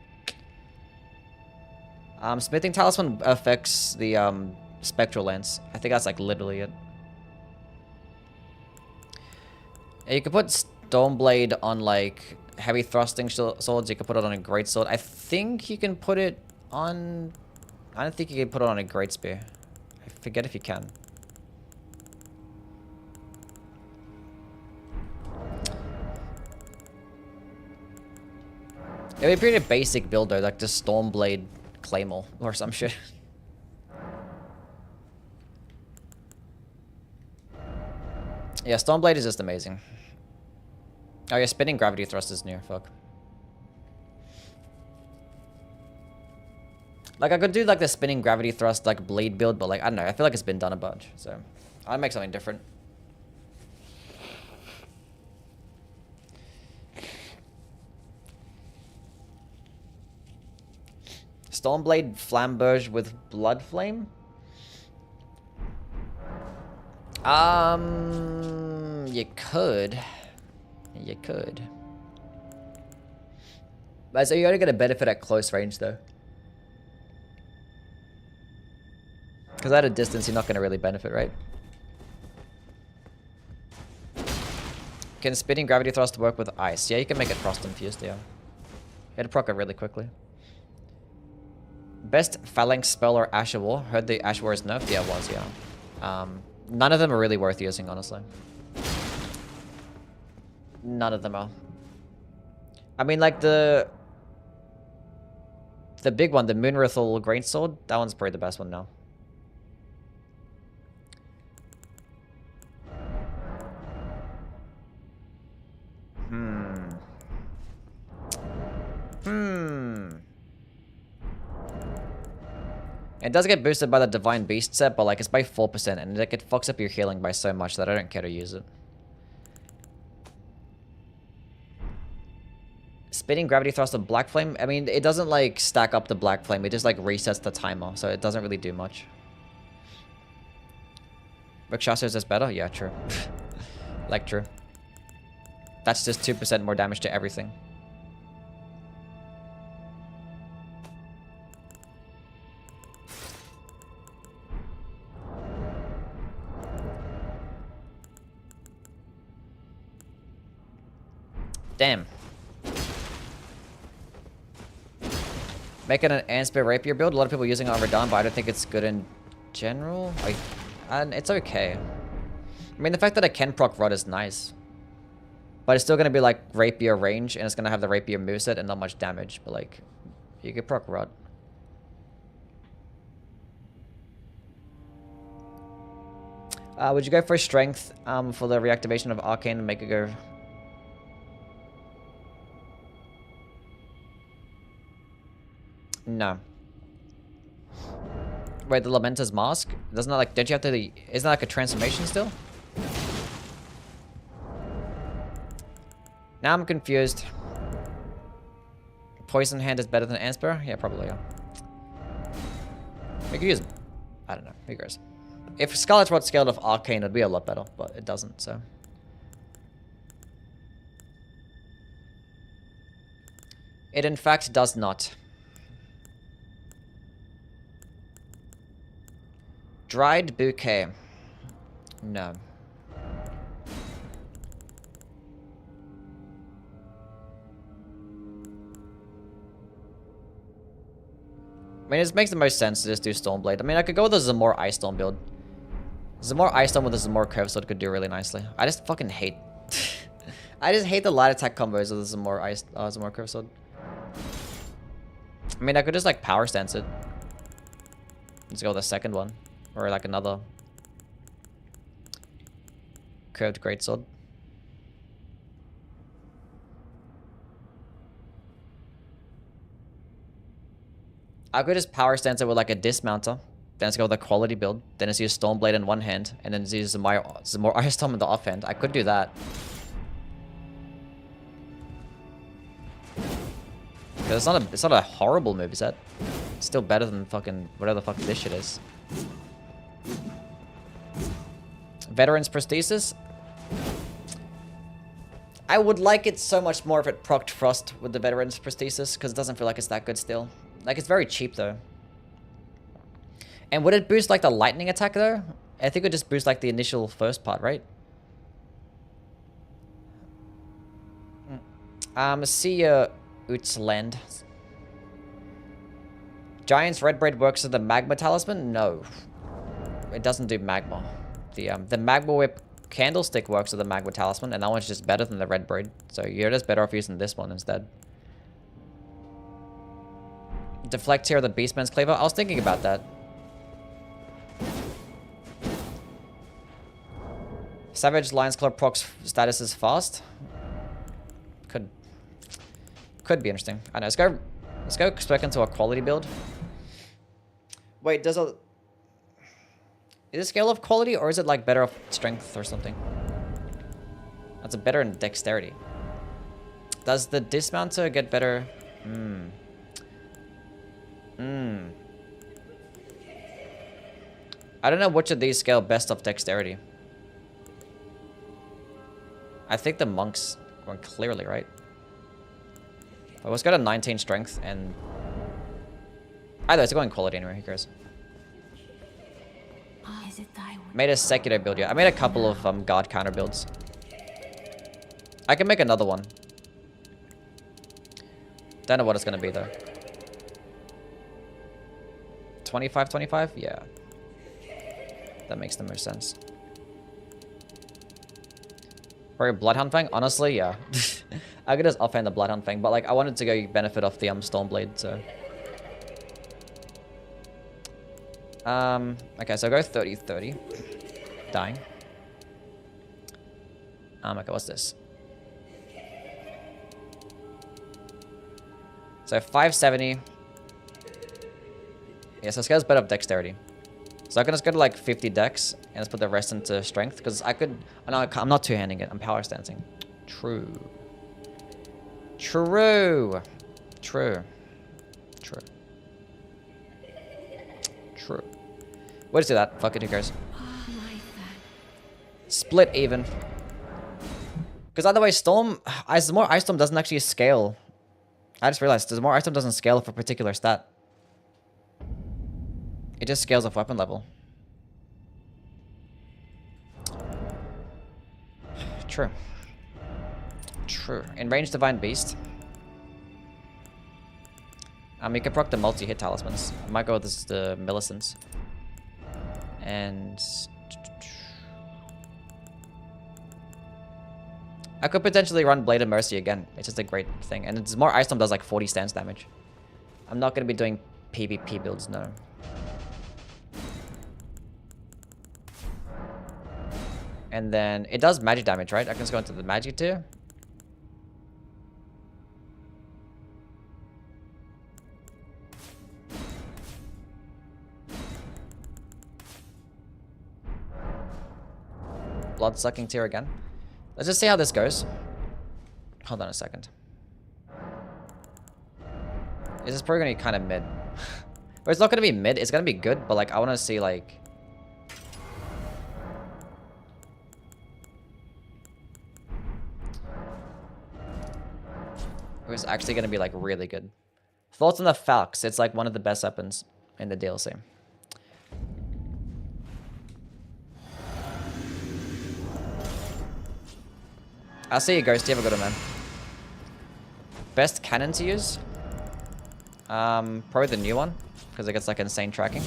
Smithing Talisman affects the, Spectral Lance. I think that's, like, literally it. Yeah, you can put Stormblade on, like, heavy thrusting swords. You can put it on a greatsword. I think you can put it on... I don't think you can put it on a greatspear. I forget if you can. It would be a pretty basic build though, like just Stormblade Claymore or some shit. Yeah, Stormblade is just amazing. Oh yeah, spinning gravity thrust is new, fuck. Like I could do like the spinning gravity thrust like bleed build, but like I don't know, I feel like it's been done a bunch, so I'll make something different. Stormblade Flamberge with Blood Flame? You could. You could. But so you only get a benefit at close range though. Because at a distance you're not going to really benefit, right? Can spinning gravity thrust work with ice? Yeah, you can make it frost infused, yeah. It'll proc it really quickly. Best Phalanx spell or Asher War? Heard the Asher War is nerfed? Yeah, it was, yeah. None of them are really worth using, honestly. None of them are. I mean, like the big one, the Moonrithal Greatsword, that one's probably the best one now. It does get boosted by the Divine Beast set, but like it's by 4%, and like it fucks up your healing by so much that I don't care to use it. Spinning Gravity Thrust of Black Flame, I mean, it doesn't like stack up the Black Flame, it just like resets the timer, so it doesn't really do much. Rakshasa is just better? Yeah, true. Like, true. That's just 2% more damage to everything. Damn. Making an Anspear Rapier build. A lot of people using it on Radahn, but I don't think it's good in general. And it's okay. I mean, the fact that it can proc Rod is nice. But it's still going to be like Rapier range, and it's going to have the Rapier moveset and not much damage. But like, you could proc Rod. Would you go for Strength for the reactivation of Arcane and make it go... No. Wait, the Lamenter's Mask? Doesn't that like, don't you have to, isn't that like a transformation still? Now I'm confused. Poison Hand is better than Ansper? Yeah, probably, yeah. We could use... I don't know. Who cares? If Scarlet Rod scaled off Arcane, it'd be a lot better, but it doesn't, so... It in fact does not. Dried Bouquet. No. I mean, it makes the most sense to just do Stormblade. I mean, I could go with a Zamor Ice Storm build. Zamor Ice Storm with a Zamor Curve Sword could do really nicely. I just fucking hate... I just hate the light attack combos of the Zamor Curve Sword. I mean, I could just, like, power stance it. Let's go with the second one. Or, like, another... Curved Greatsword. I could just power stance it with, like, a Dismounter. Then let's go with a quality build. Then let's use Stormblade in one hand. And then let's use Zamor Ice Storm in the offhand. I could do that. It's not a horrible moveset. It's still better than fucking whatever the fuck this shit is. Veteran's Prosthesis. I would like it so much more if it procced Frost with the Veteran's Prosthesis, because it doesn't feel like it's that good still. Like, it's very cheap though. And would it boost like the lightning attack though? I think it would just boost like the initial first part, right? See ya, Utsland. Giant's Red Braid works with the Magma Talisman? No. It doesn't do Magma. The Magma Whip Candlestick works with the Magma Talisman, and that one's just better than the Red Braid. So you're just better off using this one instead. Deflect here, the Beastman's Cleaver. I was thinking about that. Savage Lion's Claw procs status is fast. Could be interesting. I know. Let's go spec into a quality build. Wait, is it scale of quality, or is it like better off strength or something? That's a better in dexterity. Does the Dismounter get better? I don't know which of these scale best off dexterity. I think the monks went clearly, right? But let's go to 19 strength and... Either, it's going quality anyway, who cares? Made a secular build, yeah. I made a couple of guard counter builds. I can make another one. Don't know what it's gonna be though. 25-25? Yeah. That makes the most sense. For a Bloodhound Fang? Honestly, yeah. I could just offhand the Bloodhound Fang, but like I wanted to go benefit off the Stormblade, so. Okay, so go 30-30. Dying. Okay, what's this? So 570. Yeah, so scales better up dexterity. So I can just go to like 50 dex and just put the rest into strength, because I could... I'm not two-handing it, I'm power stancing. True. True. True. True. True. We'll just do that. Fuck it, who cares? Split even. Because otherwise Storm... the more Ice Storm doesn't actually scale. I just realized the more Ice Storm doesn't scale for a particular stat. It just scales off weapon level. True. True. In range Divine Beast. You can proc the multi-hit talismans. I might go with the Millicents. And... I could potentially run Blade of Mercy again. It's just a great thing. And it's more Ice Storm does like 40 stance damage. I'm not going to be doing PvP builds, no. And then it does magic damage, right? I can just go into the magic tier. Blood sucking tier again. Let's just see how this goes. Hold on a second. This is probably gonna be kind of mid. Or it's not gonna be mid, it's gonna be good, but like I wanna see like... It's actually gonna be like really good. Thoughts on the Falx? It's like one of the best weapons in the DLC. I'll see you, Ghost. You have a good one, man. Best cannon to use? Probably the new one, because it gets like insane tracking.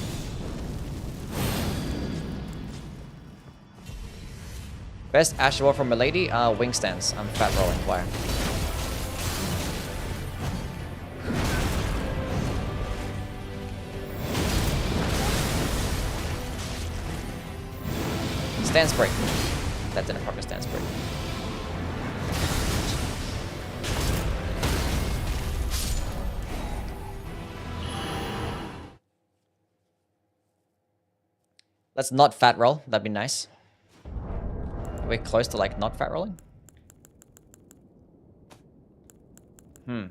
Best Ashwar from Milady? Wing stance. I'm fat rolling. Why? Stance break. That didn't proper stance break. Let's not fat roll. That'd be nice. Are we close to like not fat rolling? Why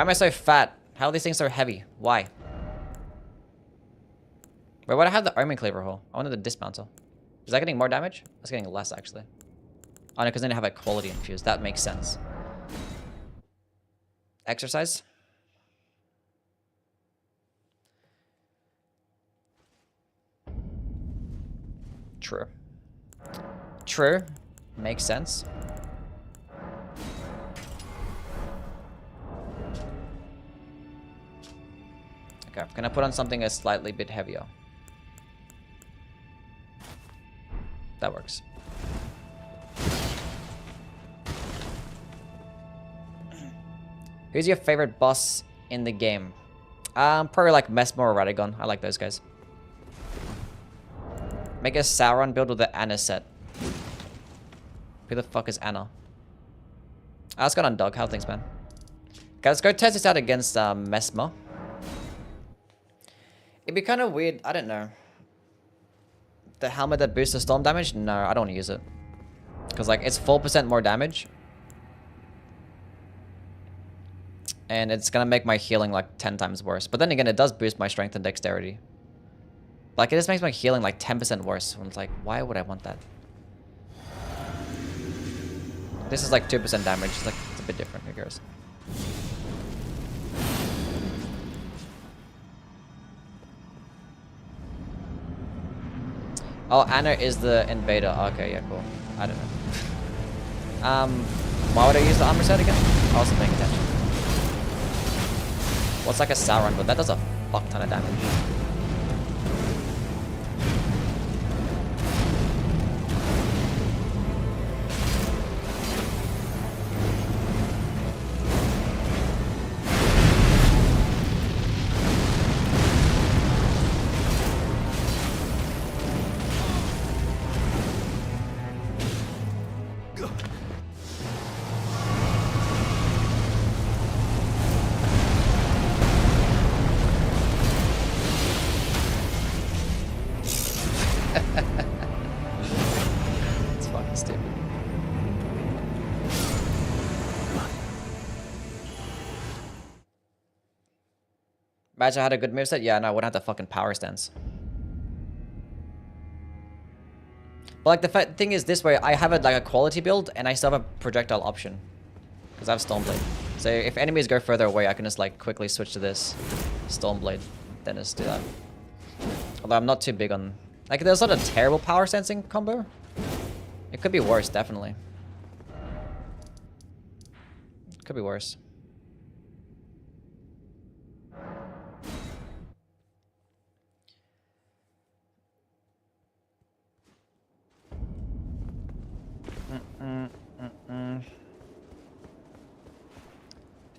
am I so fat? How are these things so heavy? Why? Wait, why do I have the Omen Cleaver Hole? I wanted the Dismantle. Is that getting more damage? That's getting less, actually. Oh, no, because then I have a quality infused. That makes sense. Exercise? True. True. Makes sense. Okay, can I put on something a slightly bit heavier? That works. Who's your favorite boss in the game? Probably like Mesmer or Radagon. I like those guys. Make a Sauron build with the Anna set. Who the fuck is Anna? Let's go on Dog. How things, man? Okay, let's go test this out against Mesmer. It'd be kind of weird. I don't know. The helmet that boosts the storm damage? No, I don't want to use it. Because like it's 4% more damage. And it's going to make my healing like 10 times worse. But then again, it does boost my strength and dexterity. Like it just makes my healing like 10% worse. And it's like, why would I want that? This is like 2% damage. It's like, it's a bit different. Who cares? Oh, Anna is the invader. Okay, yeah, cool. I don't know. Why would I use the armor set again? I wasn't paying attention. What's like a Sauron, but that does a fuck ton of damage. It's fucking stupid. Imagine I had a good moveset? Yeah, no, I wouldn't have the fucking power stance. But like the thing is this way, I have like a quality build and I still have a projectile option. Because I have Stormblade. So if enemies go further away, I can just like quickly switch to this Stormblade. Then just do that. Although I'm not too big on... Like there's not a terrible power sensing combo. It could be worse, definitely. It could be worse.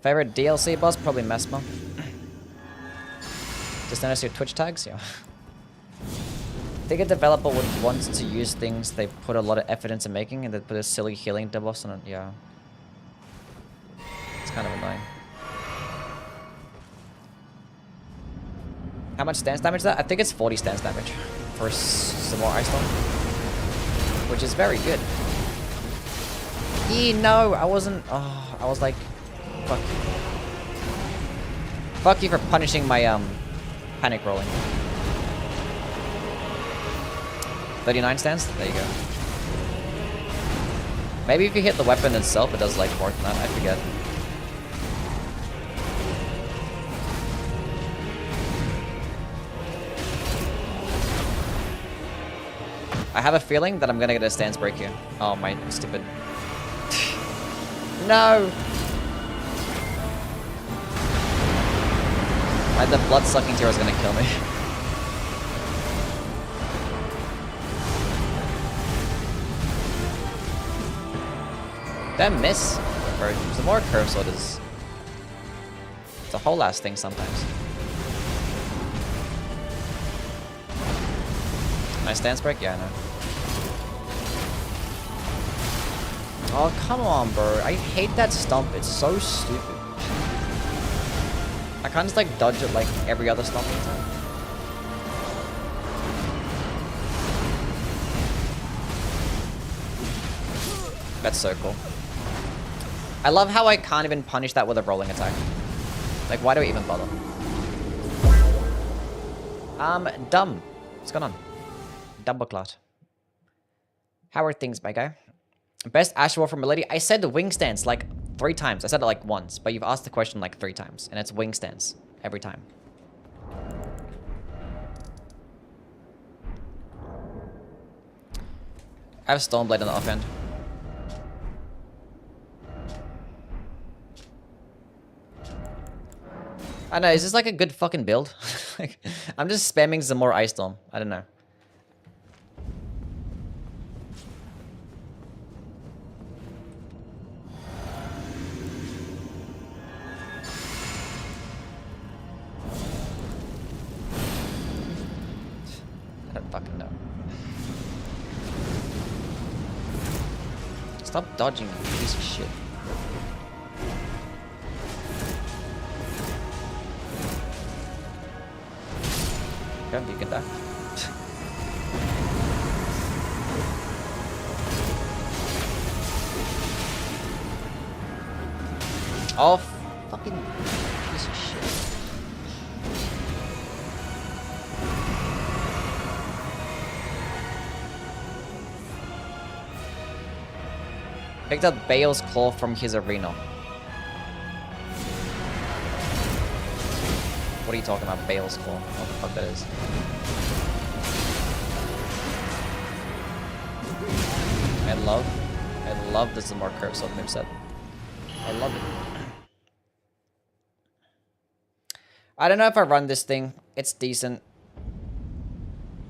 Favorite DLC boss? Probably Mesmer. Just notice your Twitch tags? Yeah. I think a developer would want to use things they put a lot of effort into making and they put a silly healing debuff on it. Yeah. It's kind of annoying. How much stance damage is that? I think it's 40 stance damage for some more Ice Storm. Which is very good. No, I wasn't. Oh, I was like, fuck. Fuck you for punishing my panic rolling. 39 stance? There you go. Maybe if you hit the weapon itself, it does like more than that. I forget. I have a feeling that I'm gonna get a stance break here. Oh my stupid. No! The blood sucking tear is gonna kill me. That miss? Or the more curve sword is. It's a whole ass thing sometimes. My stance break? Yeah, I know. Oh, come on, bro. I hate that stomp. It's so stupid. I can't just like dodge it like every other stomping time. That's so cool. I love how I can't even punish that with a rolling attack. Like, why do we even bother? Dumb. What's going on? Dumbleclot. How are things, my guy? Best Astral from Milady? I said the wing stance like 3 times. I said it like once, but you've asked the question like 3 times, and it's wing stance every time. I have Stoneblade on the offhand. I don't know, is this like a good fucking build? Like, I'm just spamming some more Ice Storm. I don't know. I don't fucking know. Stop dodging, you piece of shit. Okay, you can die. Oh, fucking piece of shit. Picked up Bale's Claw from his arena. What are you talking about, Bale's Claw? What the fuck that is? I love this more curve sword moveset. I love it. I don't know if I run this thing. It's decent.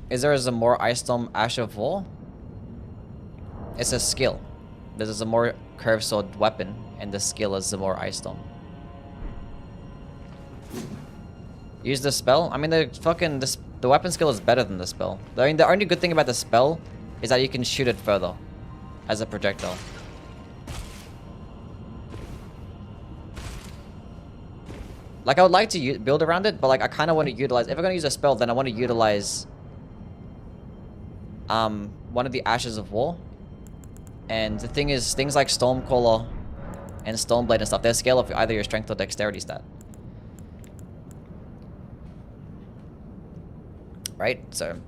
Is there a Zamor Ice Storm Ash of War? It's a skill. There's a Zamor curve sword weapon, and the skill is Zamor Ice Storm. Use the spell? I mean, the weapon skill is better than the spell. I mean, the only good thing about the spell is that you can shoot it further as a projectile. Like, I would like to build around it, but like, I kind of want to utilize. If I'm gonna use a spell, then I want to utilize one of the Ashes of War. And the thing is, things like Stormcaller and Stoneblade and stuff, they scale up either your strength or dexterity stat. Right? So,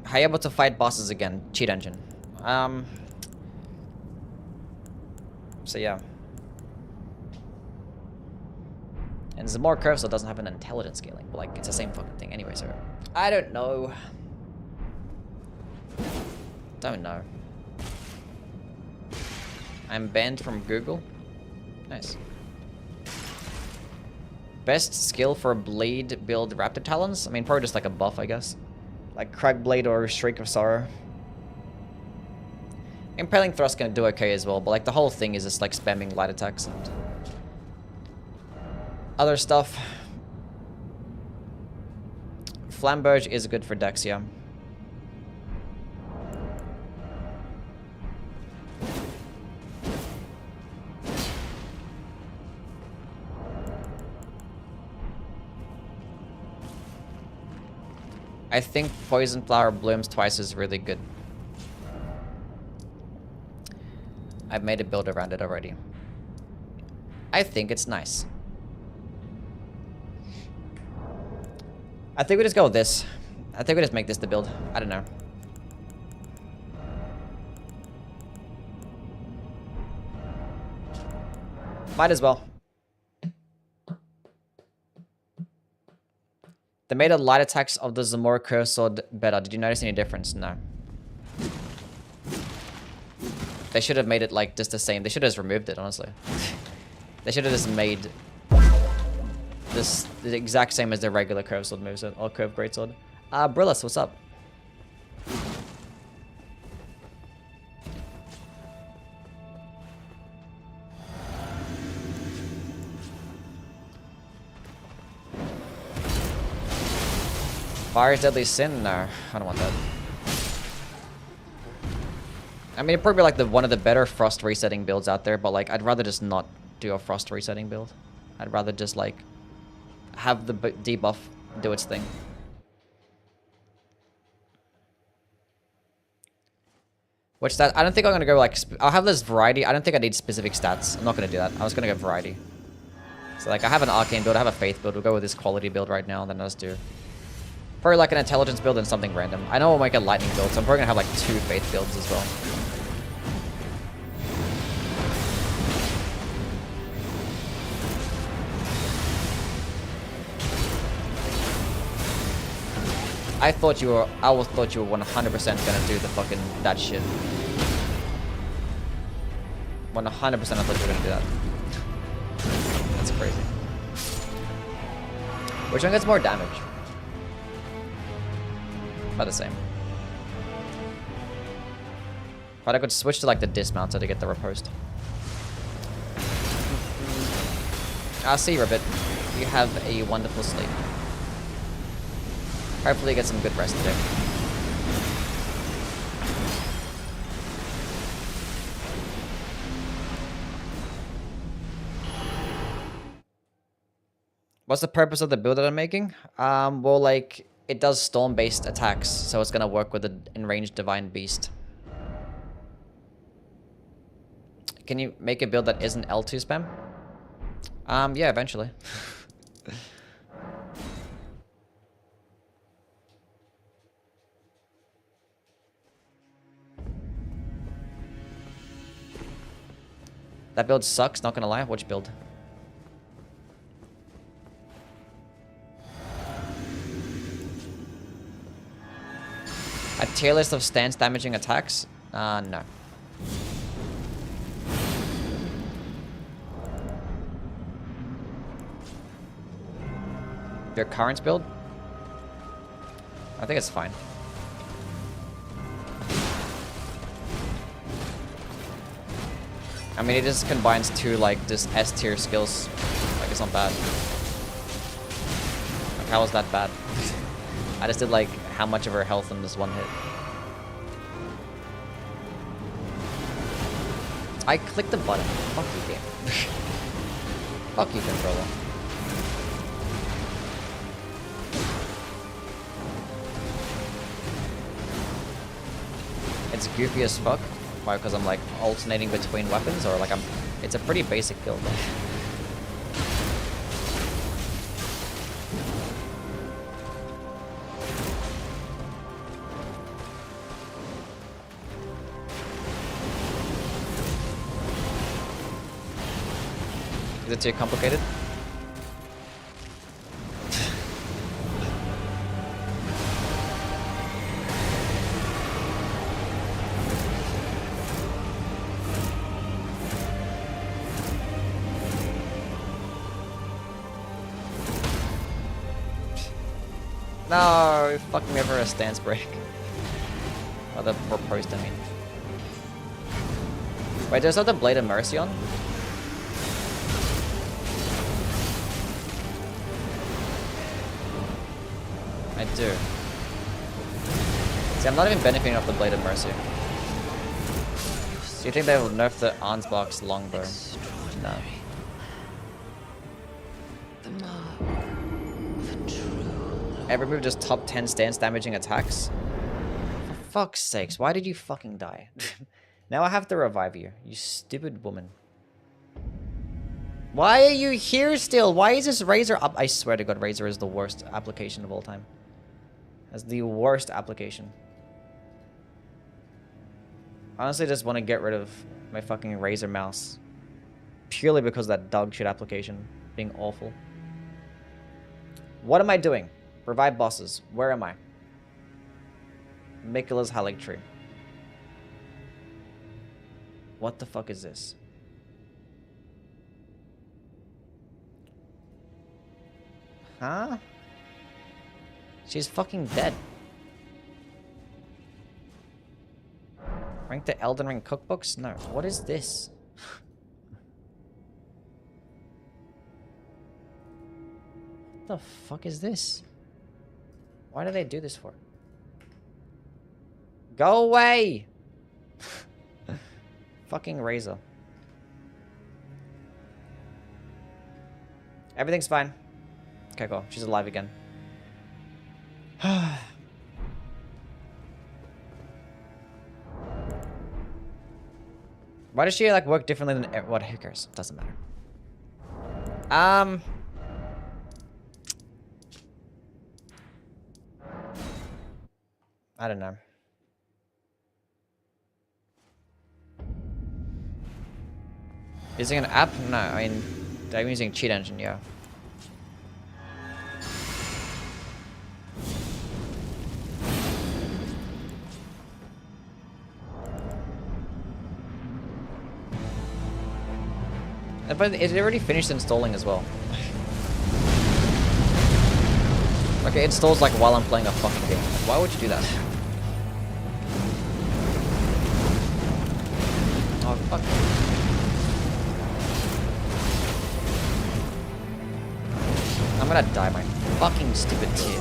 how are you able to fight bosses again? Cheat engine. So yeah. And Zamor Curve Sword doesn't have an intelligence scaling, but like, it's the same fucking thing anyway, so. I don't know. Don't know. I'm banned from Google. Nice. Best skill for Blade build Raptor Talons? I mean, probably just like a buff, I guess. Like Cragblade or Shriek of Sorrow. Impaling Thrust can do okay as well, but like the whole thing is just like spamming light attacks and other stuff. Flamberge is good for Dex, yeah. I think Poison Flower Blooms twice is really good. I've made a build around it already. I think it's nice. I think we just go with this. I think we just make this the build. I don't know. Might as well. They made a light attacks of the Zamora Curse Sword better. Did you notice any difference? No. They should have made it like just the same. They should have just removed it, honestly. They should have just made this the exact same as their regular curved sword moves or curved greatsword. Brillis, what's up? Fire's Deadly Sin? No, I don't want that. I mean, it'd probably be like one of the better frost resetting builds out there, but like, I'd rather just not do a frost resetting build. I'd rather just like have the debuff do its thing. Which stat? I don't think I'm gonna go like. I'll have this variety. I don't think I need specific stats. I'm not gonna do that. I was gonna go variety. So like, I have an arcane build. I have a faith build. We'll go with this quality build right now. Then let's do probably like an intelligence build and something random. I know we'll make a lightning build, so I'm probably gonna have like 2 faith builds as well. I thought you were 100% gonna do the fucking that shit. 100% I thought you were gonna do that. That's crazy. Which one gets more damage? About the same. But I could switch to like the dismounter to get the riposte. I'll see you, Ribbit. You have a wonderful sleep. Hopefully get some good rest today. What's the purpose of the build that I'm making? Well, like, it does storm-based attacks, so it's gonna work with the enraged divine beast. Can you make a build that isn't L2 spam? Yeah, eventually. That build sucks, not gonna lie. Which build? A tier list of stance damaging attacks? No. Your current build? I think it's fine. I mean, it just combines 2, like, just S-tier skills. Like, it's not bad. Like, how was that bad? I just did, like, how much of her health in this one hit. I clicked the button. Fuck you, game. Fuck you, controller. It's goofy as fuck. Why? Because I'm like alternating between weapons, or like it's a pretty basic build. Is it too complicated? No, fuck me over a stance break. Or the proposed, I mean. Wait, does that have the Blade of Mercy on? I do. See, I'm not even benefiting off the Blade of Mercy. Do you think they will nerf the Ansbach's longbow? No. The mark of a true. Every move just top 10 stance damaging attacks? For fuck's sakes, why did you fucking die? Now I have to revive you. You stupid woman. Why are you here still? Why is this Razor up? I swear to God, Razor is the worst application of all time. That's the worst application. Honestly, I just want to get rid of my fucking Razor mouse. Purely because of that dog shit application being awful. What am I doing? Revive bosses. Where am I? Mikula's Halic Tree. What the fuck is this? Huh? She's fucking dead. Rank the Elden Ring cookbooks? No. What is this? What the fuck is this? Why do they do this for? Go away! Fucking Razor. Everything's fine. Okay, cool. She's alive again. Why does she like work differently than what? Who cares? Doesn't matter. I don't know. Using an app? No, I mean, I'm using cheat engine, yeah. But it already finished installing as well. Okay, it installs like while I'm playing a fucking game. Like, why would you do that? Oh, fuck. I'm gonna die my fucking stupid tear.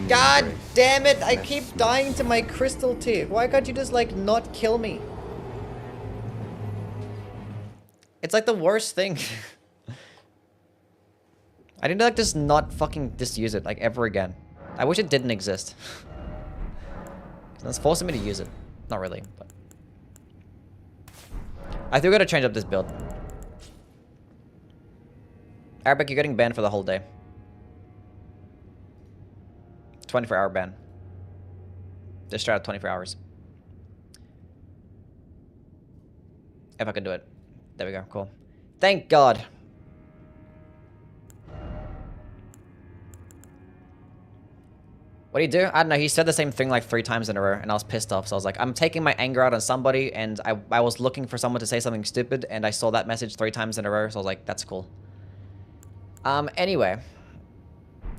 God damn it! I keep dying to my crystal tear. Why can't you just like not kill me? It's like the worst thing. I need to like just not fucking use it like ever again. I wish it didn't exist. It's forcing me to use it. Not really, but I think we gotta change up this build. Arabic, you're getting banned for the whole day. 24-hour ban. Just try out 24 hours. If I can do it. There we go, cool. Thank God. What do you do? I don't know, he said the same thing like 3 times in a row, and I was pissed off, so I was like, I'm taking my anger out on somebody, and I was looking for someone to say something stupid, and I saw that message 3 times in a row, so I was like, that's cool. Anyway.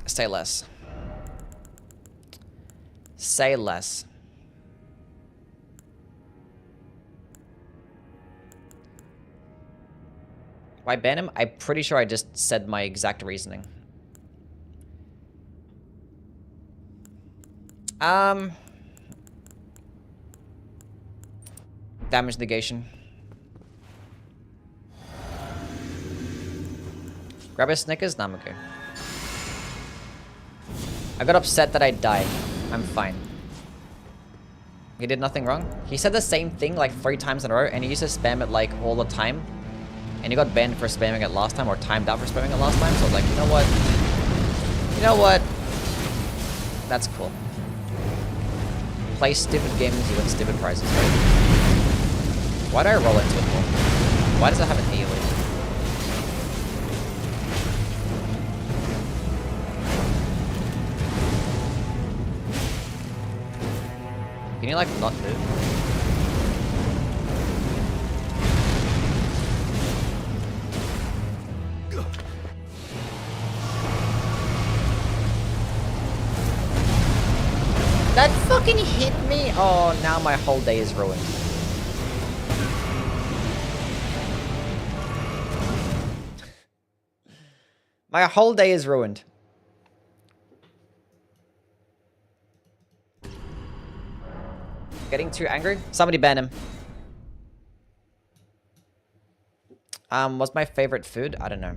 Say less. Say less. Why ban him? I'm pretty sure I just said my exact reasoning. Damage negation. Grab a Snickers? Nah, I'm okay. I got upset that I died. I'm fine. He did nothing wrong. He said the same thing like 3 times in a row, and he used to spam it like all the time. And he got banned for spamming it last time, or timed out for spamming it last time, so I was like, you know what? You know what? That's cool. Play stupid games, you win stupid prizes, right? Why do I roll into it more? Why does it have an AoE? Can you like not move? That fucking hit me! Oh, now my whole day is ruined. My whole day is ruined. Getting too angry? Somebody ban him. What's my favorite food? I don't know.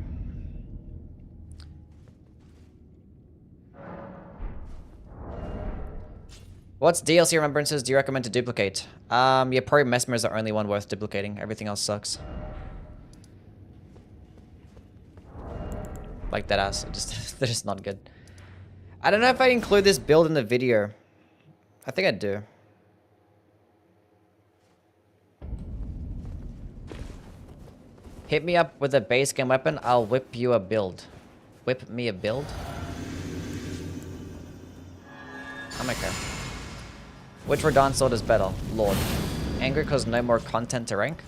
What's DLC remembrances do you recommend to duplicate? Yeah, probably Mesmer is the only one worth duplicating. Everything else sucks. Like that ass. They're just not good. I don't know if I include this build in the video. I think I do. Hit me up with a base game weapon, I'll whip you a build. Whip me a build? I'm okay. Which Radahn sword is better? Lord. Angry because no more content to rank?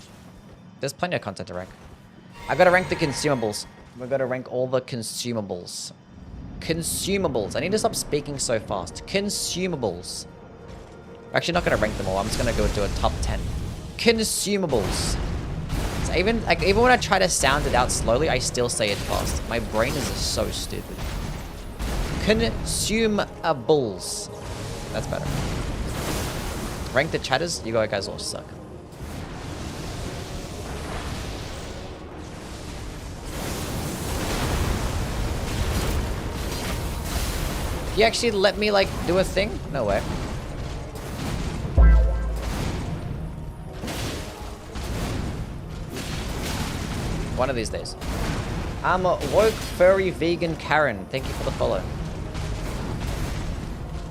There's plenty of content to rank. I gotta rank the consumables. We gotta rank all the consumables. Consumables. I need to stop speaking so fast. Consumables. I'm actually not gonna rank them all. I'm just gonna go do a top 10. Consumables. So even when I try to sound it out slowly, I still say it fast. My brain is so stupid. Consumables. That's better. Rank the chatters. You guys all suck. You actually let me, like, do a thing? No way. One of these days. I'm a woke, furry, vegan Karen. Thank you for the follow.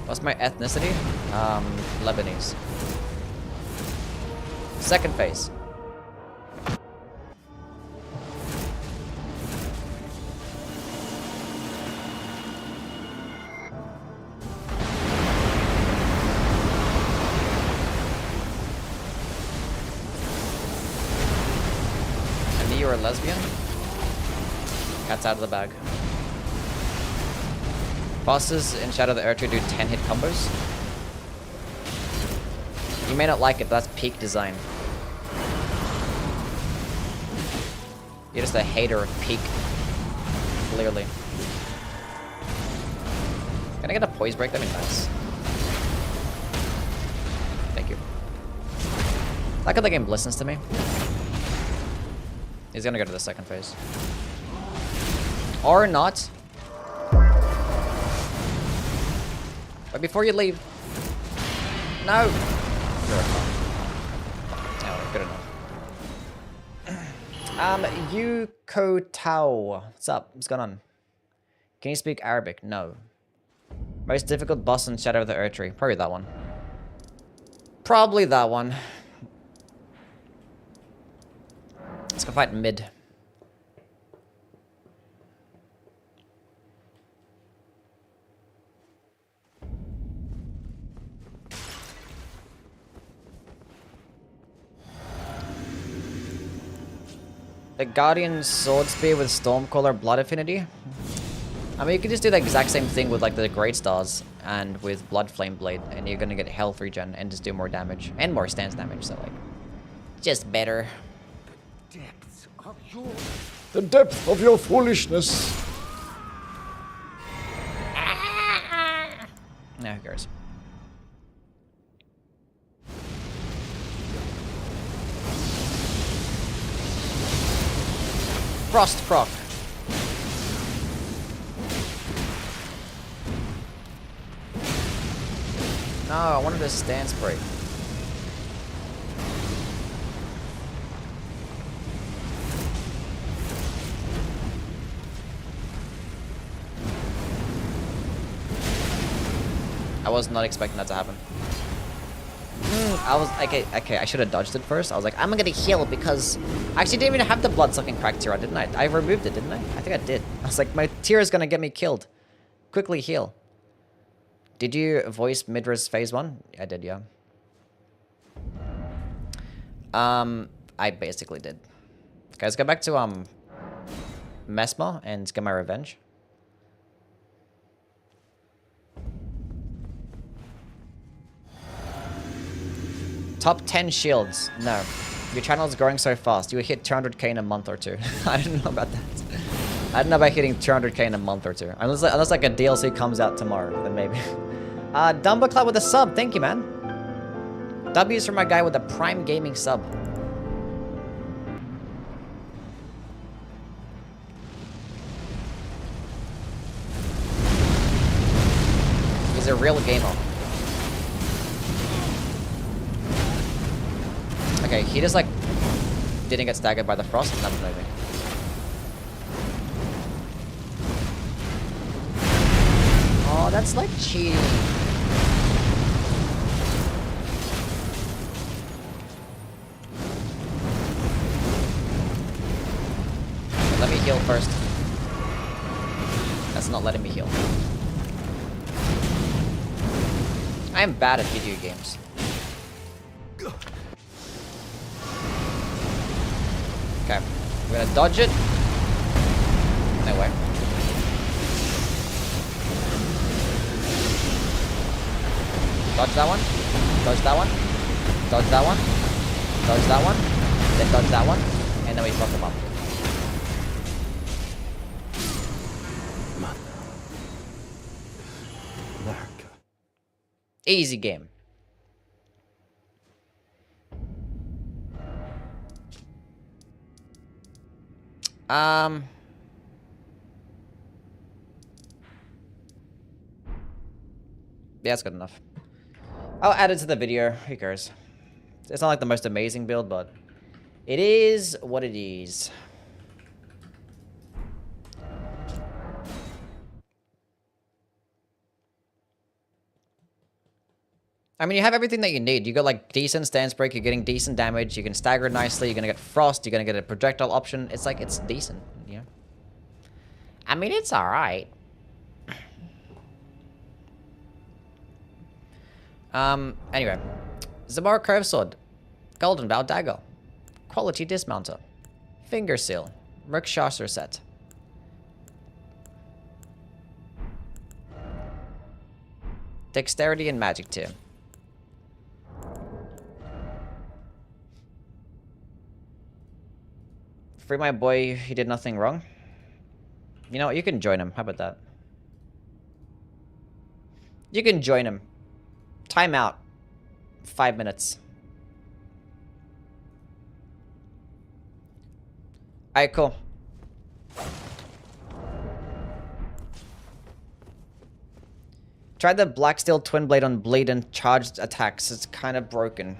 What's my ethnicity? Lebanese. Second phase. You're a lesbian? Cat's out of the bag. Bosses in Shadow of the Earth do 10-hit combos. You may not like it, but that's peak design. You're just a hater of peak. Clearly. Can I get a poise break? That'd be nice. Thank you. I like how the game listens to me. He's gonna go to the second phase. Or not. But before you leave... No! Oh, good enough. Yuko Tao. What's up? What's going on? Can you speak Arabic? No. Most difficult boss in Shadow of the Erdtree. Probably that one. Probably that one. Let's go fight mid. The Guardian Sword Spear with Stormcaller Blood Affinity? I mean, you can just do the exact same thing with, like, the Great Stars and with Blood Flame Blade, and you're gonna get health regen and just do more damage. And more stance damage, so, like, just better. Depths of your... The depth of your foolishness. No, who cares? Frost proc. No, I wanted a stance break. I was not expecting that to happen. I was okay. I should have dodged it first. I was like, I'm gonna heal because I actually didn't even have the blood-sucking crack tier, didn't I? I removed it, didn't I? I think I did. I was like, my tier is gonna get me killed. Quickly heal. Did you voice Midra's phase 1? I did, yeah. I basically did. Okay, let's go back to Mesmer and get my revenge. Top 10 shields. No. Your channel is growing so fast. You will hit 200k in a month or two. I don't know about that. I don't know about hitting 200k in a month or two. Unless like a DLC comes out tomorrow, then maybe. Dumbo Cloud with a sub. Thank you, man. W's for my guy with a Prime Gaming sub. He's a real gamer. Okay, he just like didn't get staggered by the frost. Nothing moving. Oh, that's like cheating. Let me heal first. That's not letting me heal. I am bad at video games. Okay, we're gonna dodge it. No way. Dodge that one. Dodge that one. Dodge that one. Dodge that one. Then dodge that one. And then we fuck them up. Easy game. Yeah, that's good enough. I'll add it to the video. Who cares? It's not like the most amazing build, but it is what it is. I mean, you have everything that you need. You got like decent stance break, you're getting decent damage, you can stagger nicely, you're gonna get frost, you're gonna get a projectile option. It's like, it's decent, you know? I mean, it's alright. Anyway. Zamora Curve Sword. Golden Bow Dagger. Quality Dismounter. Finger Seal. Rikshasur set. Dexterity and Magic tier. Free my boy, he did nothing wrong. You know what, you can join him. How about that? You can join him. Time out. 5 minutes. Alright, cool. Tried the Black Steel Twin Blade on bleed and charged attacks. It's kind of broken.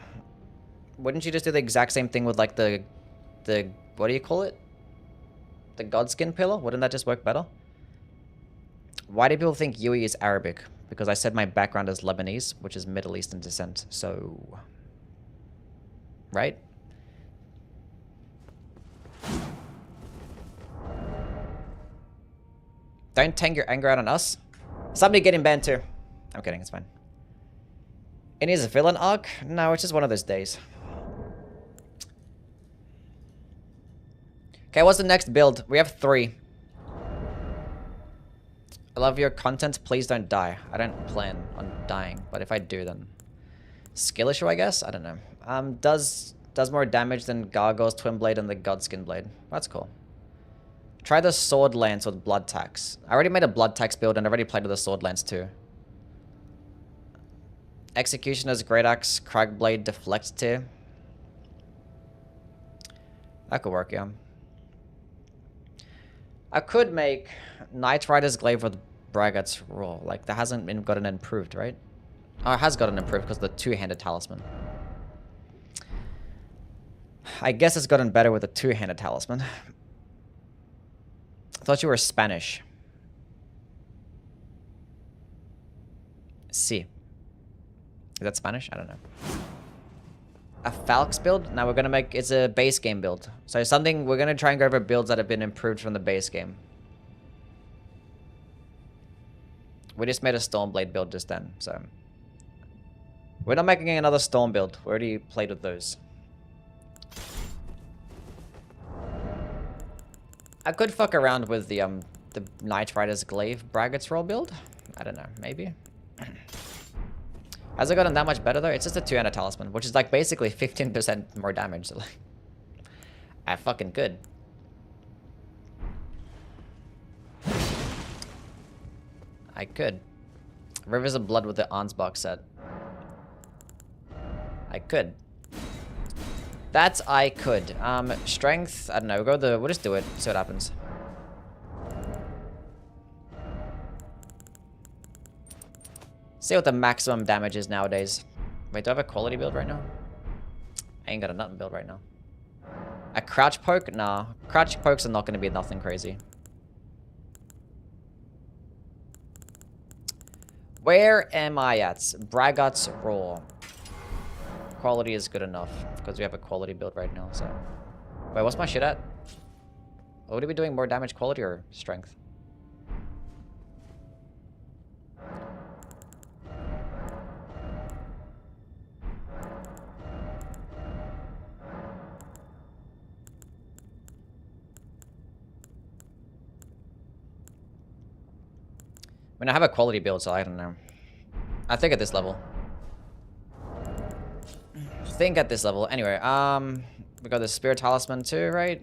Wouldn't you just do the exact same thing with like the what do you call it? The Godskin pillar? Wouldn't that just work better? Why do people think Yui is Arabic? Because I said my background is Lebanese, which is Middle Eastern descent, so... Right? Don't tank your anger out on us. Somebody getting banned too. I'm kidding, it's fine. It is a villain arc? No, it's just one of those days. Okay, what's the next build? We have 3. I love your content. Please don't die. I don't plan on dying, but if I do, then skill issue, I guess. I don't know. Does more damage than Gargoyle's Twin Blade and the Godskin Blade. That's cool. Try the Sword Lance with Blood Tax. I already made a Blood Tax build and I already played with the Sword Lance too. Executioner's Great Axe, Crag Blade, Deflect tier. That could work, yeah. I could make Knight Rider's Glaive with Braggart's Roar. Like, that hasn't been gotten improved, right? Oh, it has gotten improved because of the two-handed talisman. I guess it's gotten better with the two-handed talisman. I thought you were Spanish. Sí. Is that Spanish? I don't know. A Falx build? Now we're gonna make... It's a base game build. So something... We're gonna try and go over builds that have been improved from the base game. We just made a Stormblade build just then, so... We're not making another Storm build. We already played with those. I could fuck around with the Knight Rider's Glaive Braggart's Roll build. I don't know. Maybe. Has it gotten that much better though? It's just a two-handed talisman, which is like basically 15% more damage. So like, I fucking could. I could. Rivers of Blood with the Ansbach set. I could. That's I could. Strength. I don't know. We'll just do it. See what happens. See what the maximum damage is nowadays. Wait, do I have a quality build right now? I ain't got a nothing build right now. A crouch poke? Nah. Crouch pokes are not going to be nothing crazy. Where am I at? Braggart's Raw. Quality is good enough because we have a quality build right now, so. Wait, what's my shit at? Would it be doing more damage quality or strength? I mean, I have a quality build, so I don't know. I think at this level. Anyway, we got the Spirit Talisman too, right?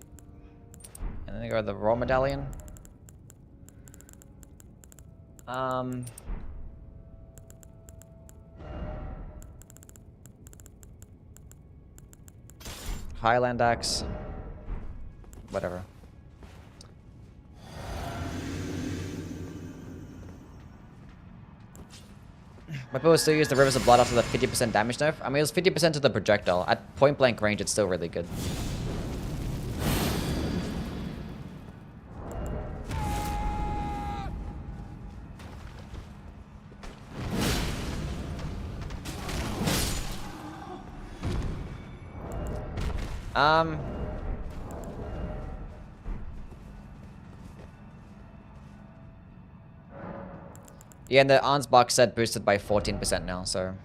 And then we got the Raw Medallion. Highland Axe. Whatever. My people still use the Rivers of Blood after the 50% damage nerf. I mean, it was 50% to the projectile. At point blank range, it's still really good. Yeah, and the Ansbach set boosted by 14% now, so.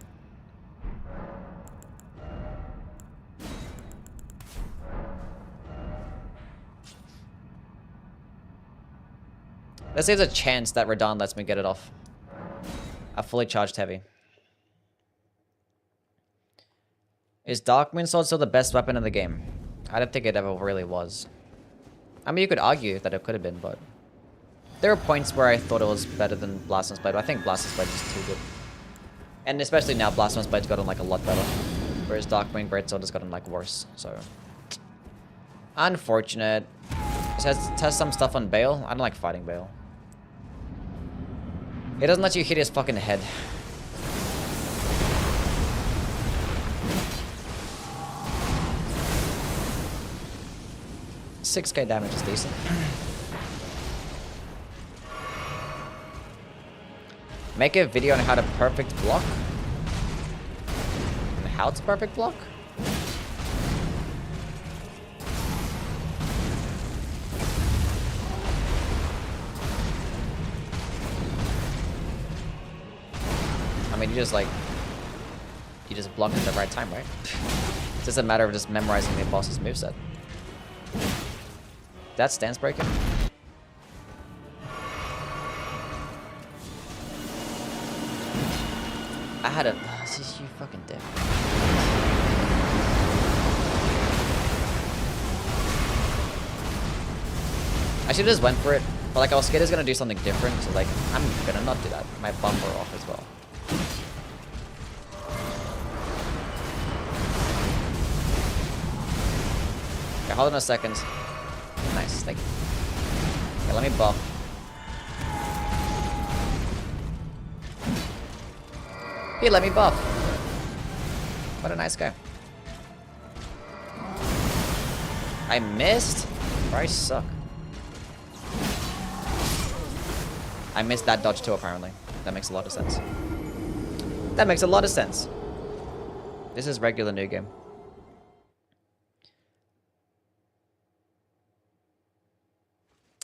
Let's say there's a chance that Radahn lets me get it off. A fully charged heavy. Is Darkmoon Sword still the best weapon in the game? I don't think it ever really was. I mean, you could argue that it could have been, but... There are points where I thought it was better than Blasphemous Blade, but I think Blasphemous Blade is too good. And especially now, Blasphemous Blade's gotten like a lot better. Whereas Darkmoon Greatsword has gotten like worse, so... Unfortunate. It has some stuff on Bale. I don't like fighting Bale. It doesn't let you hit his fucking head. $6k damage is decent. Make a video on how to perfect block. And how to perfect block? I mean, you just block at the right time, right? It's just a matter of just memorizing the boss's moveset. That stance breaking. I had a... This is you fucking dick. I should have just went for it. But like I was scared it was gonna do something different. So like, I'm gonna not do that. My bumper off as well. Okay, hold on a second. Nice, thank you. Okay, let me buff. He let me buff. What a nice guy. I missed? I suck. I missed that dodge too, apparently. That makes a lot of sense. That makes a lot of sense. This is regular new game.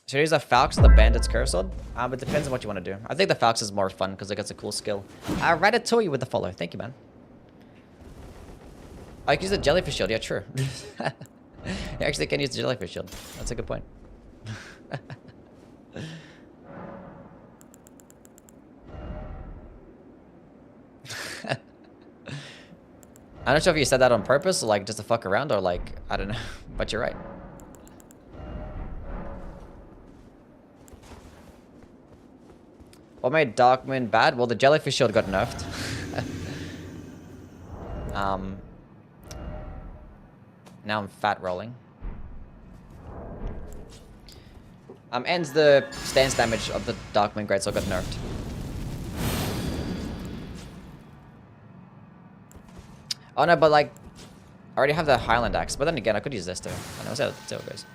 Should I use the Falx or the Bandit's Curve Sword? It depends on what you want to do. I think the Falx is more fun because it gets a cool skill. Ratatouille with the follow. Thank you, man. I can use the Jellyfish Shield. Yeah, true. You actually can use the Jellyfish Shield. That's a good point. I'm not sure if you said that on purpose, or like just to fuck around, or like, I don't know. But you're right. What made Darkmoon bad? Well, the Jellyfish Shield got nerfed. Now I'm fat rolling. Ends the stance damage of the Darkmoon Greatsword got nerfed. Oh no, but like, I already have the Highland Axe, but then again, I could use this too. I know, see how it goes.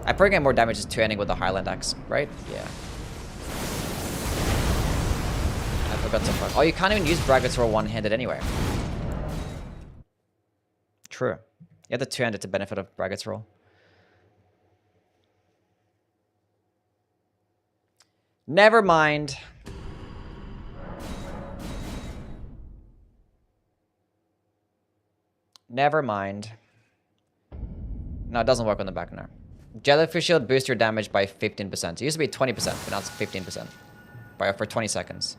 I probably get more damage just two-handing with the Highland Axe, right? Yeah. I forgot to fuck. Oh, you can't even use Braggart's Roll one-handed anyway. True. You have the two-handed to benefit of Braggart's Roll. Never mind. Never mind. No, it doesn't work on the back now. Jellyfish Shield boosts your damage by 15%. It used to be 20%, but now it's 15%. For 20 seconds.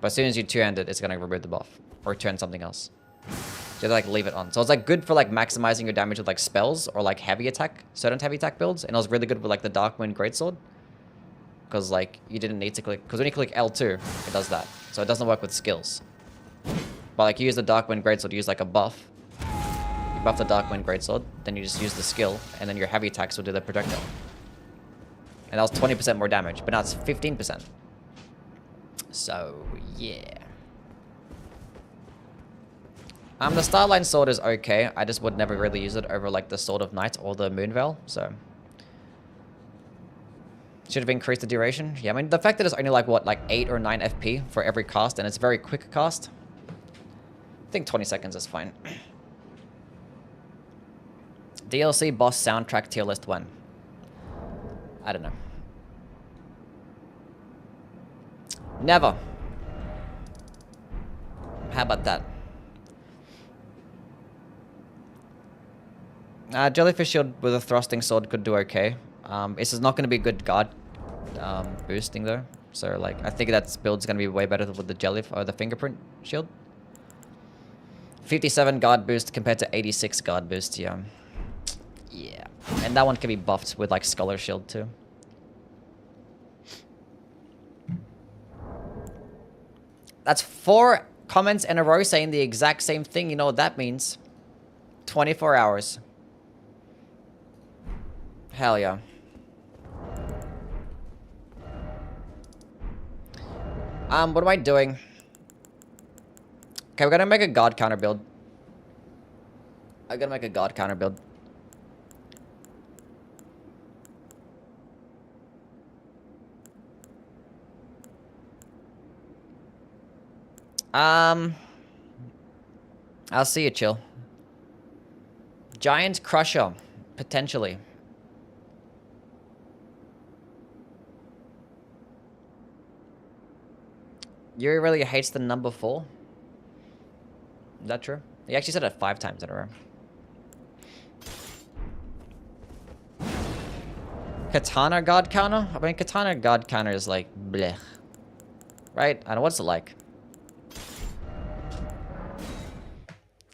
But as soon as you two-hand it, it's gonna remove the buff. Or turn something else. So you have to like leave it on. So it's like good for like maximizing your damage with like spells or like heavy attack, certain heavy attack builds. And it was really good with like the Darkwind Greatsword. Because like you didn't need to click, because when you click L2, it does that. So it doesn't work with skills. But like you use the Darkwind Greatsword, you use like a buff. You buff the Darkwind Greatsword, then you just use the skill, and then your heavy attacks will do the projectile. And that was 20% more damage, but now it's 15%. So, yeah. The Starline Sword is okay. I just would never really use it over like the Sword of Night or the Moonveil, so. Should have increased the duration. Yeah, I mean, the fact that it's only like, what, like 8 or 9 FP for every cast, and it's a very quick cast. I think 20 seconds is fine. DLC boss soundtrack tier list 1. I don't know. Never. How about that? Jellyfish Shield with a thrusting sword could do okay. This is not going to be good guard boosting though. So like, I think that build's going to be way better with the jellyfish or the fingerprint shield. 57 guard boost compared to 86 guard boost. Yeah. Yeah. And that one can be buffed with like Scholar Shield too. That's 4 comments in a row saying the exact same thing. You know what that means? 24 hours. Hell yeah. What am I doing? Okay, we're gonna make a god counter build. I'm gonna make a god counter build. I'll see you, chill. Giant Crusher, potentially. Yuri really hates the number 4. Is that true? He actually said it 5 times in a row. Katana God counter? I mean, Katana God counter is like blech. Right? I don't know, what's it like?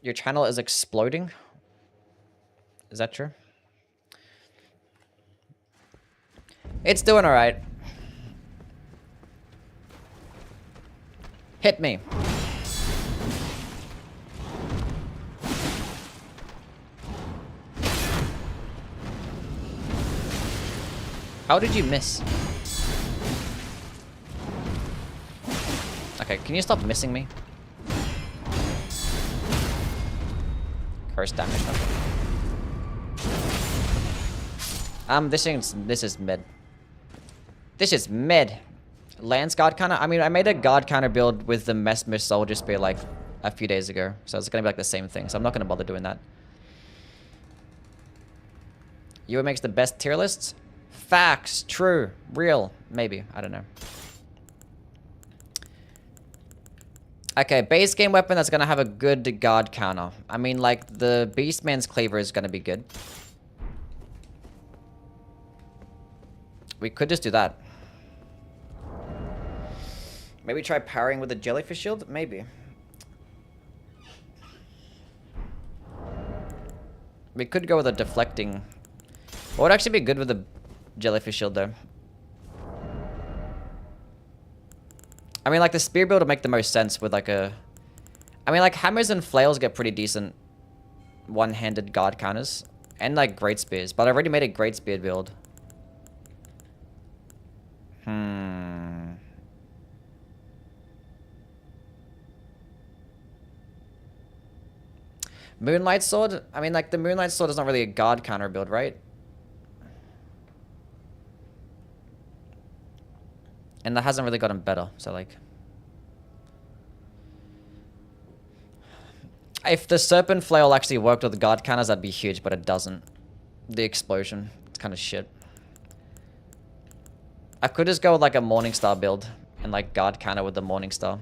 Your channel is exploding? Is that true? It's doing alright. Hit me. How did you miss? Okay, can you stop missing me? Curse damage. This is mid. This is mid. Lance God counter? I mean, I made a God counter build with the Mesmer Soldier Spear like a few days ago. So it's gonna be like the same thing. So I'm not gonna bother doing that. You makes the best tier lists? Facts. True. Real. Maybe. I don't know. Okay, base game weapon that's gonna have a good guard counter. I mean, like, the Beastman's Cleaver is gonna be good. We could just do that. Maybe try powering with the Jellyfish Shield? Maybe. We could go with a deflecting. What would actually be good with the Jellyfish Shield, though? I mean, like, the spear build would make the most sense with, like, a... I mean, like, hammers and flails get pretty decent one-handed guard counters. And, like, great spears. But I already made a great spear build. Moonlight Sword? I mean, like, the Moonlight Sword is not really a guard counter build, right? And that hasn't really gotten better, so, like... If the Serpent Flail actually worked with the guard counters, that'd be huge, but it doesn't. The explosion. It's kind of shit. I could just go with, like, a Morningstar build and, like, guard counter with the Morningstar.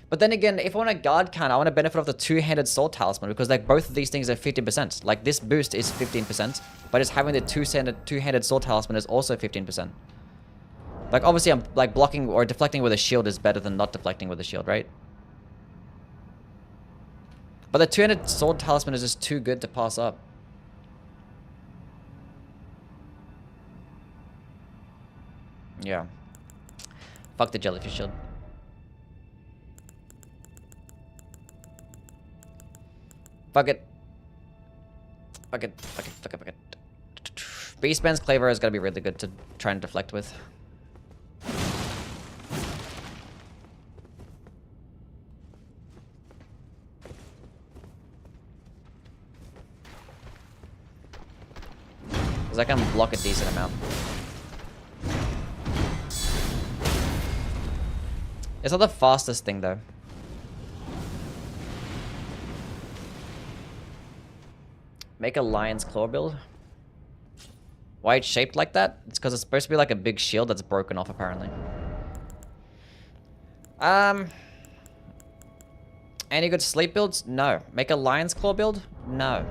But then again, if I want a guard counter, I want to benefit off the two-handed sword talisman because like both of these things are 50%. Like this boost is 15%, but just having the two-handed sword talisman is also 15%. Like obviously I'm like blocking or deflecting with a shield is better than not deflecting with a shield, right? But the two-handed sword talisman is just too good to pass up. Yeah. Fuck the jellyfish shield. Fuck it. Fuck it. Fuck it. Fuck it. Fuck it. Beastman's Claver is gonna be really good to try and deflect with. Because I can block a decent amount. It's not the fastest thing though. Make a lion's claw build. Why it's shaped like that? It's because it's supposed to be like a big shield that's broken off apparently. Any good sleep builds? No. Make a lion's claw build? No.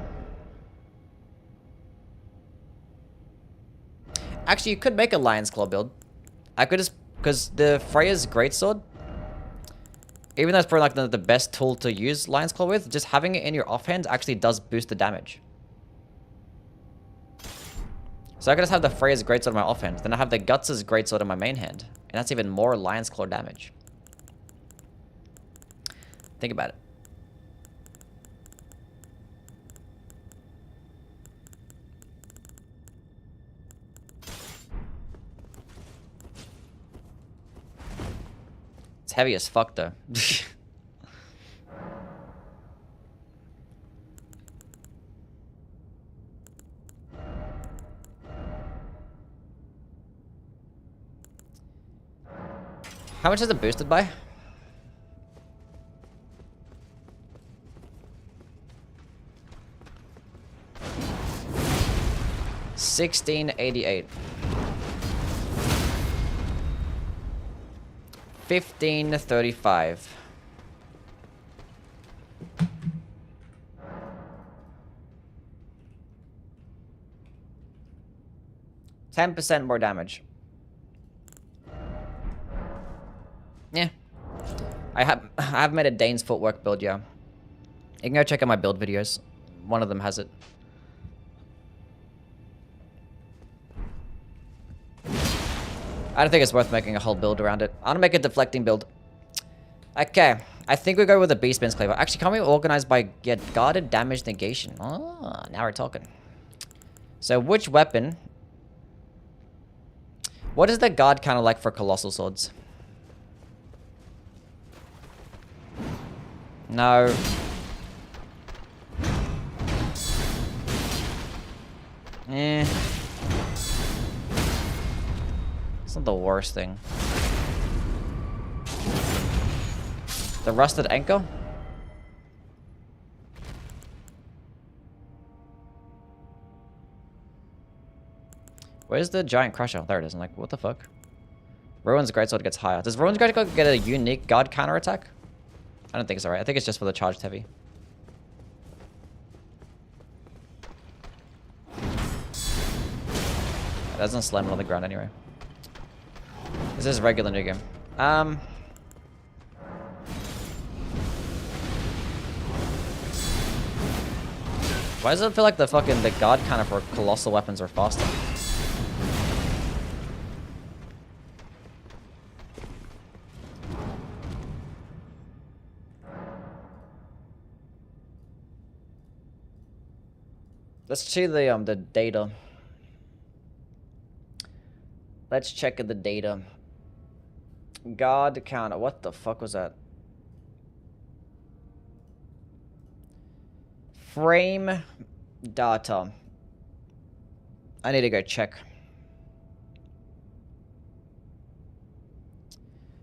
Actually, you could make a lion's claw build. I could just because the Freya's greatsword, even though it's probably like the best tool to use lion's claw with, just having it in your offhand actually does boost the damage. So I could just have the Freya's greatsword in my offhand, then I have the Guts' greatsword in my main hand, and that's even more lion's claw damage. Think about it. It's heavy as fuck though. How much is it boosted by? $16.88. 15.35. $10% more damage. Yeah. I have made a Dane's footwork build, yeah. You can go check out my build videos. One of them has it. I don't think it's worth making a whole build around it. I'm gonna make a deflecting build. Okay. I think we go with a Beastman's Claver. Actually, can't we organize by guarded damage negation? Oh, now we're talking. So which weapon? What is the guard kind of like for colossal swords? No. Eh. It's not the worst thing. The rusted anchor? Where's the giant crusher? There it is. I'm like, what the fuck? Rowan's greatsword gets higher. Does Rowan's greatsword get a unique guard counter attack? I don't think it's alright. I think it's just for the charged heavy. It doesn't slam it on the ground anyway. This is regular new game. Why does it feel like the guard counter for colossal weapons are faster? Let's see the data. Let's check the data. Guard counter. What the fuck was that? Frame data. I need to go check.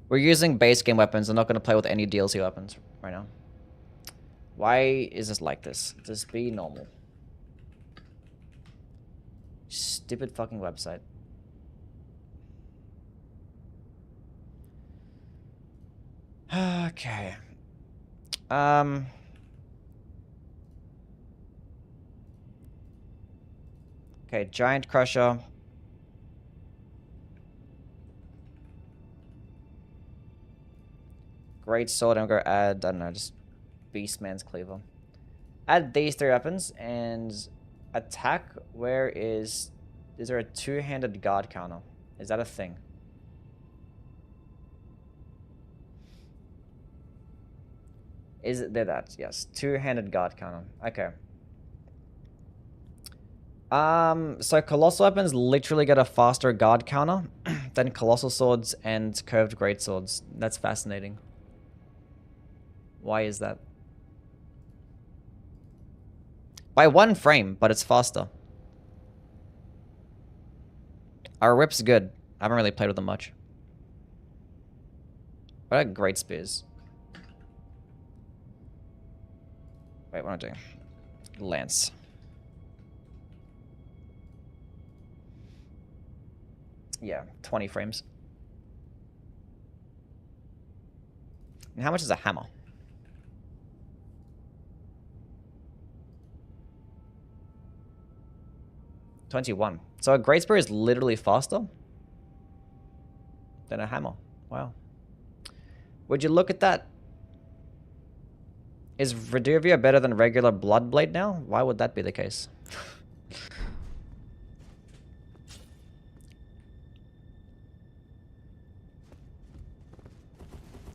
We're using base game weapons. I'm not going to play with any DLC weapons right now. Why is this like this? Just be normal. Stupid fucking website. Okay. Okay, Giant Crusher. Great Sword, I'm gonna add, I don't know, just Beastman's Cleaver. Add these 3 weapons, and attack, where is there a 2-handed guard counter? Is that a thing? Is it there that? Yes, 2-handed guard counter. Okay. So Colossal Weapons literally get a faster guard counter than Colossal Swords and Curved Greatswords. That's fascinating. Why is that? By 1 frame, but it's faster. Our whip's good. I haven't really played with them much. What are great spears? Wait, what am I doing? Lance. Yeah, 20 frames. And how much is a hammer? 21. So a great spear is literally faster than a hammer. Wow. Would you look at that? Is Reduvia better than regular Bloodblade now? Why would that be the case?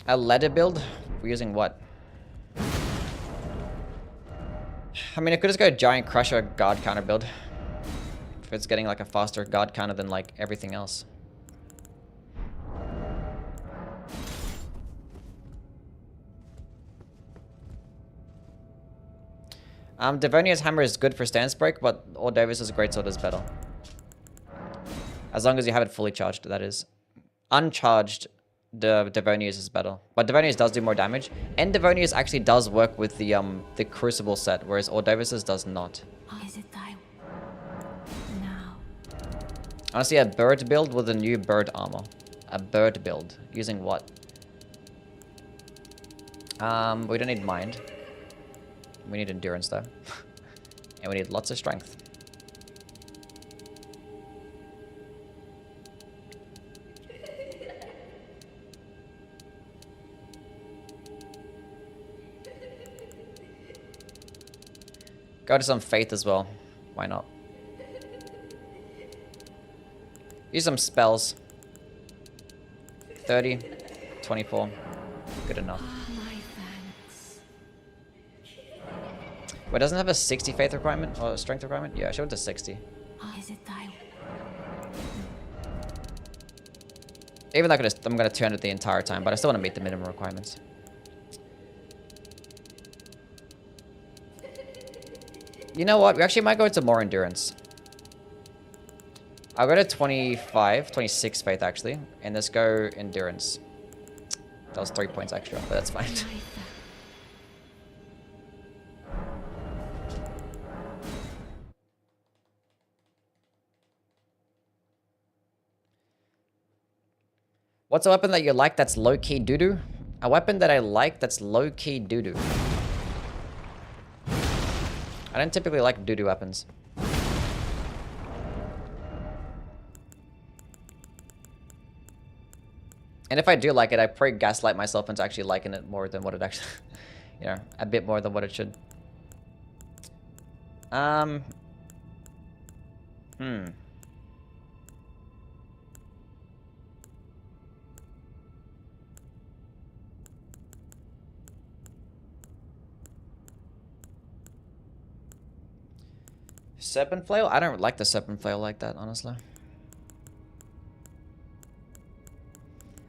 A leather build? We're using what? I mean, I could just go Giant Crusher guard counter build. If it's getting like a faster guard counter than like everything else. Devonia's hammer is good for stance break, but Ordavis' greatsword is better. As long as you have it fully charged, that is. Uncharged, the Devonia's is better. But Devonia's does do more damage. And Devonia's actually does work with the Crucible set, whereas Ordavis' does not. Is it time? Now. Honestly, a bird build with a new bird armor. A bird build. Using what? We don't need mind. We need endurance though. And we need lots of strength. Go to some faith as well. Why not? Use some spells. 30, 24. Good enough. Wait, doesn't it have a 60 faith requirement or strength requirement? Yeah, I showed it to 60. Is it time? Even though I'm gonna turn it the entire time, but I still want to meet the minimum requirements. You know what? We actually might go into more endurance. I'll go to 25, 26 faith actually, and let's go endurance. That was 3 points extra, but that's fine. What's a weapon that you like that's low-key doo-doo? A weapon that I like that's low-key doo-doo. I don't typically like doo-doo weapons. And if I do like it, I probably gaslight myself into actually liking it more than what it actually... you know, a bit more than what it should. Serpent Flail? I don't like the Serpent Flail like that, honestly.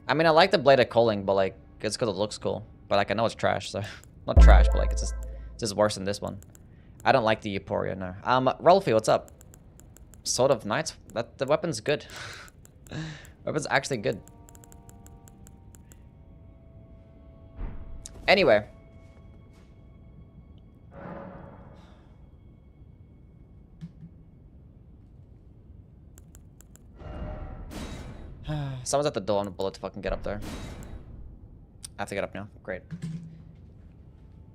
I mean, I like the Blade of Calling, but like, it's because it looks cool. But like, I know it's trash, so not trash, but like, it's just worse than this one. I don't like the Euphoria, no. Rolfie, what's up? Sword of Knights? The weapon's good. Weapon's actually good. Anyway. Someone's at the door on a bullet to fucking get up there. I have to get up now. Great.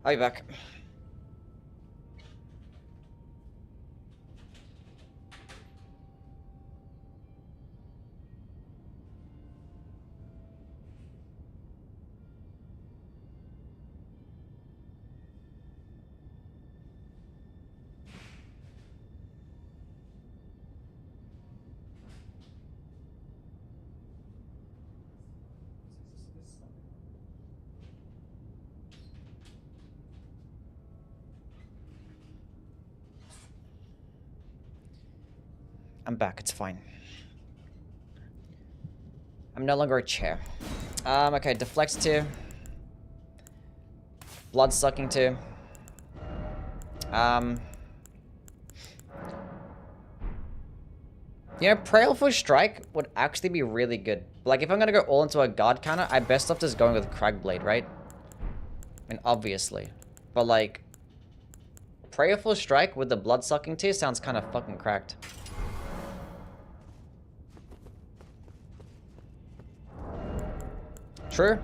I'll be back. I'm back, it's fine. I'm no longer a chair. Okay, deflects 2. Blood sucking 2. You know, Prayerful Strike would actually be really good. Like, if I'm gonna go all into a guard counter, I best off just going with Cragblade, right? I mean, obviously. But like, Prayerful Strike with the blood sucking 2 sounds kind of fucking cracked. True.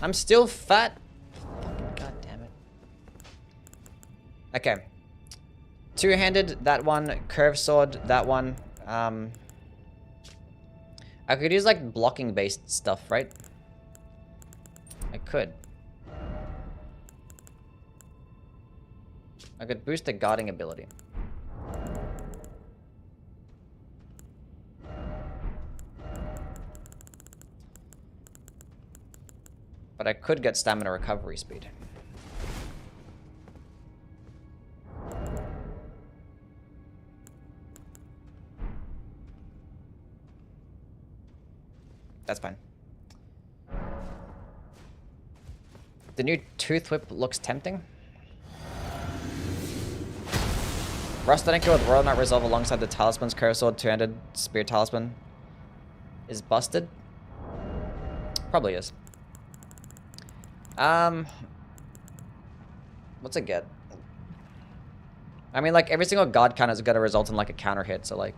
I'm still fat. Fucking god damn it. Okay. Two-handed, that one. Curved sword, that one. I could use like blocking based stuff, right? I could. I could boost the guarding ability. But I could get stamina recovery speed. That's fine. The new Tooth Whip looks tempting. Rusted Anchor with Royal Knight Resolve alongside the Talisman's Curve Sword, two-handed Spear Talisman is busted. Probably is. What's it get? I mean, like, every single god counter is gonna result in, like, a counter hit, so, like...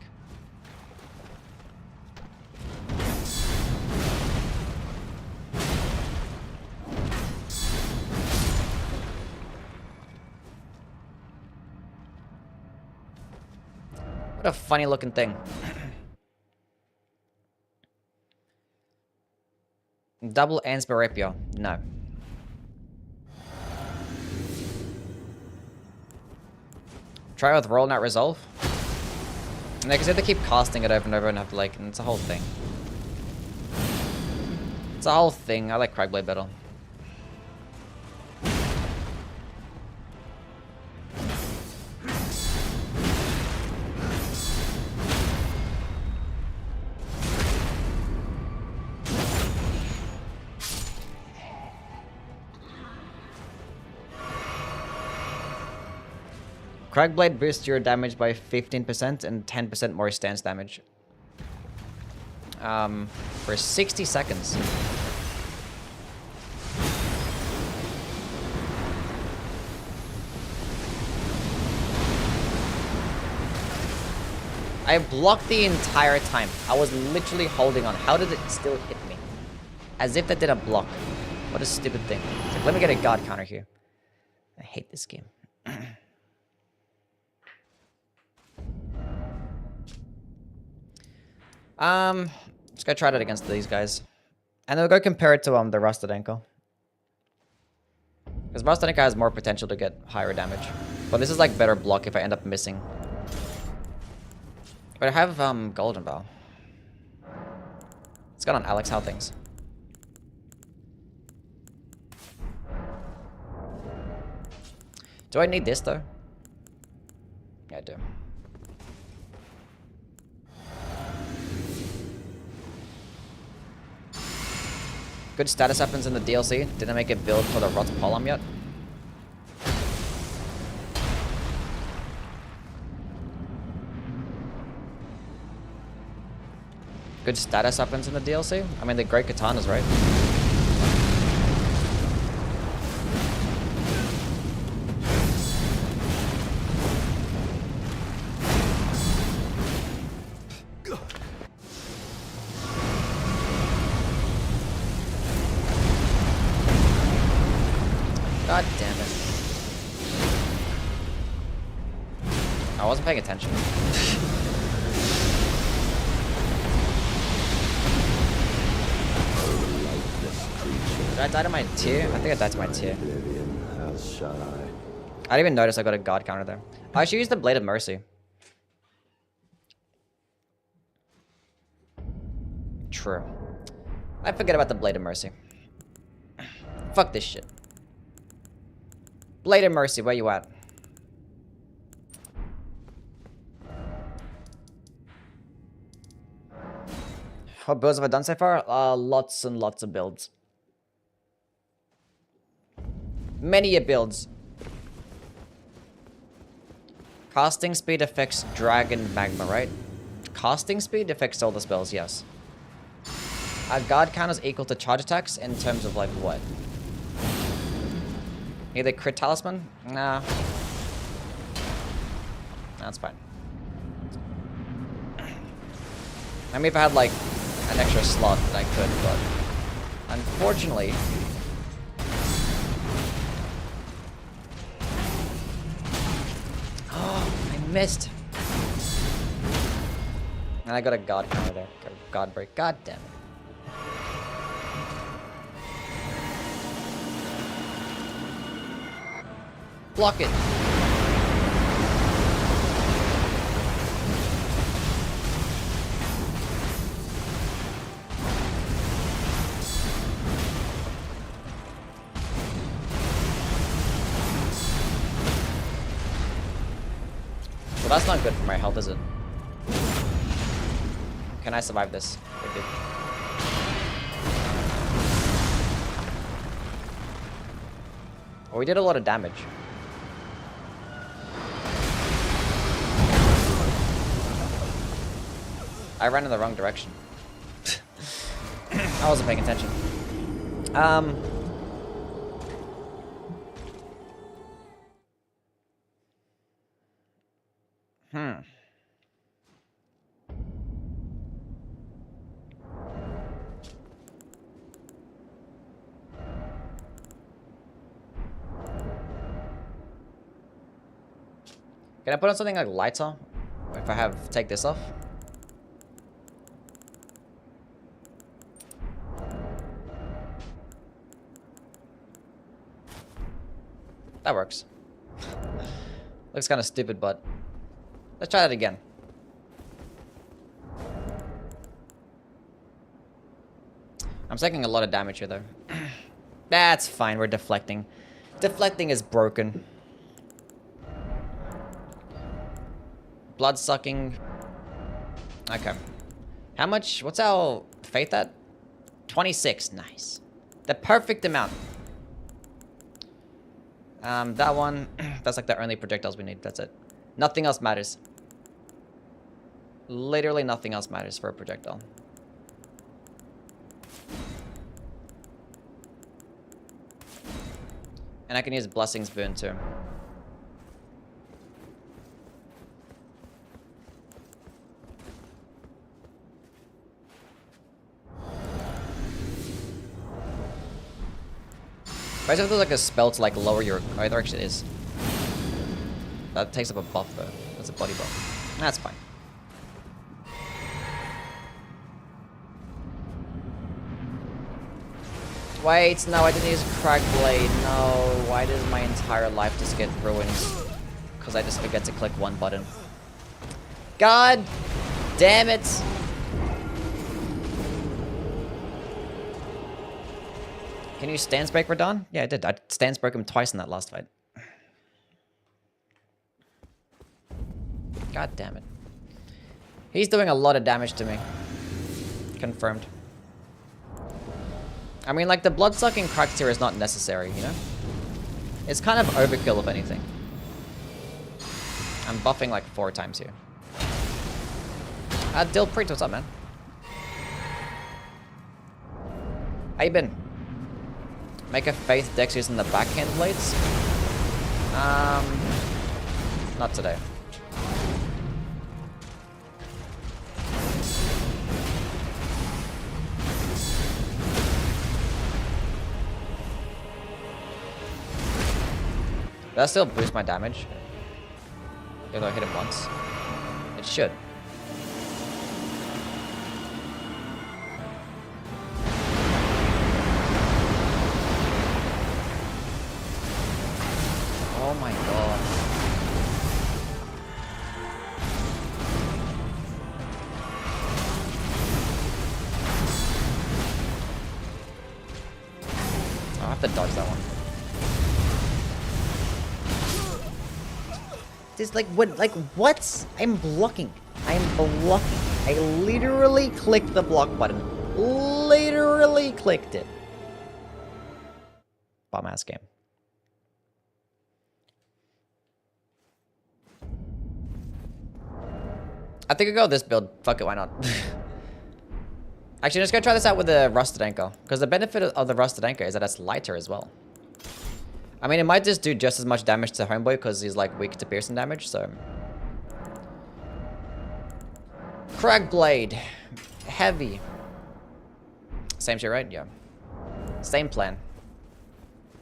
What a funny looking thing. Double Ansper Rapier. No. Try with Roll Not Resolve. And because you have to keep casting it over and over and have to like, and it's a whole thing. It's a whole thing. I like Cragblade better. Cragblade boosts your damage by 15% and 10% more stance damage. For 60 seconds. I blocked the entire time. I was literally holding on. How did it still hit me? As if that didn't block. What a stupid thing. It's like, let me get a god counter here. I hate this game. Just go try that against these guys. And then we'll go compare it to the Rusted Ankle. Because Rusted Ankle has more potential to get higher damage. But this is like better block if I end up missing. But I have Golden Bow. It's got on Alex, how things? Do I need this though? Yeah, I do. Good status happens in the DLC. Didn't make it build for the Rot Polearm yet. Good status happens in the DLC. I mean, the great katanas, right? God damn it. I wasn't paying attention. Did I die to my tier? I think I died to my tier. How shall I? I didn't even notice I got a god counter there. I should use the Blade of Mercy. True. I forget about the Blade of Mercy. Fuck this shit. Blade of Mercy, where you at? What builds have I done so far? Lots and lots of builds. Many a builds. Casting speed affects Dragon Magma, right? Casting speed affects all the spells, yes. Guard count is equal to charge attacks in terms of like what? Either crit talisman? Nah. That's fine. I mean, if I had like an extra slot, I could, but unfortunately. Oh, I missed. And I got a god counter there. God break. God damn it. Block it. Well, that's not good for my health, is it? Can I survive this? I did. Oh, we did a lot of damage. I ran in the wrong direction. I wasn't paying attention. Can I put on something like lighter? If I take this off? That works. Looks kind of stupid, but let's try that again. I'm taking a lot of damage here, though. That's fine. We're deflecting. Deflecting is broken. Blood sucking. Okay. How much? What's our faith at? 26. Nice. The perfect amount. That one, that's like the only projectiles we need. That's it. Nothing else matters. Literally nothing else matters for a projectile. And I can use Blessing's Boon too. I just have to like a spell to like lower your. Oh, there actually is. That takes up a buff though. That's a body buff. That's fine. Wait, no, I didn't use Crack Blade. No, why does my entire life just get ruined? Because I just forget to click one button. God damn it! Can you stance break Radon? Yeah, I did. I stance broke him twice in that last fight. God damn it. He's doing a lot of damage to me. Confirmed. I mean, like, the blood-sucking cracks here is not necessary, you know? It's kind of overkill, if anything. I'm buffing like 4 times here. Dilpreet, what's up, man? How you been? Make a faith dex using the backhand blades? Not today. Does that still boost my damage? If I hit him once? It should. Oh my god. I have to dodge that one. Just like what? I'm blocking. I'm blocking. I literally clicked the block button. Literally clicked it. Bomb ass game. I think I'll go with this build. Fuck it, why not? Actually, I'm just gonna try this out with the Rusted Anchor. Because the benefit of the Rusted Anchor is that it's lighter as well. I mean, it might just do just as much damage to Homeboy because he's like weak to piercing damage, so. Cragblade. Heavy. Same shit, right? Yeah. Same plan.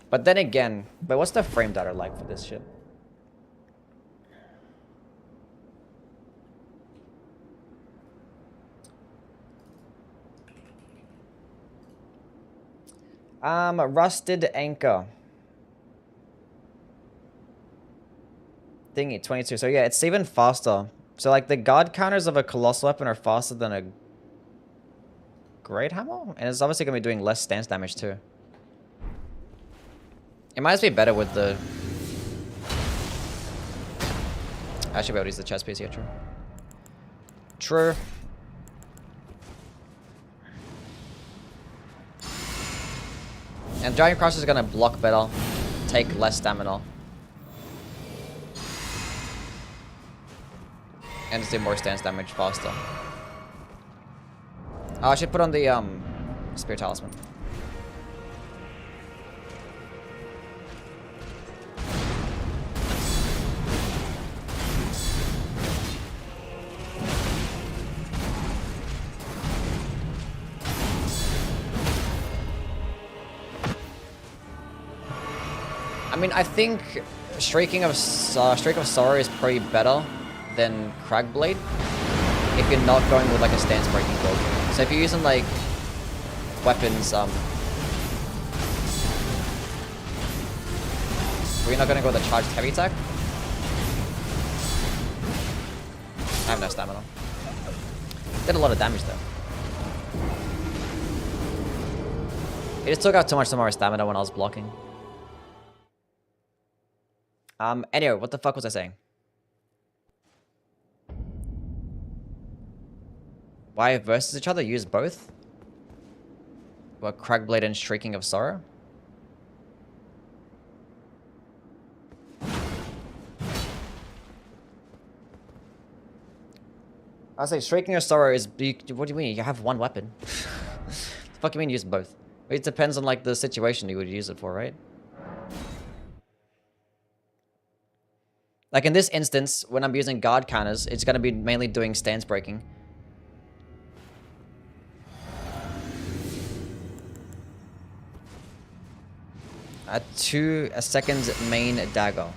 But then again, but what's the frame data like for this shit? Rusted Anchor. Thingy, 22. So yeah, it's even faster. So like the guard counters of a colossal weapon are faster than a great hammer, and it's obviously gonna be doing less stance damage too. It might just be better with the. I should be able to use the chest piece here. True. True. And Giant Cross is gonna block better, take less stamina. And just do more stance damage faster. Oh, I should put on the Spirit Talisman. I mean, I think Streak of Sorrow is probably better than Cragblade if you're not going with like a stance breaking build. So if you're using like weapons, where you're not gonna go with a charged heavy attack. I have no stamina. Did a lot of damage though. It just took out too much more stamina when I was blocking. Anyway, what the fuck was I saying? Why versus each other? Use both? What, Cragblade and Shrieking of Sorrow? I say Shrieking of Sorrow is... What do you mean? You have one weapon. The fuck you mean use both? It depends on like the situation you would use it for, right? Like in this instance, when I'm using guard counters, it's going to be mainly doing stance breaking. A second main dagger.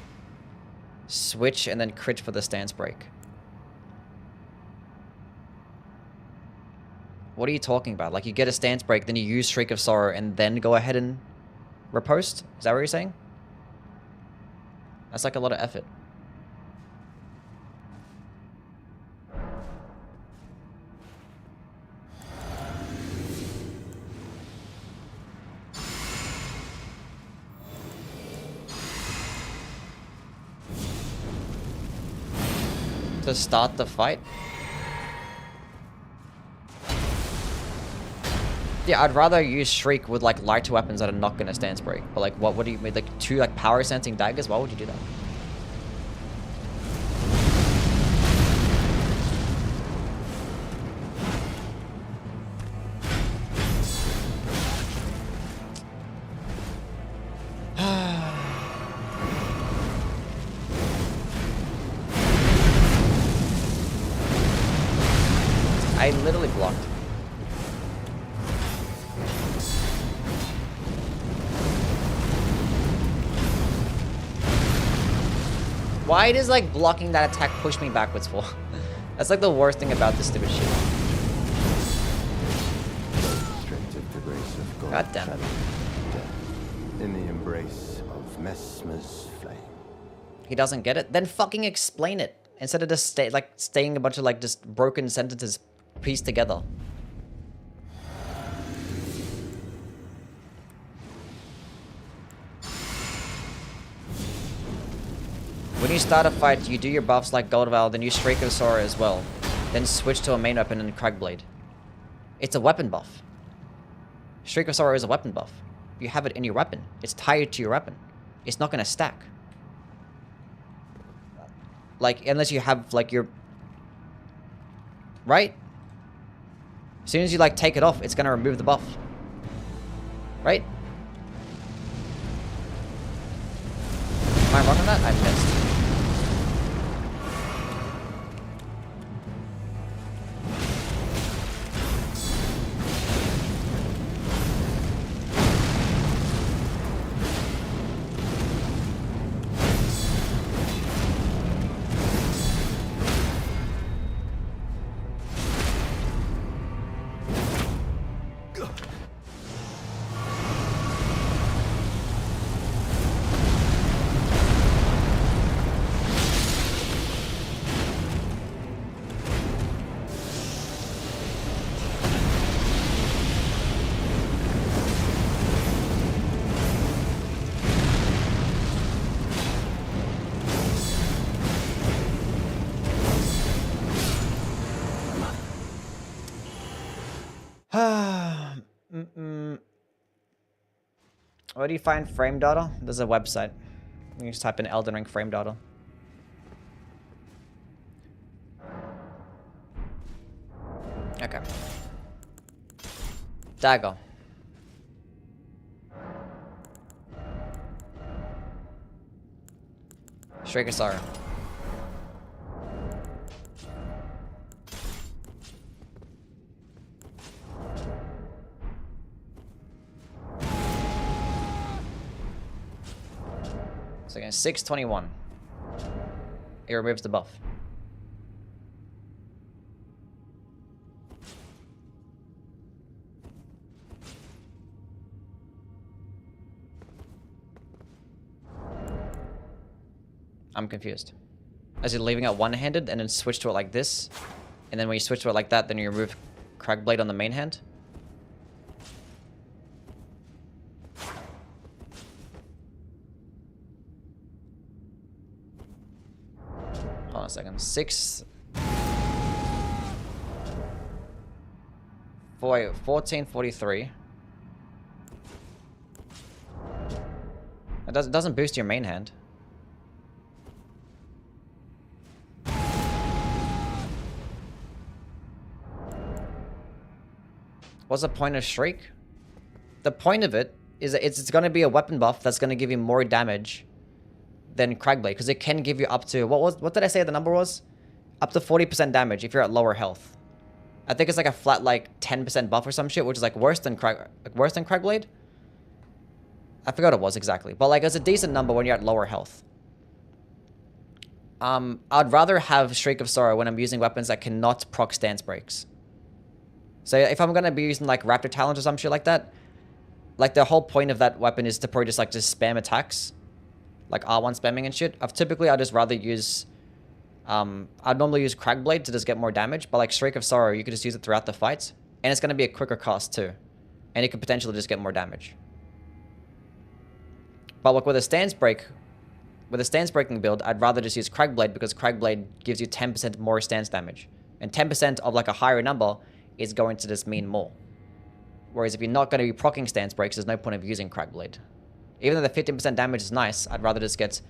Switch and then crit for the stance break. What are you talking about? Like you get a stance break, then you use Shriek of Sorrow and then go ahead and riposte? Is that what you're saying? That's like a lot of effort. To start the fight. Yeah, I'd rather use Shriek with like lighter weapons that are not gonna stance break. But like, what do you mean? Like 2 like power sensing daggers? Why would you do that? I literally blocked. Why does like blocking that attack push me backwards for? That's like the worst thing about this stupid shit. Restricted the grace of God. God damn it. Death in the embrace of Mesmer's flame. He doesn't get it? Then fucking explain it. Instead of just staying a bunch of like just broken sentences pieced together. When you start a fight, you do your buffs like Gold Veil, then you Shriek of Sorrow as well. Then switch to a main weapon and Cragblade. It's a weapon buff. Shriek of Sorrow is a weapon buff. You have it in your weapon. It's tied to your weapon. It's not gonna stack. Like, unless you have, like, your... Right? As soon as you, like, take it off, it's gonna remove the buff. Right? Am I wrong on that? I missed. Where do you find frame data? There's a website. You just type in Elden Ring frame data. Okay. Dagger. Shriek of Sorrow. So again, 621. It removes the buff. I'm confused. As you're leaving it one-handed and then switch to it like this, and then when you switch to it like that, then you remove Cragblade on the main hand. Hold on a second. 1443. It doesn't boost your main hand. What's the point of Shriek? The point of it is that it's going to be a weapon buff that's going to give you more damage than Cragblade, because it can give you up to what did I say the number was? Up to 40% damage if you're at lower health. I think it's like a flat like 10% buff or some shit, which is like worse than Cragblade. I forgot what it was exactly, but like it's a decent number when you're at lower health. I'd rather have Shriek of Sorrow when I'm using weapons that cannot proc stance breaks. So if I'm gonna be using like Raptor Talons or some shit like that, like the whole point of that weapon is to probably just spam attacks, like R1 spamming and shit. I'd just rather use, I'd normally use Cragblade to just get more damage, but like Shriek of Sorrow, you could just use it throughout the fight, and it's gonna be a quicker cost too, and you could potentially just get more damage. But like with a stance breaking build, I'd rather just use Cragblade because Cragblade gives you 10% more stance damage, and 10% of like a higher number is going to just mean more. Whereas if you're not going to be proccing stance breaks, there's no point of using Crackblade. Even though the 15% damage is nice, I'd rather just get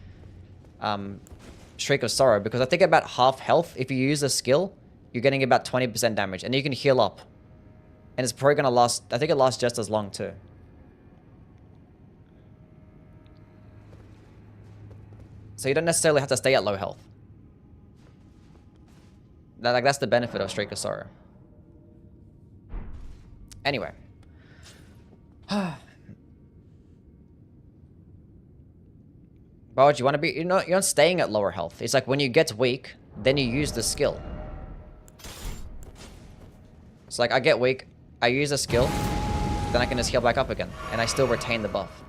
Shriek of Sorrow, because I think about half health, if you use a skill, you're getting about 20% damage, and you can heal up. And it's probably going to last, I think it lasts just as long too. So you don't necessarily have to stay at low health. That's the benefit of Shriek of Sorrow. Anyway. But you want to be, you're not staying at lower health. It's like when you get weak, then you use the skill. It's like I get weak, I use a skill, then I can just heal back up again, and I still retain the buff.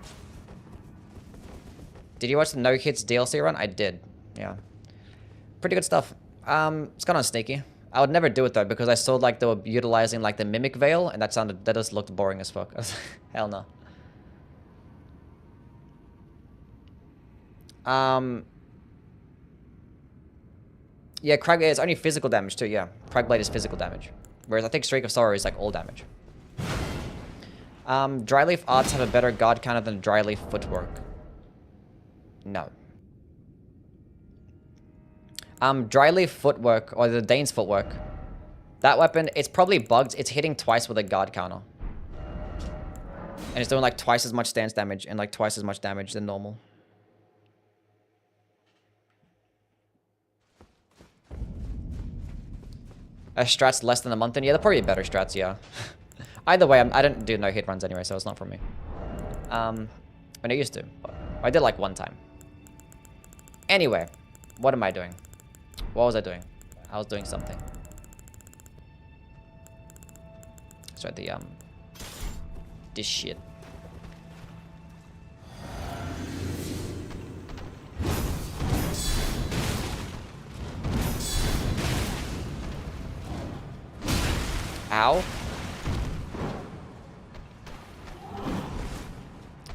Did you watch the No Hits DLC run? I did. Yeah. Pretty good stuff. It's kind of sneaky. I would never do it though, because I saw like they were utilizing like the Mimic Veil, and that just looked boring as fuck. Hell no. Yeah, Cragblade is only physical damage too, yeah. Cragblade is physical damage. Whereas I think Shriek of Sorrow is like all damage. Dryleaf Arts have a better guard counter than Dryleaf Footwork. No. Dryleaf Footwork, or the Dane's Footwork. That weapon, it's probably bugged. It's hitting twice with a guard counter. And it's doing like twice as much stance damage and like twice as much damage than normal. Strats less than a month in? Yeah, they're probably better strats, yeah. Either way, I don't do no hit runs anyway, so it's not for me. When I used to. But I did like one time. Anyway, what am I doing? What was I doing? I was doing something. Sorry, this shit. Ow.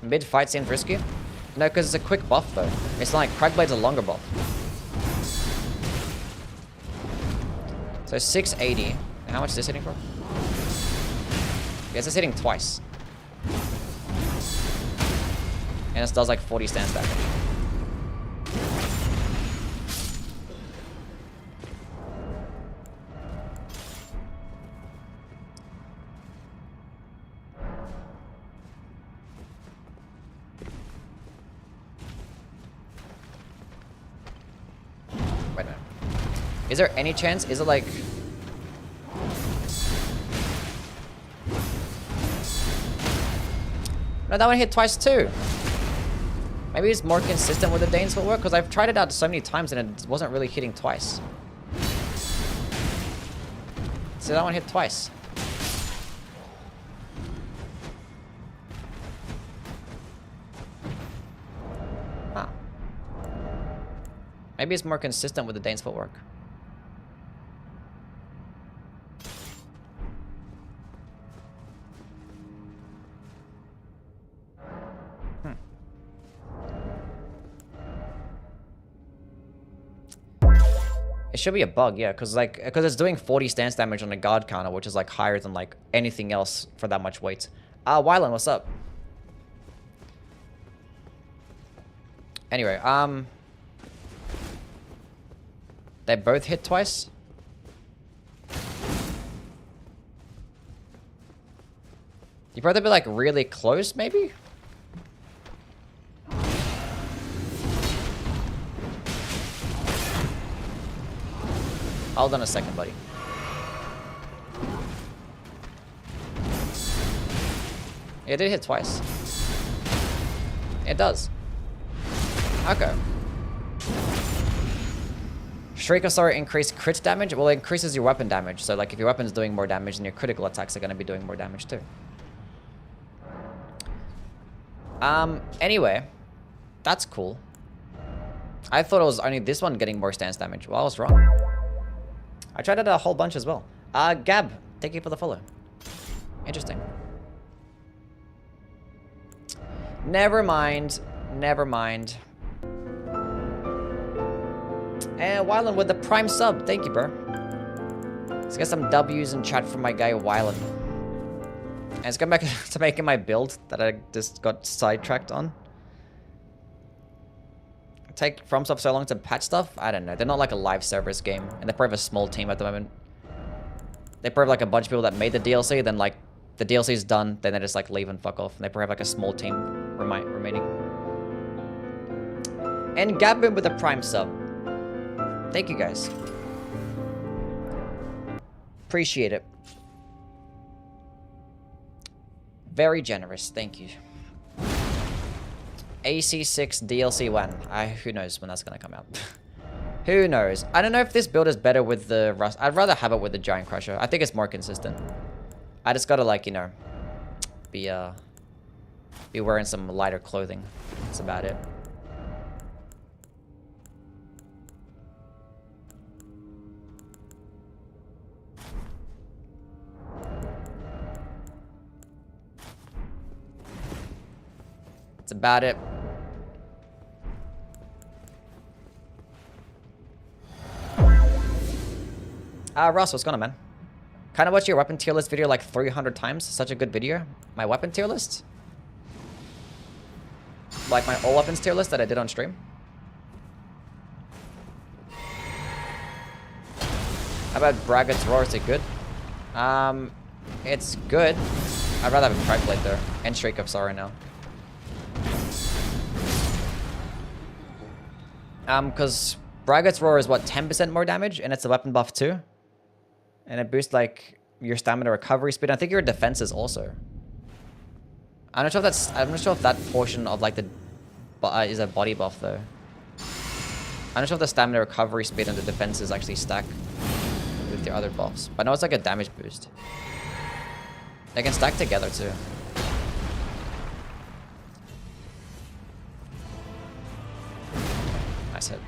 Mid-fight seems risky. No, because it's a quick buff, though. It's not like Cragblade's a longer buff. So 680. And how much is this hitting for? Yes, it's hitting twice. And this does like 40 stance damage. Wait a minute. Is there any chance? Is it like... No, that one hit twice too. Maybe it's more consistent with the Dane's Footwork, because I've tried it out so many times and it wasn't really hitting twice. So that one hit twice. Huh. Maybe it's more consistent with the Dane's Footwork. It should be a bug, yeah, because it's doing 40 stance damage on a guard counter, which is like higher than like anything else for that much weight. Wylan, what's up? Anyway, they both hit twice. You'd rather be like really close, maybe? Hold on a second, buddy. It did hit twice. It does. Okay. Shriek of Sorrow increase crit damage? Well, it increases your weapon damage. So, like, if your weapon's doing more damage, then your critical attacks are going to be doing more damage, too. Anyway. That's cool. I thought it was only this one getting more stance damage. Well, I was wrong. I tried it a whole bunch as well. Gab, thank you for the follow. Interesting. Never mind. Never mind. And Wylan with the prime sub. Thank you, bro. Let's get some W's in chat from my guy, Wylan. And let's go back to making my build that I just got sidetracked on. Take FromSoft so long to patch stuff? I don't know. They're not like a live service game, and they probably have a small team at the moment. They probably have like a bunch of people that made the DLC, then like the DLC's done, then they just like leave and fuck off. And they probably have like a small team remaining. And Gavin with a Prime sub. Thank you guys. Appreciate it. Very generous, thank you. AC6 DLC 1. Who knows when that's gonna come out. Who knows? I don't know if this build is better with the Rust. I'd rather have it with the Giant Crusher. I think it's more consistent. I just gotta like, you know, be wearing some lighter clothing. That's about it. That's about it. Ross, what's going on, man? Kind of watched your weapon tier list video like 300 times. Such a good video. My weapon tier list? Like my all weapons tier list that I did on stream? How about Braggart's Roar? Is it good? It's good. I'd rather have a Tri-Blade though. And Shriek of Sorrow now. Because Braggart's Roar is what, 10% more damage? And it's a weapon buff too? And it boosts like your stamina recovery speed. I think your defenses also. I'm not sure if that portion of like the is a body buff though. I'm not sure if the stamina recovery speed and the defenses actually stack with your other buffs. But I know it's like a damage boost. They can stack together too. Nice hit.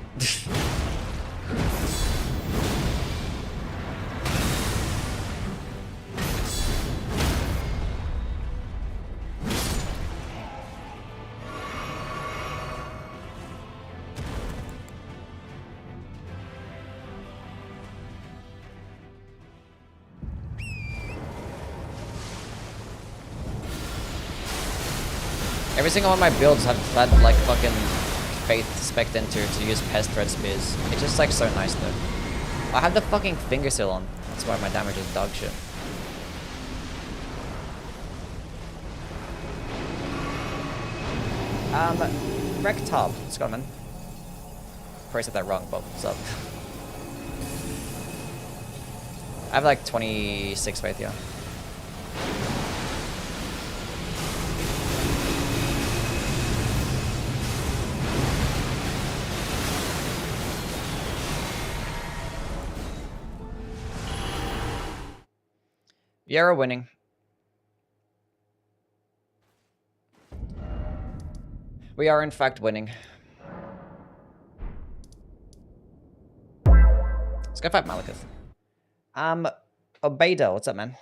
Every single one of my builds have had like fucking faith spec'd into to use pest thread spears. It's just like so nice though. I have the fucking finger seal on. That's why my damage is dog shit. Rectab. What's going on, man? Probably said that wrong, but what's up? I have like 26 faith, yeah. Yeah, we're winning. We are in fact winning. Let's go fight Malekith. Obeda, what's up, man?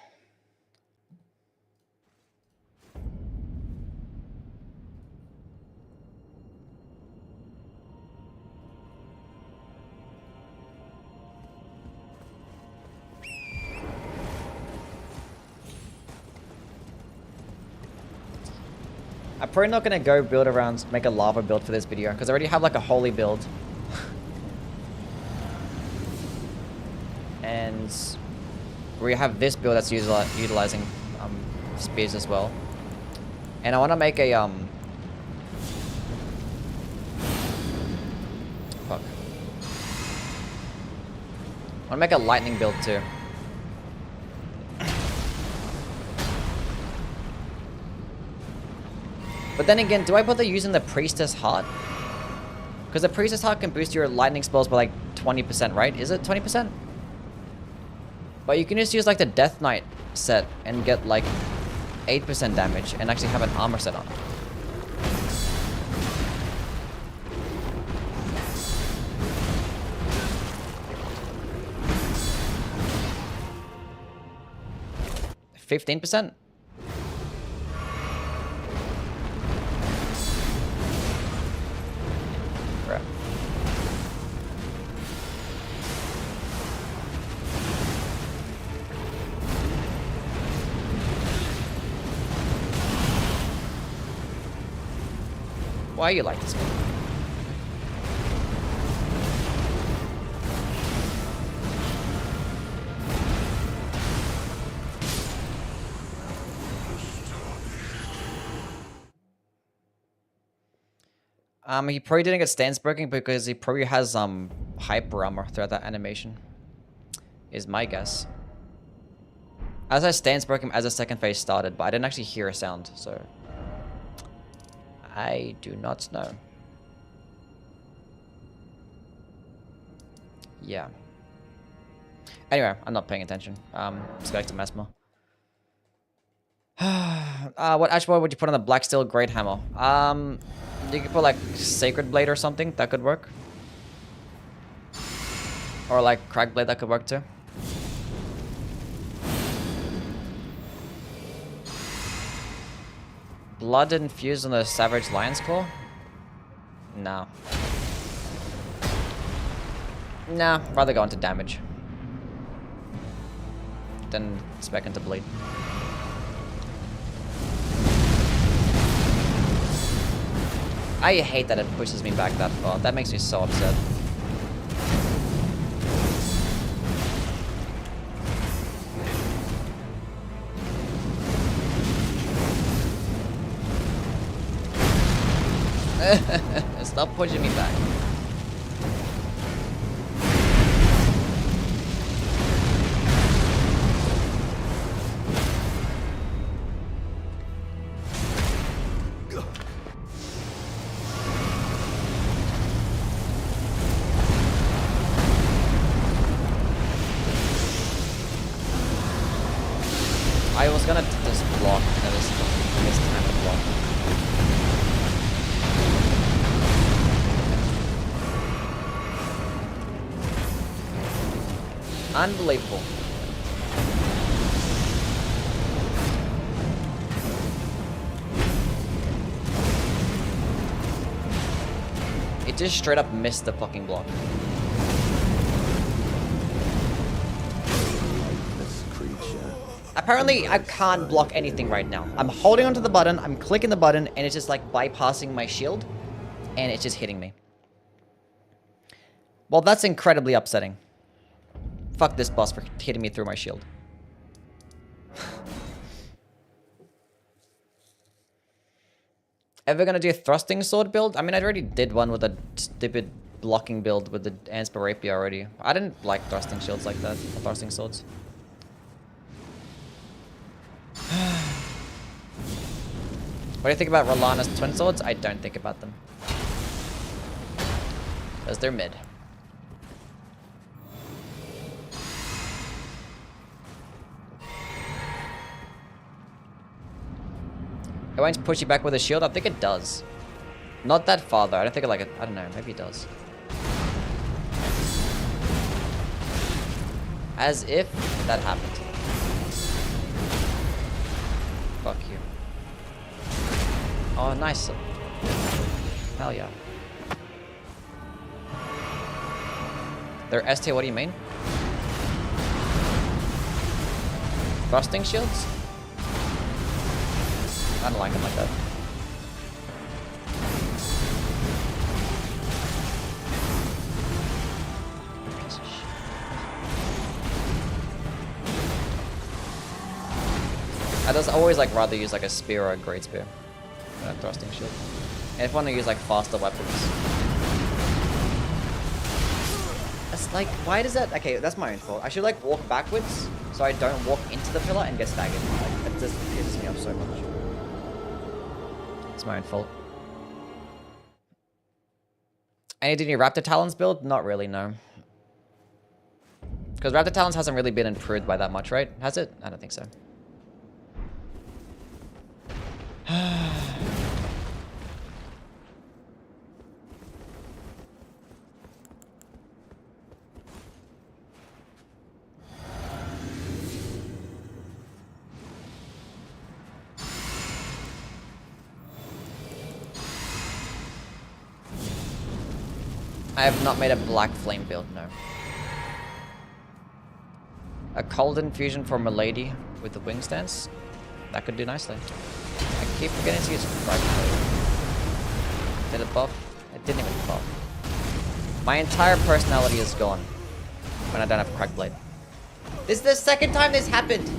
I'm probably not gonna go build around, make a lava build for this video, because I already have like a holy build. And we have this build that's utilizing spears as well. And I want to make a fuck. I want to make a lightning build too. But then again, do I bother using the Priestess Heart? Because the Priestess Heart can boost your lightning spells by like 20%, right? Is it 20%? But you can just use like the Death Knight set and get like 8% damage and actually have an armor set on. $15%? Bruh. Why are you like this, man? He probably didn't get stance breaking because he probably has hyper armor throughout that animation. Is my guess. As I stance broke him as the second phase started, but I didn't actually hear a sound, so I do not know. Yeah. Anyway, I'm not paying attention. Let's go back to Mesmer. What Ashboy would you put on the Black Steel Great Hammer? You could put like Sacred Blade or something. That could work. Or like Crag Blade, that could work too. Blood infused on the Savage Lion's Claw? No. Nah, rather go into damage than spec into bleed. I hate that it pushes me back that far. That makes me so upset. Stop pushing me back. I was gonna just block, and I just missed time to block. Unbelievable. It just straight up missed the fucking block. This creature. Apparently, I can't block anything right now. I'm holding onto the button, I'm clicking the button, and it's just like bypassing my shield, and it's just hitting me. Well, that's incredibly upsetting. Fuck this boss for hitting me through my shield. Ever gonna do a thrusting sword build? I mean, I already did one with a stupid blocking build with the Ansper Rapier already. I didn't like thrusting shields like that, or thrusting swords. What do you think about Rolana's twin swords? I don't think about them. Because they're mid. It won't push you back with a shield? I think it does. Not that far though. I don't think it like it. I don't know. Maybe it does. As if that happened. Fuck you. Oh, nice. Hell yeah. They're ST, what do you mean? Thrusting shields? I don't like them like that. I just always like rather use like a spear or a great spear than a thrusting shield. And if I want to use like faster weapons. It's like, why does that? Okay, that's my own fault. I should like walk backwards so I don't walk into the pillar and get staggered. Like, it just pisses me off so much. It's my own fault. Any new Raptor Talons build? Not really, no. Because Raptor Talons hasn't really been improved by that much, right? Has it? I don't think so. I have not made a black flame build, no. A cold infusion for Milady with the wing stance? That could do nicely. I keep forgetting to use Frag Blade. Did it buff? It didn't even buff. My entire personality is gone when I don't have Crack Blade. This is the second time this happened!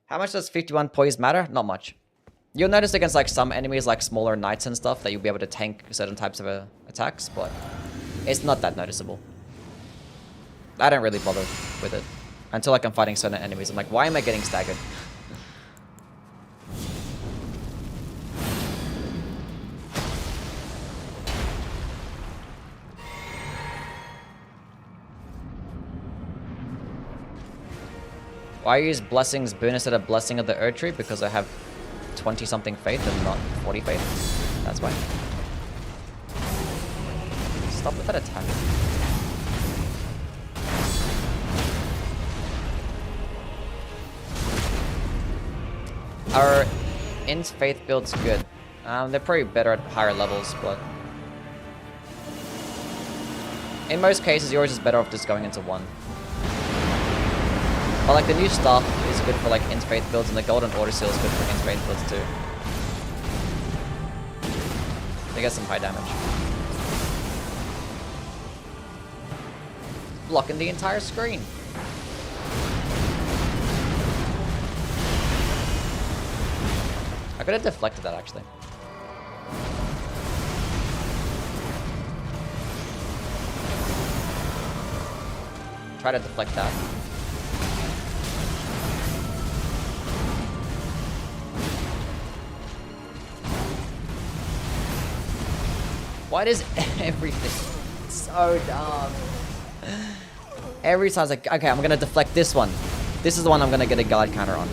How much does 51 poise matter? Not much. You'll notice against like some enemies like smaller knights and stuff that you'll be able to tank certain types of attacks, but it's not that noticeable. I don't really bother with it until like I'm fighting certain enemies. I'm like, why am I getting staggered? Why use Blessing's boon instead of Blessing of the Earth Tree? Because I have 20 something faith and not 40 faith. That's why. Stop with that attack. Our Int-faith build's good. They're probably better at higher levels, but in most cases, yours is better off just going into one. But like the new stuff is good for like Int-faith builds, and the Golden Order Seal is good for Int-faith builds too. They get some high damage. Blocking the entire screen. I could have deflected that actually. Try to deflect that. Why does everything so dumb? Every time I was like, okay, I'm gonna deflect this one. This is the one I'm gonna get a guard counter on.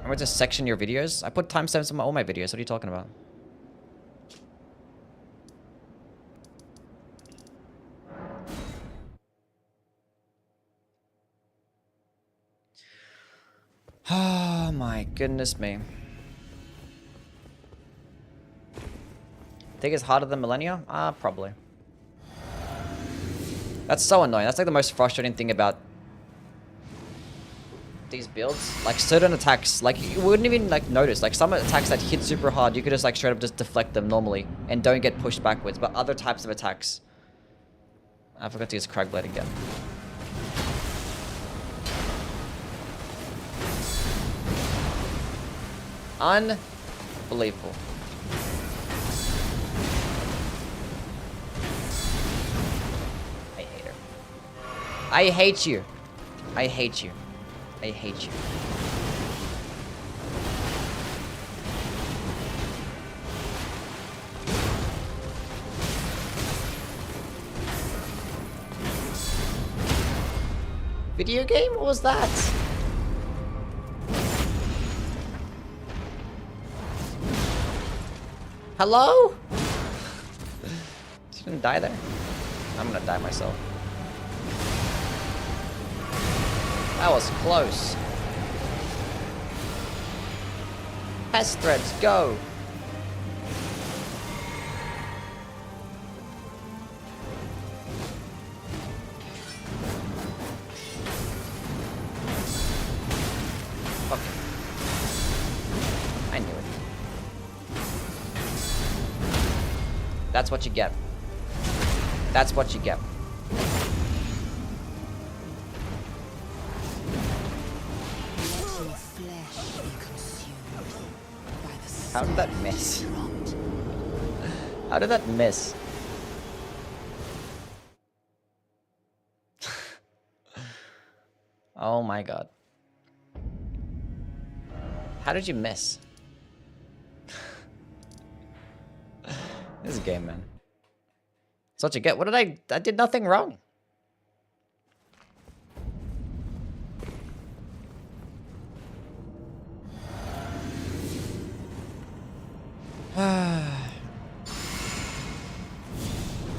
I'm going to section your videos. I put timestamps on all my videos. What are you talking about? Oh my goodness me. Think it's harder than Millennia? Probably. That's so annoying. That's like the most frustrating thing about these builds. Like certain attacks, like you wouldn't even like notice. Like some attacks that hit super hard, you could just like straight up just deflect them normally and don't get pushed backwards. But other types of attacks, I forgot to use Crag Blade again. Unbelievable. I hate her. I hate you. I hate you. I hate you. Video game? What was that? Hello? She didn't die there. I'm gonna die myself. That was close. Pest threads, go! Okay. I knew it. That's what you get. That's what you get. How did that miss? How did that miss? Oh my god. How did you miss? This is a game, man. That's what you get. What did I did nothing wrong.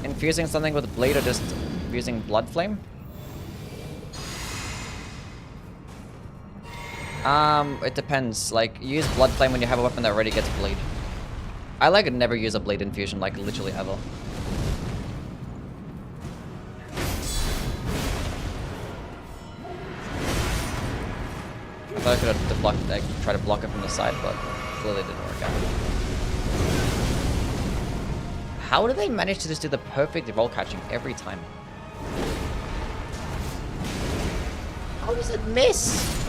Infusing something with blade or just using blood flame? It depends. Like, use blood flame when you have a weapon that already gets bleed. I like never use a blade infusion, like literally ever. I thought I could have blocked, like, try to block it from the side, but clearly didn't work out. How do they manage to just do the perfect roll catching every time? How does it miss?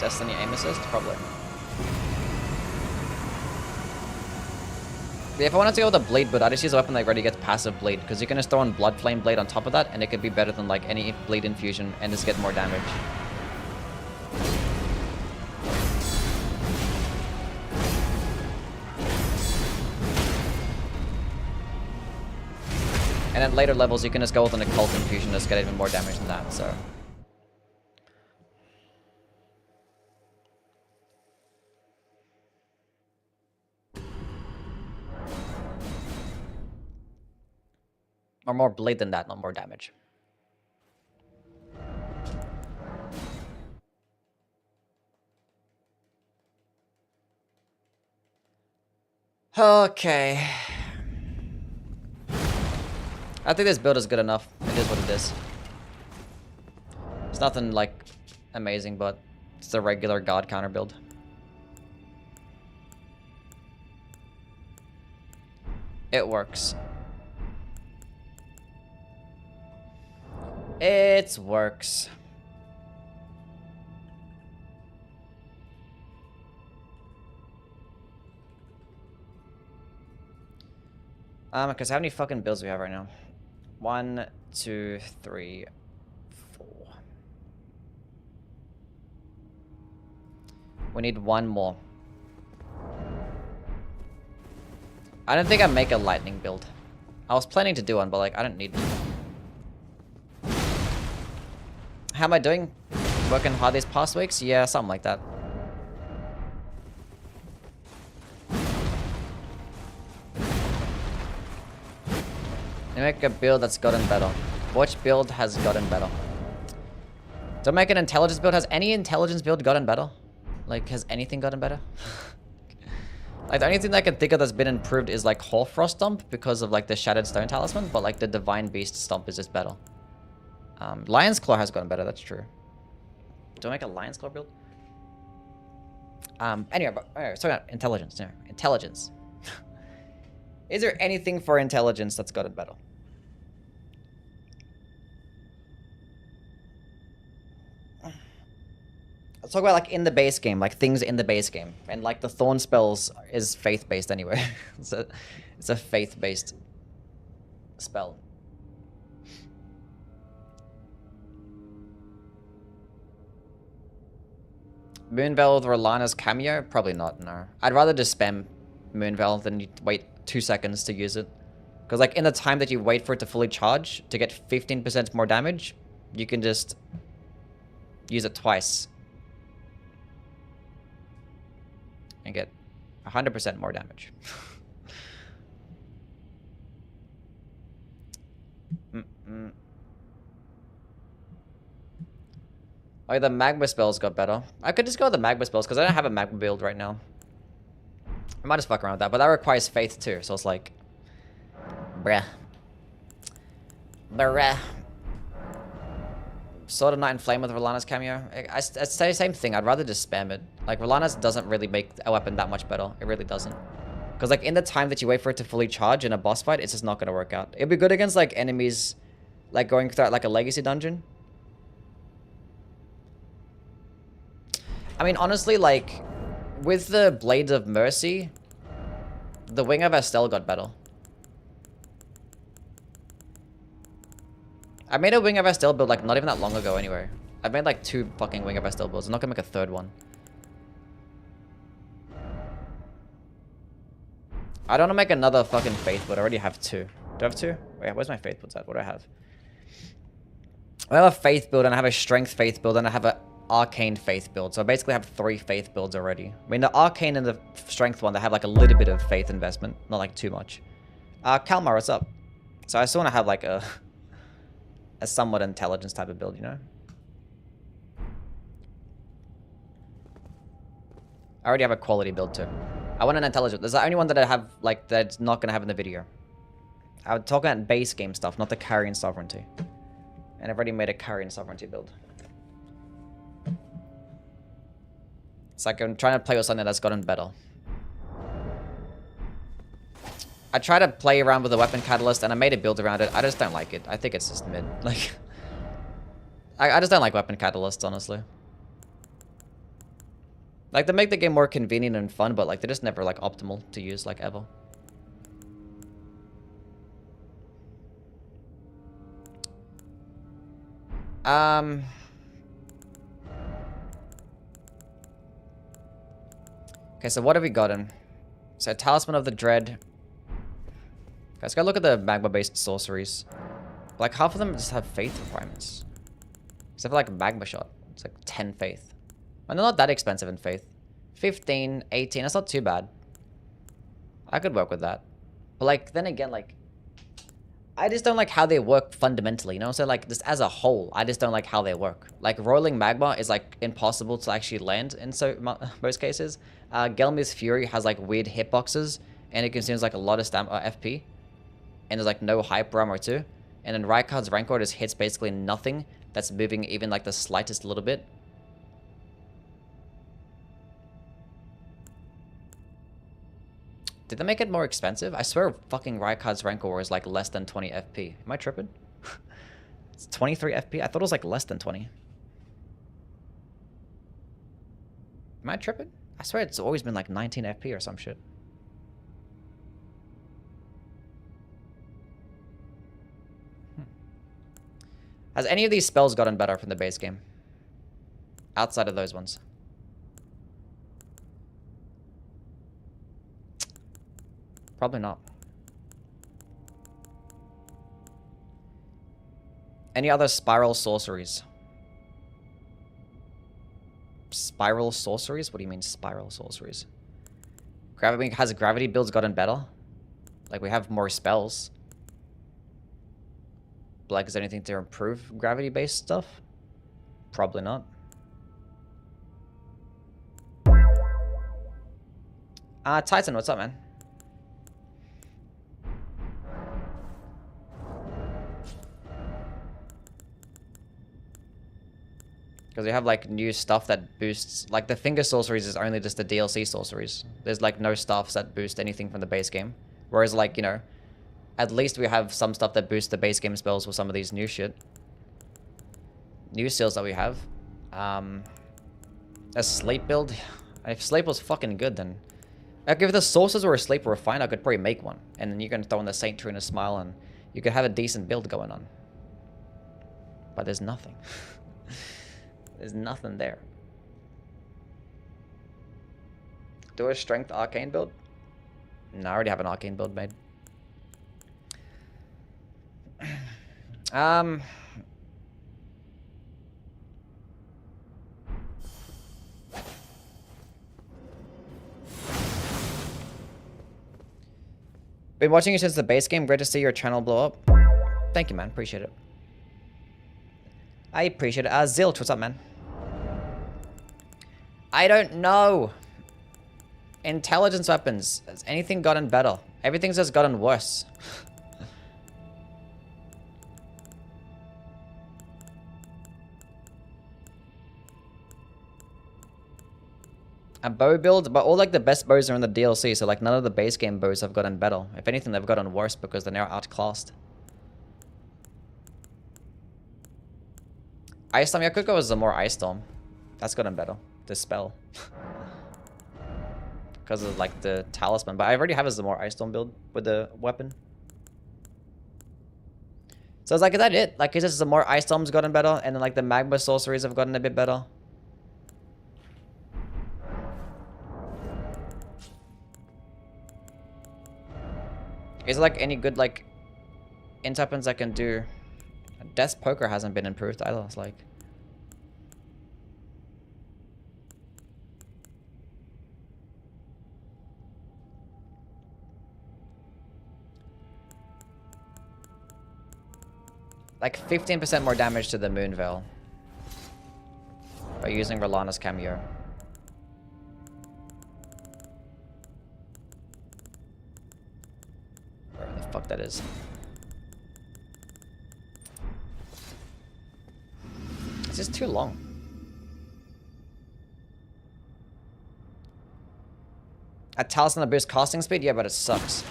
Destiny aim assist? Probably. Yeah, if I wanted to go with a blade build, I just use a weapon that already gets passive blade, because you can just throw on blood flame blade on top of that, and it could be better than like any blade infusion and just get more damage. And at later levels, you can just go with an occult infusion, just get even more damage than that, so. Or more blade than that, not more damage. Okay. I think this build is good enough. It is what it is. It's nothing like amazing, but it's a regular god counter build. It works. It works. Because how many fucking builds do we have right now? 1, 2, 3, 4. We need one more. I don't think I make a lightning build. I was planning to do one, but like I don't need to. How am I doing? Working hard these past weeks? Yeah, something like that. Make a build that's gotten better. Which build has gotten better? Don't make an intelligence build. Has any intelligence build gotten better? Like, has anything gotten better? Like, the only thing that I can think of that's been improved is like Hoarfrost Stomp because of like the Shattered Stone Talisman, but like the Divine Beast Stomp is just better. Lion's Claw has gotten better, that's true. Do I make a Lion's Claw build? Anyway, sorry, intelligence. No, intelligence. Is there anything for intelligence that's gotten better? Let's talk about like in the base game, like things in the base game. And like the Thorn spells is faith-based anyway. it's a faith-based spell. Moonveil with Rolana's cameo? Probably not, no. I'd rather just spam Moonveil than wait 2 seconds to use it. Because like in the time that you wait for it to fully charge, to get 15% more damage, you can just use it twice. And get 100% more damage. Oh, the magma spells got better. I could just go with the magma spells because I don't have a magma build right now. I might just fuck around with that, but that requires faith too, so it's like... Bruh. Bruh. Sword of Night and Flame with Rolana's cameo. I'd say the same thing. I'd rather just spam it. Like, Rolana's doesn't really make a weapon that much better. It really doesn't. Because, like, in the time that you wait for it to fully charge in a boss fight, it's just not going to work out. It'd be good against, like, enemies, like, going through, like, a legacy dungeon. I mean, honestly, like, with the Blades of Mercy, the Wing of Estelle got better. I made a Wing of Estelle build, like, not even that long ago anyway. I've made, like, 2 fucking Wing of Estelle builds. I'm not gonna make a 3rd one. I don't want to make another fucking Faith build. I already have 2. Do I have 2? Wait, where's my Faith builds at? What do I have? I have a Faith build, and I have a Strength Faith build, and I have a arcane faith build. So I basically have 3 faith builds already. I mean, the arcane and the strength one, they have like a little bit of faith investment, not like too much. Kalmar, what's up? So I still want to have like a somewhat intelligence type of build, you know? I already have a quality build too. I want an intelligent. There's the only one that I have, like, that's not going to have in the video. I would talk about base game stuff, not the carry and sovereignty. And I've already made a carry and sovereignty build. It's like I'm trying to play with something that's gotten better. I tried to play around with the weapon catalyst and I made a build around it. I just don't like it. I think it's just mid. Like, I just don't like weapon catalysts, honestly. Like, they make the game more convenient and fun, but like they're just never like optimal to use, like, ever. Okay, so what have we gotten? So Talisman of the Dread. Let's go look at the magma-based sorceries. Like, half of them just have faith requirements. Except for like magma shot. It's like 10 faith. And they're not that expensive in faith. 15, 18, that's not too bad. I could work with that. But like, then again, like, I just don't like how they work fundamentally, you know? So like, just as a whole, I just don't like how they work. Like, rolling magma is like impossible to actually land in most cases. Gelmir's Fury has like weird hitboxes, and it consumes like a lot of FP. And there's like no hyper armor too. And then Rykard's Rancor just hits basically nothing that's moving even like the slightest little bit. Did they make it more expensive? I swear fucking Rykard's Rancor is like less than 20 FP. Am I tripping? It's 23 FP? I thought it was like less than 20. Am I tripping? I swear it's always been like 19 FP or some shit. Has any of these spells gotten better from the base game? Outside of those ones. Probably not. Any other spiral sorceries? Spiral sorceries? What do you mean spiral sorceries? Has gravity builds gotten better? Like, we have more spells. But like, is there anything to improve gravity-based stuff? Probably not. Titan, what's up, man? Because we have like new stuff that boosts, like the finger sorceries is only just the DLC sorceries. There's like no stuffs that boost anything from the base game. Whereas like, you know, at least we have some stuff that boosts the base game spells with some of these new shit. New skills that we have. A sleep build. If sleep was fucking good, then like if the sources were asleep or fine, I could probably make one. And then you can throw in the Saint True and a Smile and you could have a decent build going on. But there's nothing. There's nothing there. Do a strength arcane build? No, I already have an arcane build made. Been watching you since the base game. Great to see your channel blow up. Thank you, man. Appreciate it. I appreciate it. Zilch, what's up, man? I don't know. Intelligence weapons. Has anything gotten better? Everything's just gotten worse. A bow build, but all like the best bows are in the DLC, so like none of the base game bows have gotten better. If anything, they've gotten worse because they're now outclassed. Ice Storm, yeah, I could go with some more Ice Storm. That's gotten better. The spell. Because of like the talisman. But I already have a Zamor Ice Storm build with the weapon. So it's like, is that it? Like, is this Zamor Ice Storm's gotten better? And then like the magma sorceries have gotten a bit better? Is there like any good like int weapons I can do? Death's Poker hasn't been improved either. It's like, Like 15% more damage to the Moon Veil by using Rolana's cameo. Wherever the fuck that is. It's just too long. A Talisman that boosts casting speed? Yeah, but it sucks.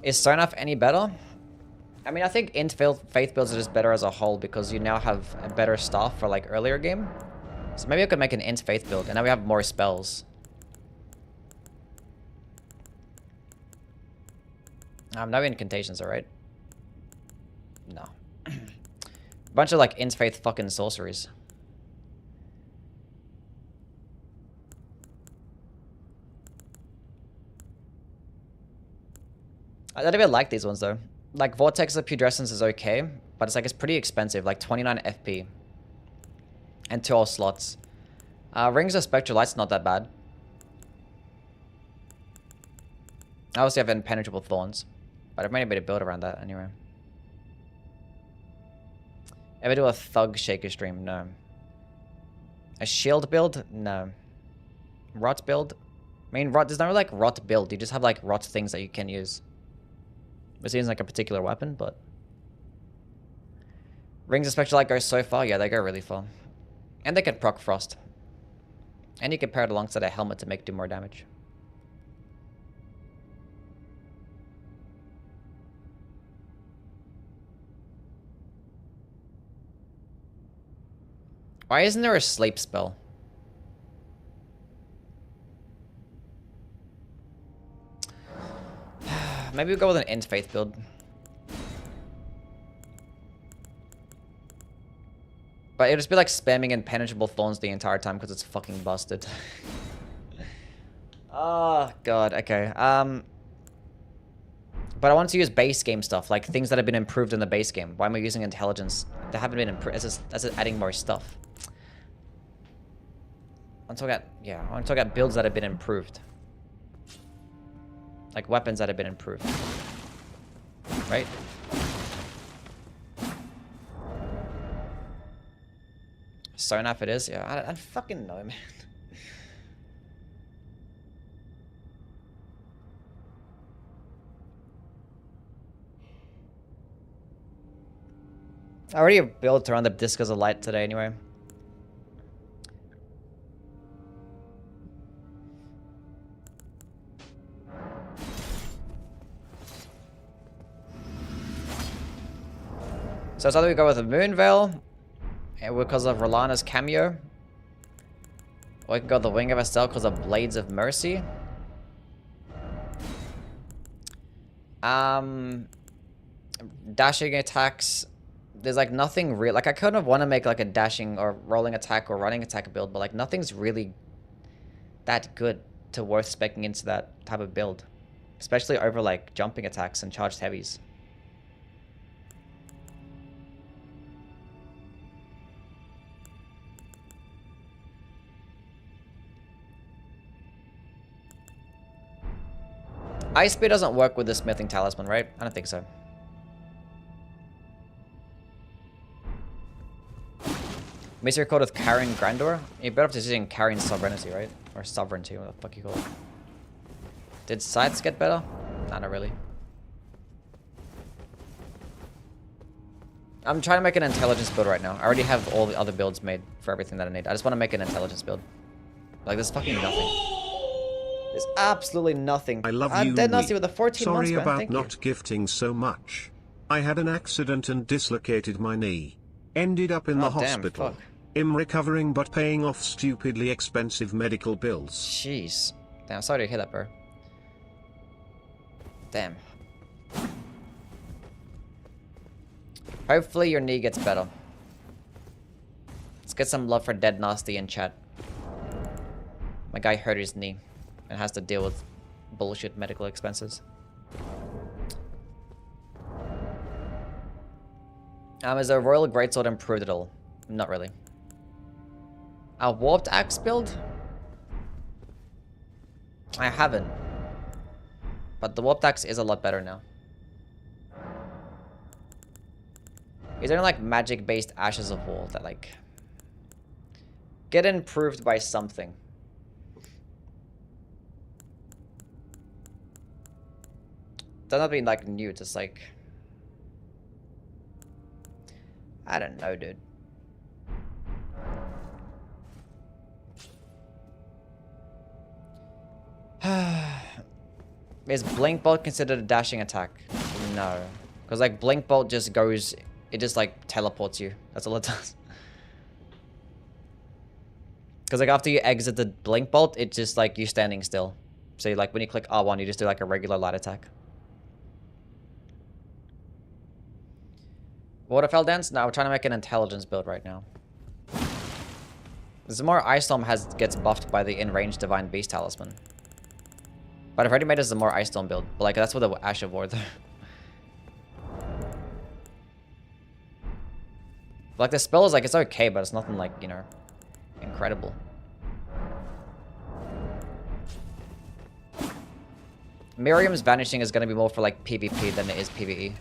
Is Sonoff any better? I mean, I think Int-faith builds are just better as a whole because you now have a better staff for like earlier game. So maybe I could make an Int-faith build and now we have more spells. No incantations, alright? No. Bunch of like Int-faith fucking sorceries. I don't even like these ones though. Like Vortex of Pudrescence is okay, but it's like it's pretty expensive, like 29 FP. And 2 all slots. Rings of Spectral Light's not that bad. I obviously have Impenetrable Thorns, but I've made a bit of build around that anyway. Ever do a Thug Shaker stream? No. A shield build? No. Rot build? I mean, rot, there's no like rot build. You just have like rot things that you can use. It seems like a particular weapon, but... Rings of Spectral Light go so far? Yeah, they go really far. And they can proc Frost. And you can pair it alongside a helmet to do more damage. Why isn't there a sleep spell? Maybe we'll go with an Int-faith build. But it'll just be like spamming Impenetrable Thorns the entire time because it's fucking busted. Oh, God. Okay. But I want to use base game stuff, like things that have been improved in the base game. Why am I using intelligence? They haven't been improved. That's adding more stuff. I want to talk about builds that have been improved. Like weapons that have been improved. Right? Sonoff it is? Yeah, I don't fucking know, man. I already built around the Discos of Light today anyway. So it's either we go with a Moon Veil, because of Rolana's cameo, or we can go with the Wing of Estelle because of Blades of Mercy. Dashing attacks, there's like nothing real. Like I kind of want to make like a dashing or rolling attack or running attack build, but like nothing's really that good to worth speccing into that type of build, especially over like jumping attacks and charged heavies. Ice Spear doesn't work with the Smithing Talisman, right? I don't think so. Mystery Code with Carrying Grandeur? You're better off just using Carrying Sovereignty, right? Or Sovereignty, what the fuck you call it. Did Scythes get better? Nah, not really. I'm trying to make an intelligence build right now. I already have all the other builds made for everything that I need. I just want to make an intelligence build. Like, there's fucking nothing. There's absolutely nothing. I love you, Dead Nasty with the 14 Sorry months, man. about Thank not you. gifting so much. I had an accident and dislocated my knee. Ended up in the hospital. Fuck. I'm recovering but paying off stupidly expensive medical bills. Jeez. Damn, sorry to hear that, bro. Damn. Hopefully your knee gets better. Let's get some love for Dead Nasty in chat. My guy hurt his knee and has to deal with bullshit medical expenses. Is a Royal Greatsword improved at all? Not really. A Warped Axe build? I haven't. But the warp axe is a lot better now. Is there like magic-based Ashes of War that like get improved by something? Does not mean like new, just like I don't know, dude. Is Blink Bolt considered a dashing attack? No. Because like Blink Bolt just goes, it just like teleports you. That's all it does. Because like after you exit the Blink Bolt, it's just like you standing still. So you, like when you click R1, you just do like a regular light attack. Waterfell Dance? No, we're trying to make an intelligence build right now. The more Ice Storm gets buffed by the in-range Divine Beast Talisman. But I've already made us the more Ice Storm build. But like that's with the Ash of War though. Like the spell is like, it's okay, but it's nothing like, you know, incredible. Miriam's Vanishing is going to be more for like PvP than it is PvE.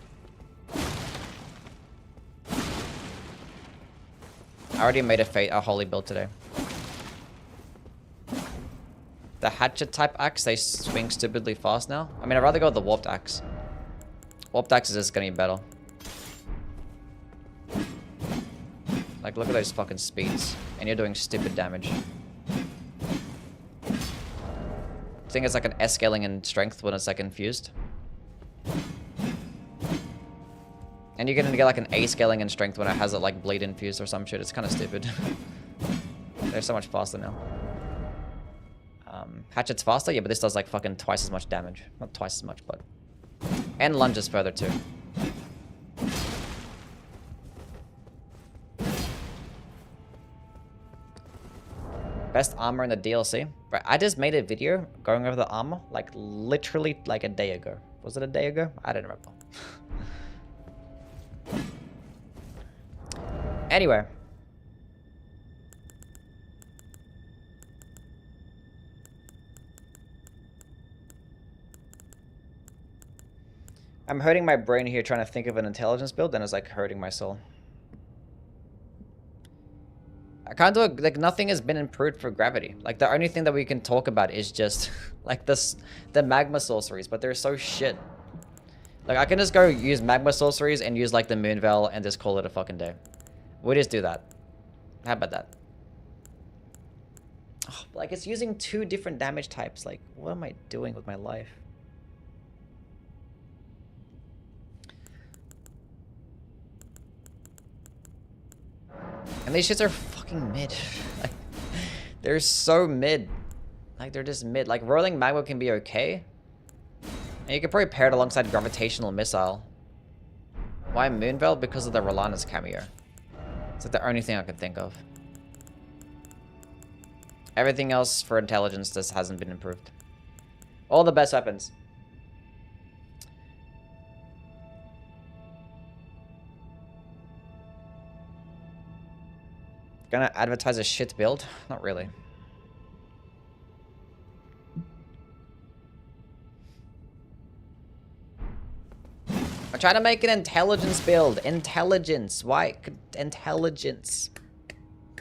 I already made a holy build today. The hatchet type axe, they swing stupidly fast now. I mean, I'd rather go with the warped axe. Warped axe is just going to be better. Like, look at those fucking speeds. And you're doing stupid damage. I think it's like an S-scaling in strength when it's like infused. And you're gonna get like an A-scaling in strength when it has it like bleed infused or some shit. It's kind of stupid. They're so much faster now. Hatchet's faster? Yeah, but this does like fucking twice as much damage. Not twice as much, but... And lunges further too. Best armor in the DLC? Right, I just made a video going over the armor, like literally like a day ago. Was it a day ago? I don't remember. Anyway. I'm hurting my brain here trying to think of an intelligence build, and it's like hurting my soul. I can't do it, like nothing has been improved for gravity. Like the only thing that we can talk about is just like the magma sorceries, but they're so shit. Like I can just go use magma sorceries and use like the Moonveil and just call it a fucking day. We'll just do that. How about that? Oh, like it's using 2 different damage types. Like what am I doing with my life? And these shits are fucking mid. Like, they're so mid. Like, they're just mid. Like, Rolling Magma can be okay. And you could probably pair it alongside Gravitational Missile. Why Moonveil? Because of the Rolana's cameo. It's like the only thing I could think of. Everything else for intelligence just hasn't been improved. All the best weapons. Gonna advertise a shit build? Not really. I'm trying to make an intelligence build. Intelligence. Why? Intelligence.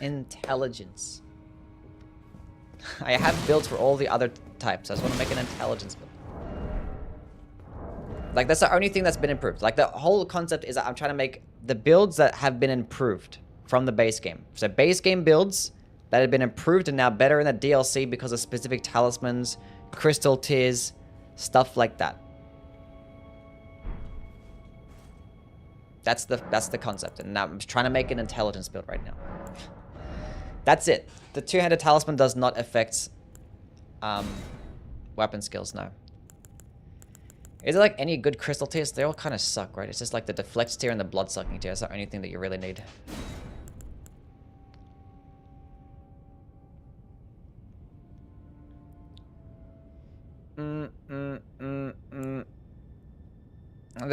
Intelligence. I have builds for all the other types. I just want to make an intelligence build. Like, that's the only thing that's been improved. Like, the whole concept is that I'm trying to make the builds that have been improved from the base game. So base game builds that have been improved and now better in the DLC because of specific talismans, crystal tiers, stuff like that. That's the concept. And now I'm trying to make an intelligence build right now. That's it. The two-handed talisman does not affect weapon skills, no. Is there like any good crystal tiers? They all kind of suck, right? It's just like the deflect tier and the blood sucking tier. That's the only thing that you really need. The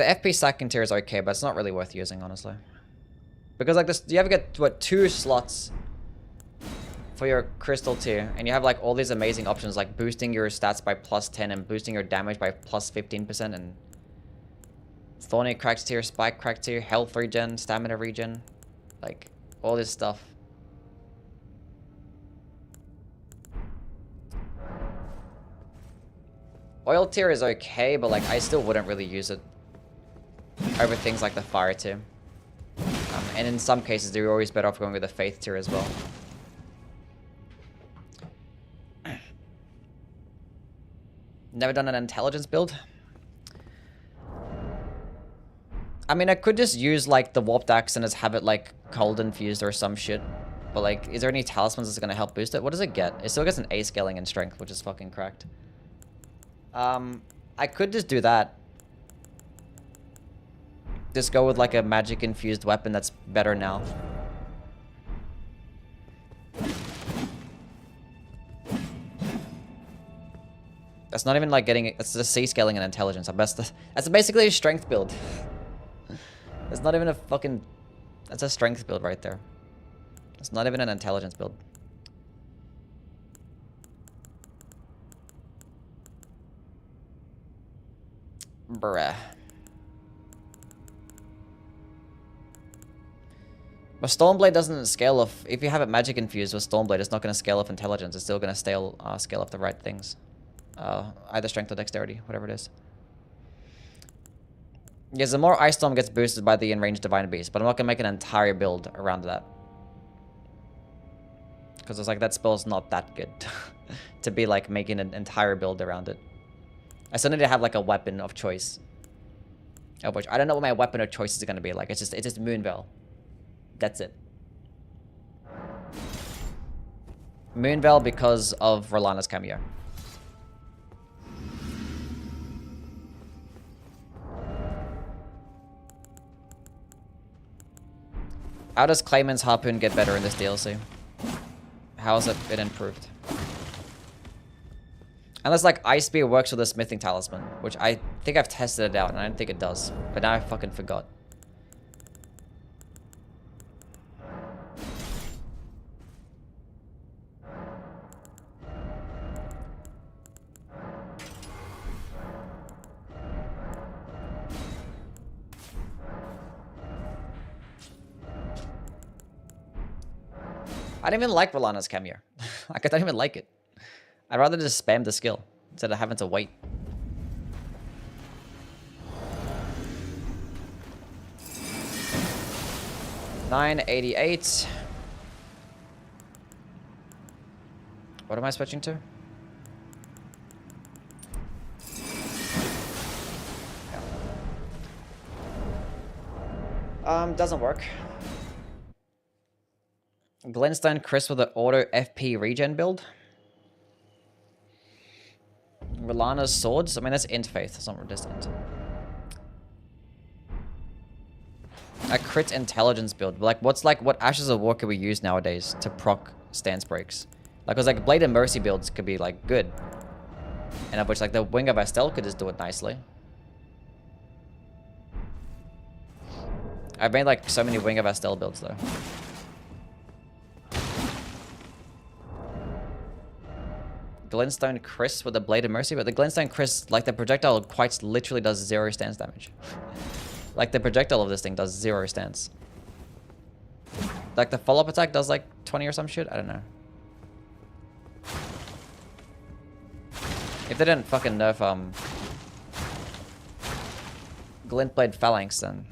FP stacking tier is okay, but it's not really worth using, honestly. Because like this, you ever get, what, 2 slots for your crystal tier, and you have like all these amazing options like boosting your stats by +10 and boosting your damage by +15% and thorny cracked tier, spike cracked tier, health regen, stamina regen, like all this stuff. Oil tier is okay, but like I still wouldn't really use it over things like the fire tier. And in some cases, you're always better off going with the faith tier as well. Never done an intelligence build? I mean, I could just use like the warped axe and just have it like cold infused or some shit. But like, is there any talismans that's gonna help boost it? What does it get? It still gets an A scaling in strength, which is fucking cracked. I could just do that. Just go with like a magic infused weapon that's better now. That's not even like getting it. That's just C scaling and intelligence. That's basically a strength build. It's not even a fucking... That's a strength build right there. It's not even an intelligence build. Bruh. But Stormblade doesn't scale off... If you have it magic infused with Stormblade, it's not going to scale off intelligence. It's still going to scale off the right things. Either strength or dexterity, whatever it is. Yes, the more Ice Storm gets boosted by the in-range Divine Beast, but I'm not going to make an entire build around that. Because it's like, that spell's not that good to be like making an entire build around it. I still need to have like a weapon of choice. Of which, I don't know what my weapon of choice is going to be like. It's just Moonveil. That's it. Moonveil because of Rolana's cameo. How does Clayman's Harpoon get better in this DLC? How has it been improved? Unless like Ice Spear works with the Smithing Talisman, which I think I've tested it out and I don't think it does. But now I fucking forgot. I didn't even like Rolana's cameo. Like, I don't even like it. I'd rather just spam the skill instead of having to wait. $9.88. What am I switching to? Doesn't work. Glintstone Chris with an auto FP regen build. Rolana's swords. I mean, that's Int-faith. It's not resistant. A crit intelligence build. Like, what Ashes of War could we use nowadays to proc stance breaks? Like, cause like Blade of Mercy builds could be like good, and of which like the Wing of Estelle could just do it nicely. I've made like so many Wing of Estelle builds though. Glintstone Chris with the Blade of Mercy, but the Glintstone Chris, like the projectile quite literally does 0 stance damage. Like the projectile of this thing does 0 stance. Like the follow-up attack does like 20 or some shit, I don't know. If they didn't fucking nerf Glintblade Phalanx, then...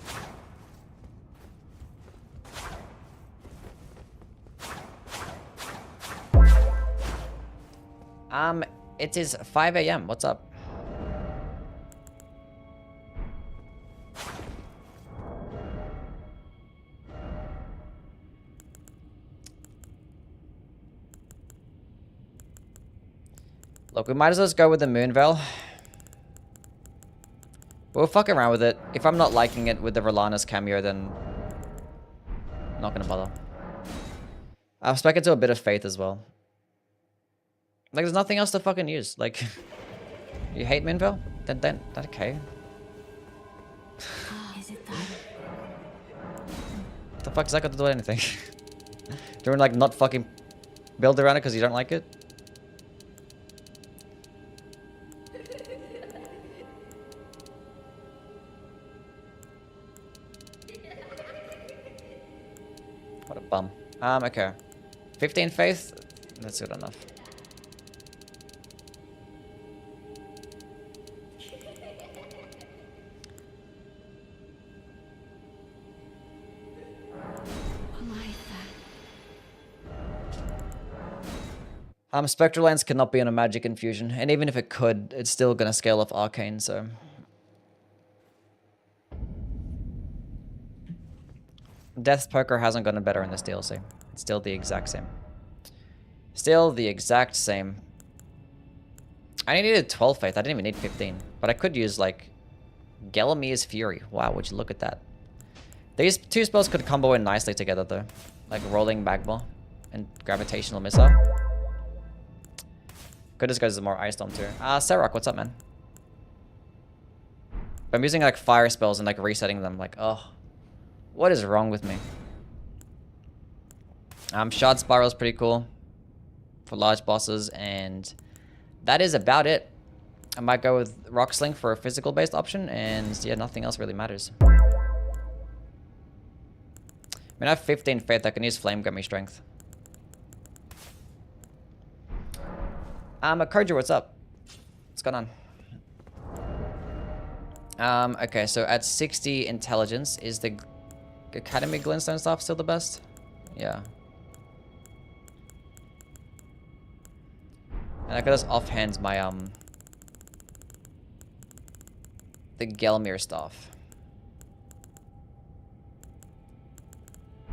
It is 5 AM. What's up? Look, we might as well just go with the Moonveil. We'll fuck around with it. If I'm not liking it with the Rolana's cameo, then I'm not gonna bother. I've spec into a bit of Faith as well. Like, there's nothing else to fucking use. Like, you hate Moonveil? Then okay. Is it time? What the fuck is that got to do with anything? Doing like not fucking Build around it because you don't like it? What a bum. Okay. 15 faith? That's good enough. Spectral Lens cannot be on a magic infusion, and even if it could, it's still gonna scale off arcane, so. Death's Poker hasn't gotten better in this DLC. It's still the exact same. Still the exact same. I needed 12 faith, I didn't even need 15. But I could use, like, Gelamir's Fury. Wow, would you look at that. These two spells could combo in nicely together, though. Like Rolling Magma and Gravitational Missile. Could just go to more Ice Storm, too. Serok, what's up, man? I'm using, like, fire spells and, like, resetting them. Like, oh. What is wrong with me? Shard Spiral is pretty cool for large bosses, and that is about it. I might go with Rock Sling for a physical-based option, and yeah, nothing else really matters. I mean, I have 15 faith. I can use Flame Gummy Strength. Kojo, what's up? What's going on? Okay, so at 60 intelligence, is the Academy Glintstone Staff still the best? Yeah. And I could just offhand my, the Gelmir Staff.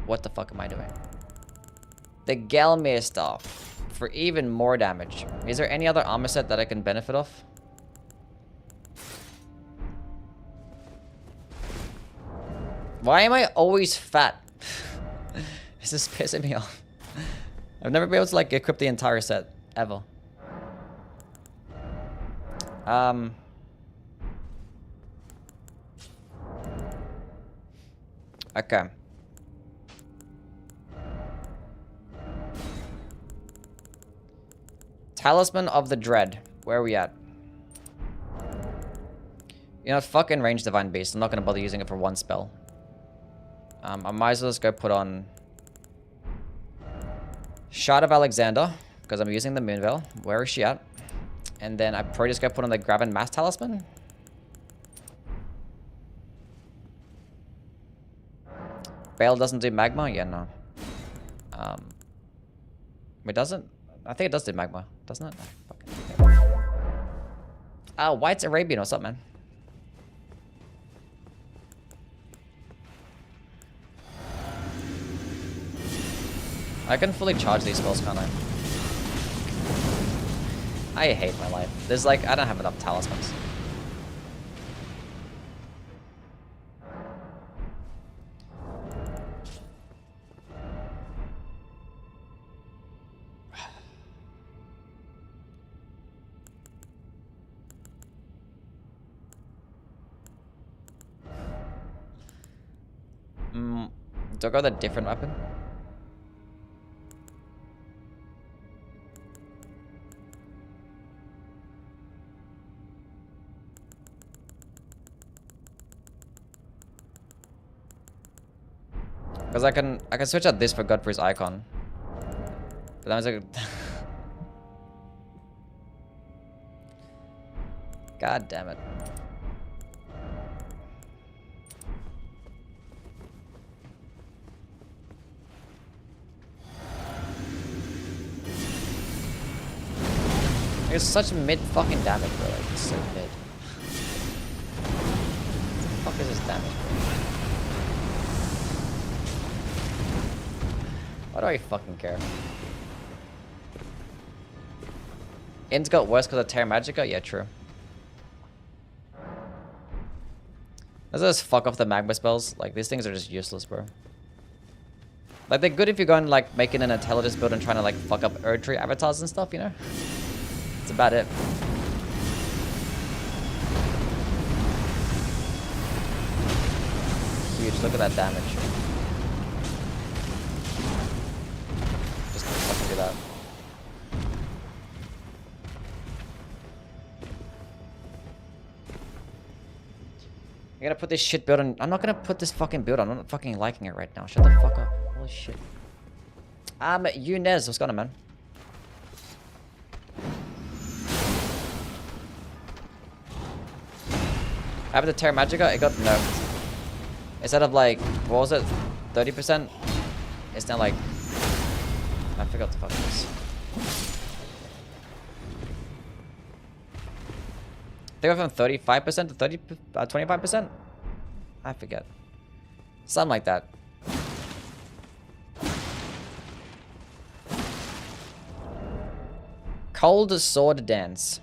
What the fuck am I doing? The Gelmir Staff. For even more damage. Is there any other armor set that I can benefit off? Why am I always fat? This is pissing me off. I've never been able to, like, equip the entire set. Ever. Okay. Talisman of the Dread. Where are we at? You know, fucking Range Divine Beast. I'm not gonna bother using it for one spell. I might as well just go put on Shard of Alexander, because I'm using the Moonveil. Where is she at? And then I probably just go put on the Graven Mass Talisman. Bale doesn't do Magma? Yeah, no. It doesn't? I think it does do Magma, doesn't it? White's Arabian, what's up, man? I can fully charge these spells, can't I? I hate my life. There's like, I don't have enough talismans. Do I go with a different weapon? Because I can switch out this for Godfrey's icon. But that was like God damn it. It's such mid fucking damage, bro. Like, it's so mid. What the fuck is this damage, bro? Why do I fucking care? Int got worse because of Terra Magica? Yeah, true. Let's just fuck off the magma spells. Like, these things are just useless, bro. Like, they're good if you're going, like, making an intelligence build and trying to, like, fuck up Erdtree avatars and stuff, you know? That's about it. Huge, look at that damage. Just gonna fucking do that. You're gonna put this shit build on. I'm not gonna put this fucking build on. I'm not fucking liking it right now. Shut the fuck up. Holy shit. Yunez, what's going on, man? After the Terra Magica, it got nerfed. Instead of like, what was it? 30%? It's now like, I forgot the fuck it was. They go from 35% to 25%? I forget. Something like that. Cold Sword Dance.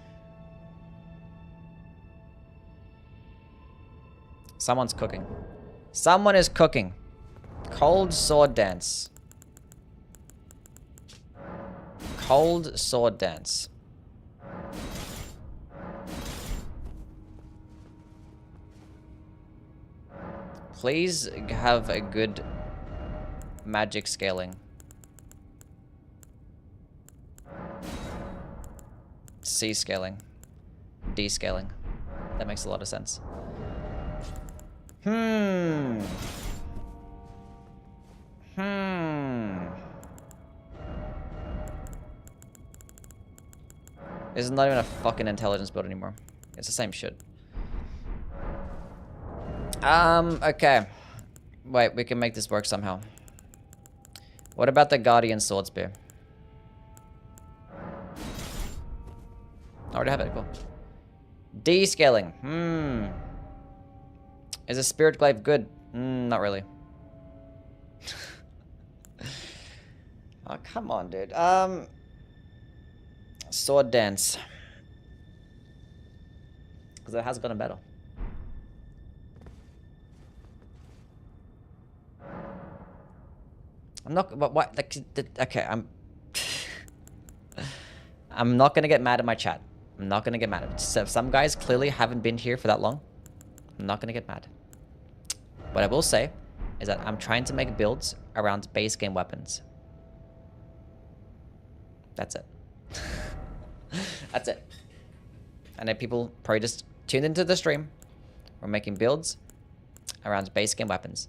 Someone's cooking. Someone is cooking. Cold Sword Dance. Cold Sword Dance. Please have a good magic scaling. C scaling. D scaling. That makes a lot of sense. This is not even a fucking intelligence build anymore. It's the same shit. Okay. Wait, we can make this work somehow. What about the Guardian Sword Spear? I already have it, cool. D-scaling. Is a Spirit Glaive good? Not really. Oh, come on, dude. Sword Dance. Because it has gotten better. I'm not, but what, like, okay, I'm not gonna get mad at my chat. I'm not gonna get mad at it. So some guys clearly haven't been here for that long. I'm not gonna get mad. What I will say is that I'm trying to make builds around base game weapons. That's it. That's it. I know people probably just tuned into the stream. We're making builds around base game weapons.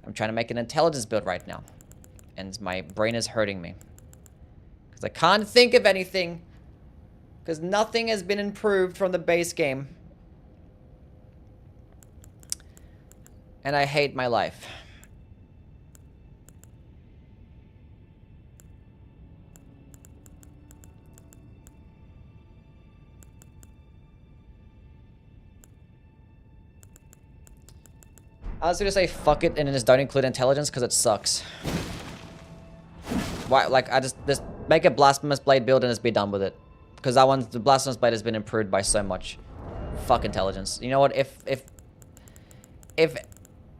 I'm trying to make an intelligence build right now. And my brain is hurting me. Because I can't think of anything. Because nothing has been improved from the base game. And I hate my life. I was gonna say fuck it and then just don't include intelligence because it sucks. Why? Like I just make a Blasphemous Blade build and just be done with it. Because that one, the Blasphemous Blade has been improved by so much. Fuck intelligence. You know what? If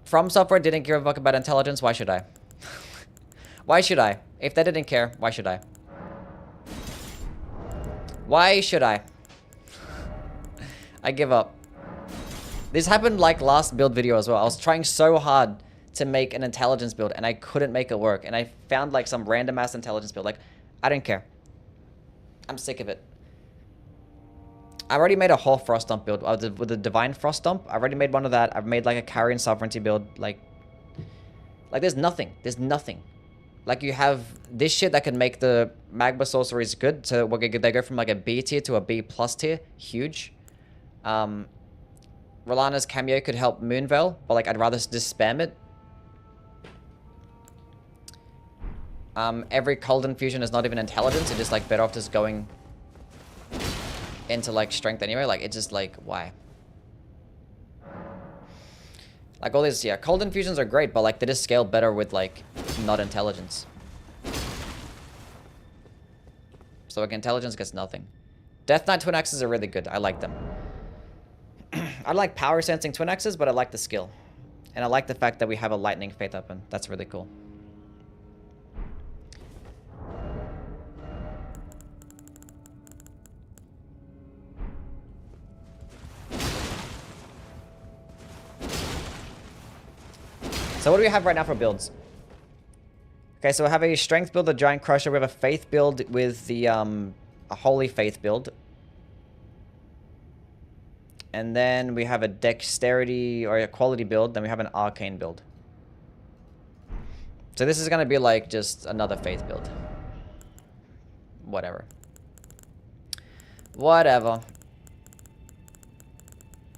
From Software didn't give a fuck about intelligence, why should I? Why should I? If they didn't care, why should I? Why should I? I give up. This happened like last build video as well. I was trying so hard to make an intelligence build and I couldn't make it work. And I found like some random ass intelligence build. Like, I don't care. I'm sick of it. I already made a whole Frost Stomp build with the Divine Frost Stomp. I already made one of that. I've made like a Carrion Sovereignty build. Like there's nothing. There's nothing. Like you have this shit that can make the Magma Sorceries good. So they go from like a B tier to a B plus tier. Huge. Rolana's cameo could help Moonveil, but like I'd rather just spam it. Every cold infusion is not even intelligence. It's just like better off just going into like strength anyway. Like it's just like why? Like all these, yeah, cold infusions are great, but like they just scale better with like not intelligence. So like intelligence gets nothing. Death Knight Twin Axes are really good. I like them. I like power sensing Twin Axes, but I like the skill. And I like the fact that we have a lightning faith weapon. That's really cool. So what do we have right now for builds? Okay, so we have a strength build, a giant crusher. We have a faith build with the a holy faith build. And then we have a dexterity or a quality build. Then we have an arcane build. So this is going to be like just another faith build. Whatever. Whatever.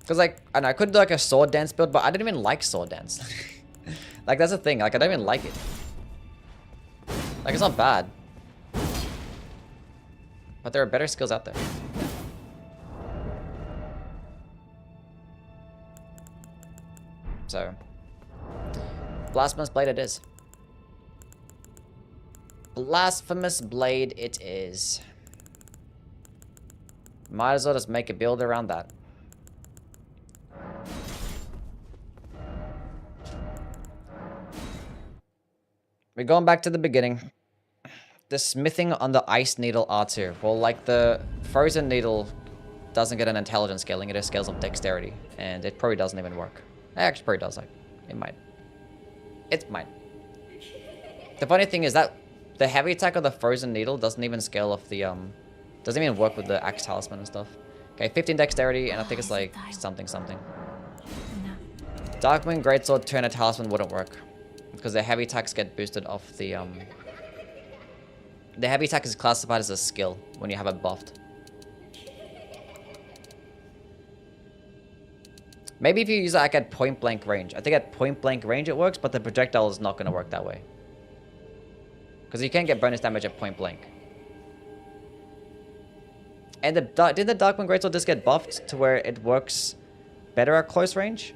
Because like, and I could do like a sword dance build, but I didn't even like sword dance. Like that's the thing. Like I don't even like it. Like it's not bad. But there are better skills out there. So, Blasphemous Blade it is. Blasphemous Blade it is. Might as well just make a build around that. We're going back to the beginning. The smithing on the ice needle R2. Well, like the frozen needle doesn't get an intelligence scaling, it just scales up dexterity. And it probably doesn't even work. It actually probably does, like, it might. It might. The funny thing is that the heavy attack of the frozen needle doesn't even scale off the, doesn't even work with the axe talisman and stuff. Okay, 15 dexterity, and I think it's like something. No. Darkwing Greatsword Turner Talisman wouldn't work. Because the heavy attacks get boosted off the, the heavy attack is classified as a skill when you have it buffed. Maybe if you use it like at point blank range. I think at point blank range it works, but the projectile is not going to work that way. Because you can't get bonus damage at point blank. And did the Darkwing Greatsword just get buffed to where it works better at close range?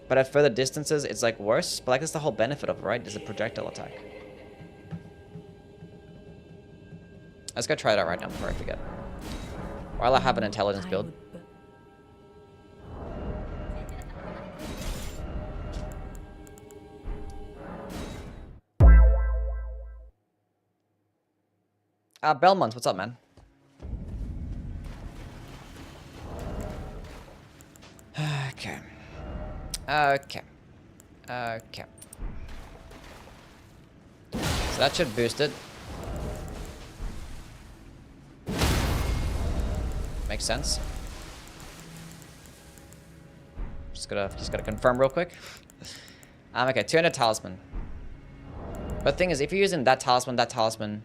But at further distances, it's like worse. But like that's the whole benefit of it, right? Is a projectile attack. Let's go try it out right now before I forget. While I have an intelligence build. Belmont, what's up, man? Okay. Okay. Okay. So that should boost it. Makes sense. Just gotta confirm real quick. Okay, 200 talisman. But the thing is, if you're using that talisman, I don't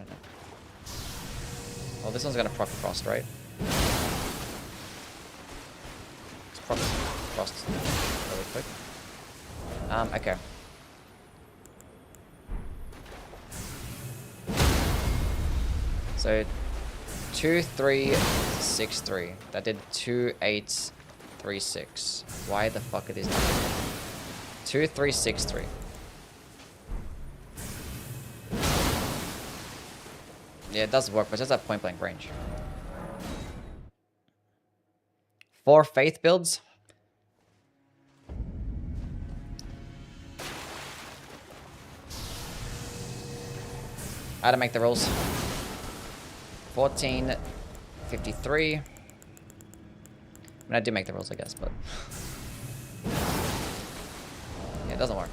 know. Well, this one's gonna proc frost, right? Let's proc frost really quick. Okay. So 2363. That did 2836. Why the fuck are these numbers? 2363. Yeah, it does work, but it's just at point blank range. 4 faith builds. How to make the rules. 1453. I mean, I do make the rules, I guess, but yeah, it doesn't work.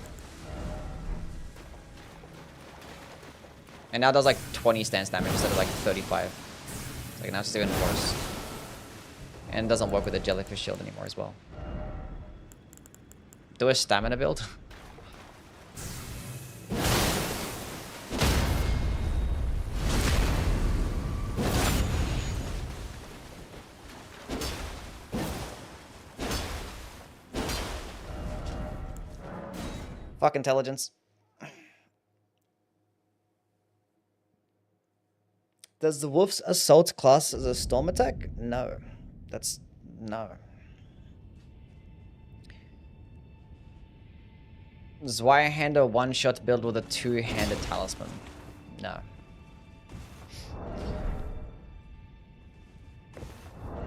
And now it does like 20 stance damage instead of like 35. Like now it's just even worse. And it doesn't work with the jellyfish shield anymore as well. Do a stamina build. Fuck intelligence. Does the Wolf's Assault class as a storm attack? No. That's... no. Zweihänder one-shot build with a two-handed talisman. No.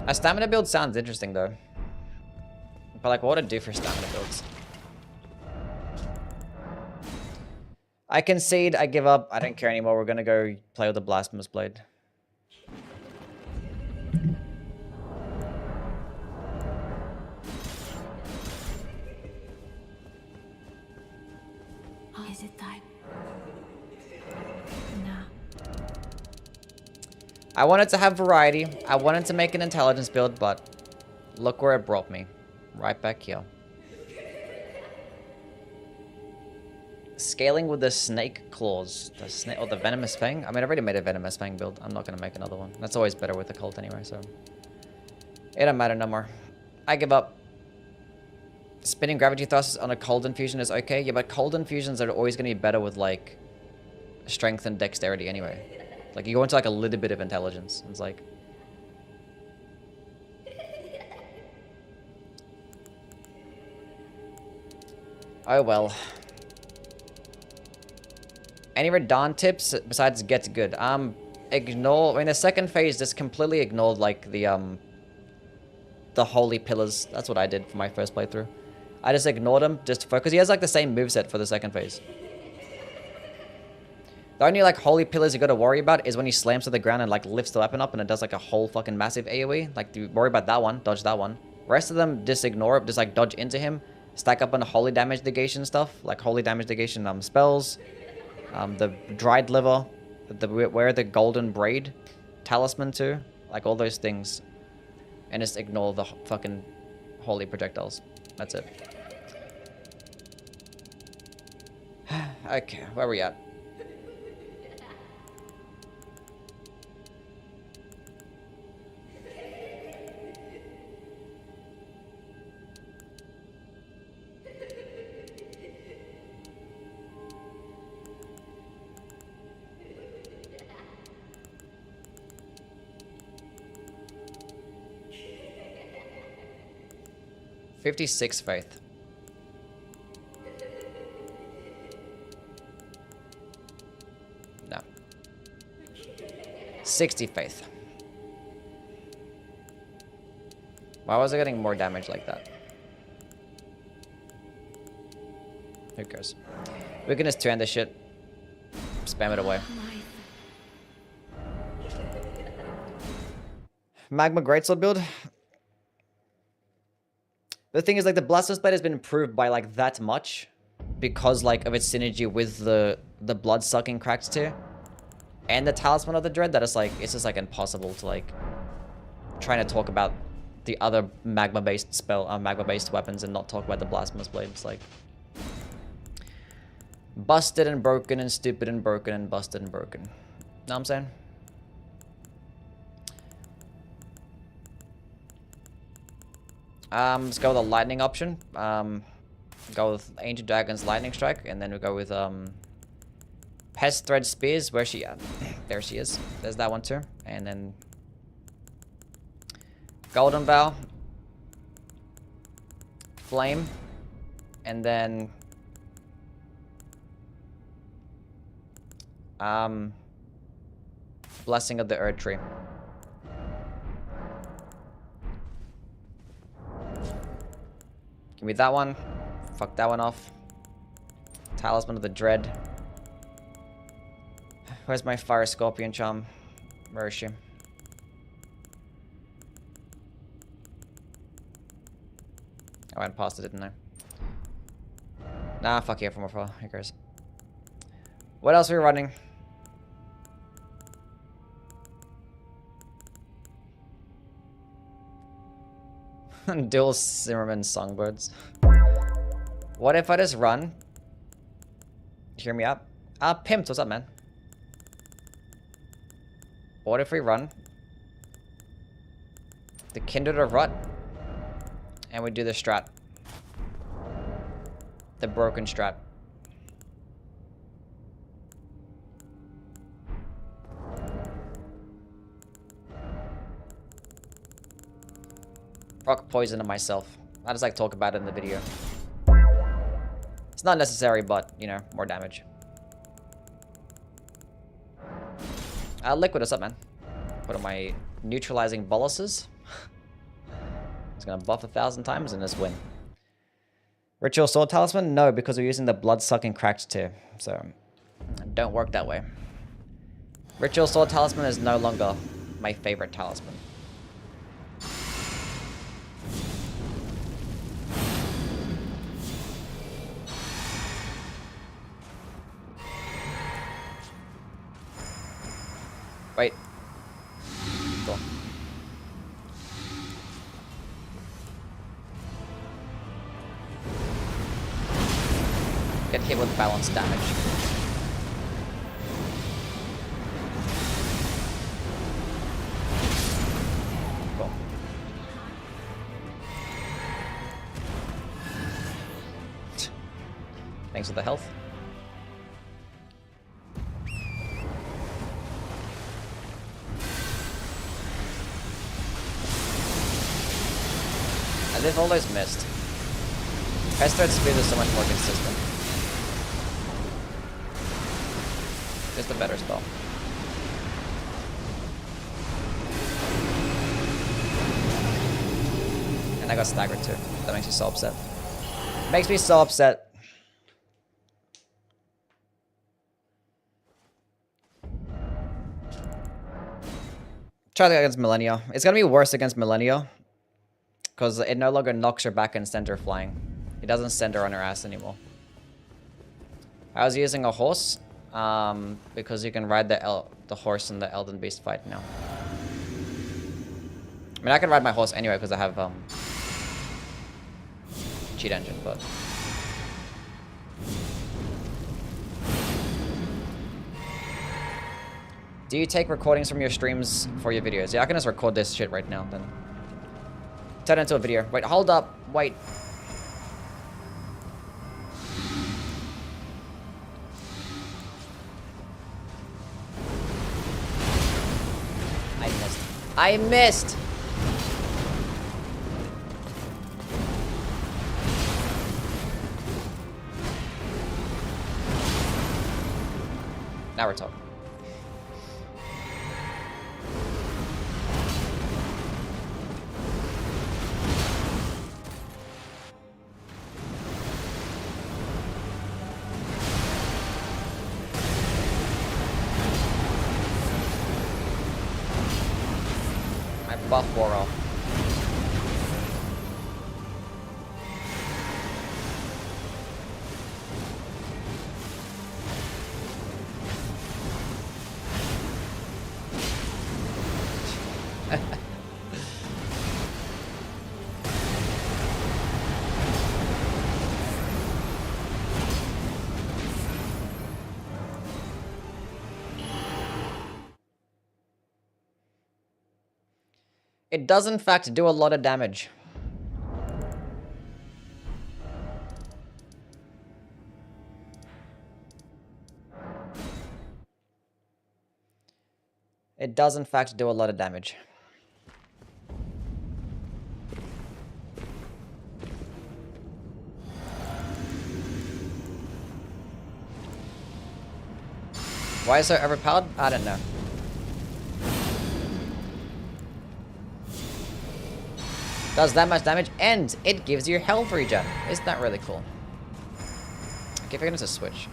A stamina build sounds interesting though. But like, what would it do for stamina builds? I concede, I give up, I don't care anymore. We're gonna go play with the Blasphemous Blade. Is it time? I wanted to have variety. I wanted to make an intelligence build, but look where it brought me. Right back here. Scaling with the snake claws. The snake or the venomous fang. I mean, I already made a venomous fang build. I'm not gonna make another one. That's always better with the cult anyway, so it don't matter no more. I give up. Spinning gravity thrusters on a cold infusion is okay. Yeah, but cold infusions are always gonna be better with like strength and dexterity anyway. Like you go into like a little bit of intelligence. It's like oh well. Any Radon tips besides get good? Ignore. I mean, the second phase just completely ignored like the holy pillars. That's what I did for my first playthrough. I just ignored him just to focus. He has like the same moveset for the second phase. The only like holy pillars you gotta worry about is when he slams to the ground and like lifts the weapon up and it does like a whole fucking massive AoE. Like you worry about that one, dodge that one. Rest of them just ignore it, just like dodge into him, stack up on the holy damage negation stuff, like holy damage negation spells. The dried liver, wear the golden braid, talisman too, like all those things, and just ignore the fucking holy projectiles. That's it. Okay, where are we at? $56 faith. No. 60 faith. Why was I getting more damage like that? Who cares? We can just turn this shit. Spam it away. Magma Greatsword build. The thing is, like, the Blasphemous blade has been improved by, like, that much. Because, like, of its synergy with the blood-sucking cracks tier. And the Talisman of the Dread, that is, like, it's just, like, impossible to, like, trying to talk about the other magma-based magma-based weapons and not talk about the Blasphemous blade. It's, like, busted and broken and stupid and broken and busted and broken. Know what I'm saying? Let's go with the lightning option. Go with Ancient Dragon's Lightning Strike, and then we go with Pest Thread Spears. Where's she at? There she is. There's that one too. And then Golden Bow, Flame, and then Blessing of the Earth Tree. Give me that one. Fuck that one off. Talisman of the Dread. Where's my Fire Scorpion charm? Where is she? I went past it, didn't I? Nah, fuck yeah, from afar. Who cares? What else are we running? Dual Zimmerman Songbirds. What if I just run? Hear me up? Pimped, what's up, man? What if we run the Kindred of Rut and we do the strat? The broken strat. Rock poison to myself. I just like talk about it in the video. It's not necessary, but, you know, more damage. Liquid, what's up, man? What am I neutralizing boluses? It's gonna buff 1,000 times and just win. Ritual Sword Talisman? No, because we're using the blood-sucking cracked tier. So, don't work that way. Ritual Sword Talisman is no longer my favorite talisman. Wait. Cool. Get hit with balanced damage. Cool. Thanks for the health. They've always missed. Pester speed is so much more consistent. Just a better spell. And I got staggered too. That makes me so upset. Makes me so upset. Try that against Millennia. It's gonna be worse against Millennia. Because it no longer knocks her back and sends her flying. It doesn't send her on her ass anymore. I was using a horse. Because you can ride the horse in the Elden Beast fight now. I mean, I can ride my horse anyway because I have cheat engine, but... Do you take recordings from your streams for your videos? Yeah, I can just record this shit right now, then. Turn it into a video. Wait, hold up. Wait. I missed! Now we're talking. Buff wore off. It does in fact do a lot of damage. It does in fact do a lot of damage. Why is it so overpowered? I don't know. Does that much damage, and it gives you health regen. Isn't that really cool? Okay, we're gonna just switch.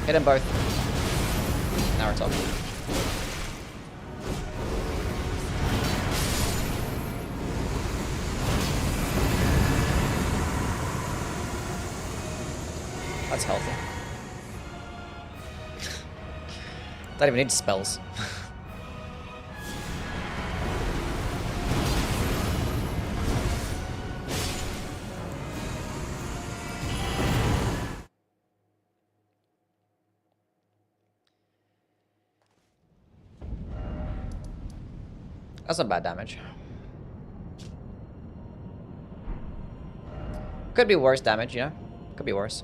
Hit them both. Now we're talking. That's healthy. Don't even need spells. That's not bad damage. Could be worse damage, you know? Could be worse.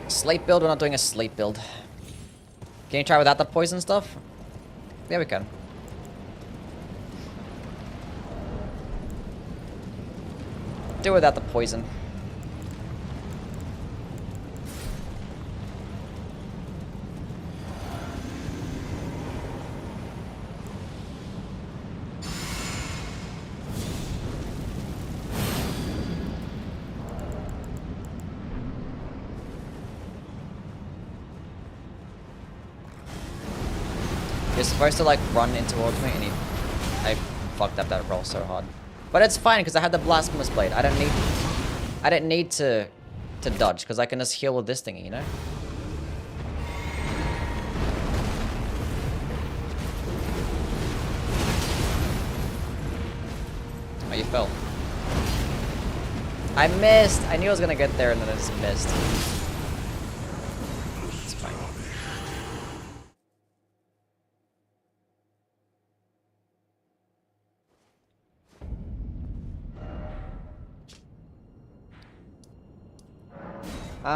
Slate build? We're not doing a slate build. Can you try without the poison stuff? Yeah, we can. Do without the poison. You're supposed to like run in towards me, and I fucked up that roll so hard. But it's fine because I had the Blasphemous blade. I didn't need to dodge because I can just heal with this thingy, you know? Oh, you fell. I missed! I knew I was gonna get there and then I just missed. It's fine.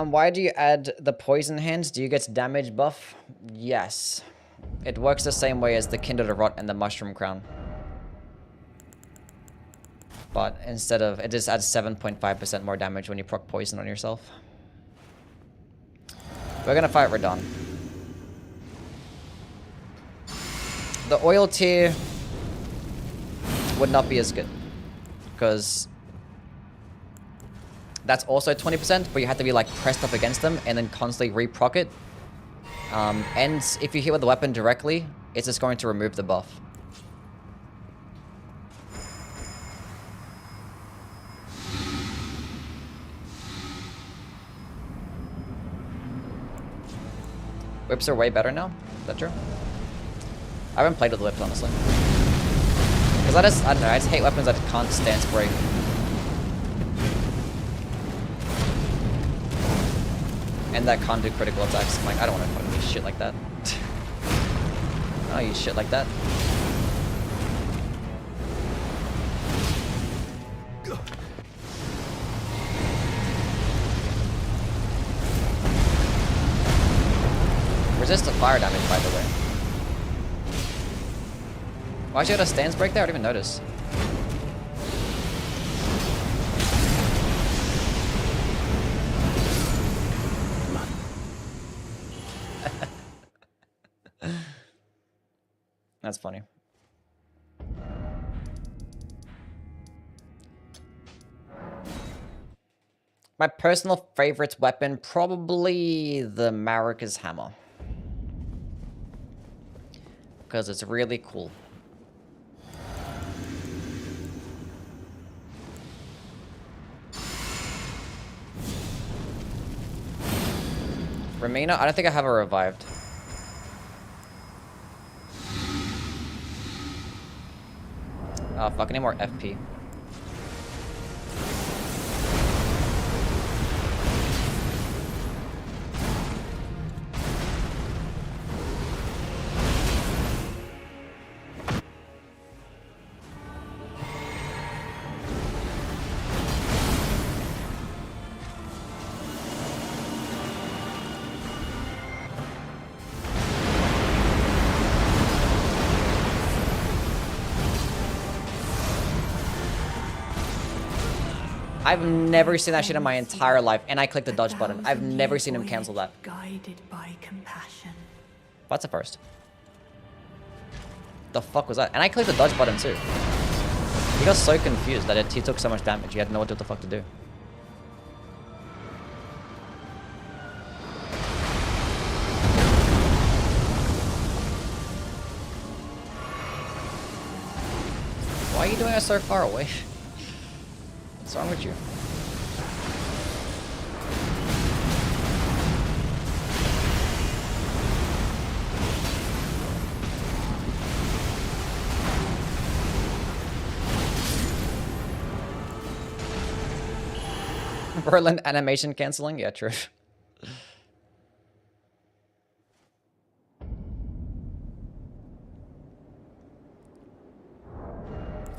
Why do you add the poison hands? Do you get damage buff? Yes. It works the same way as the Kindle to Rot and the Mushroom Crown. But instead of, it just adds 7.5% more damage when you proc poison on yourself. We're gonna fight Radon. The oil tier would not be as good. Because that's also 20%, but you have to be like pressed up against them and then constantly re-proc it. And if you hit with the weapon directly, it's just going to remove the buff. Whips are way better now? Is that true? I haven't played with whips, honestly. Because I don't know, I just hate weapons that can't stand spray. And that can't do critical attacks. I'm like, I don't want to fucking use shit like that. I don't use shit like that. Resist to fire damage, by the way. Why'd you get a stance break there? I didn't even notice. That's funny. My personal favorite weapon, probably the Marika's Hammer. Because it's really cool. Ramina, I don't think I have her revived. Oh, fuck, I need more FP. I've never seen that shit in my entire life, and I clicked the dodge button. I've never seen him cancel that. Guided by compassion. That's a first. The fuck was that? And I clicked the dodge button too. He got so confused that he took so much damage, he had no idea what the fuck to do. Why are you doing it so far away? What's wrong with you? Berlin animation canceling? Yeah, true.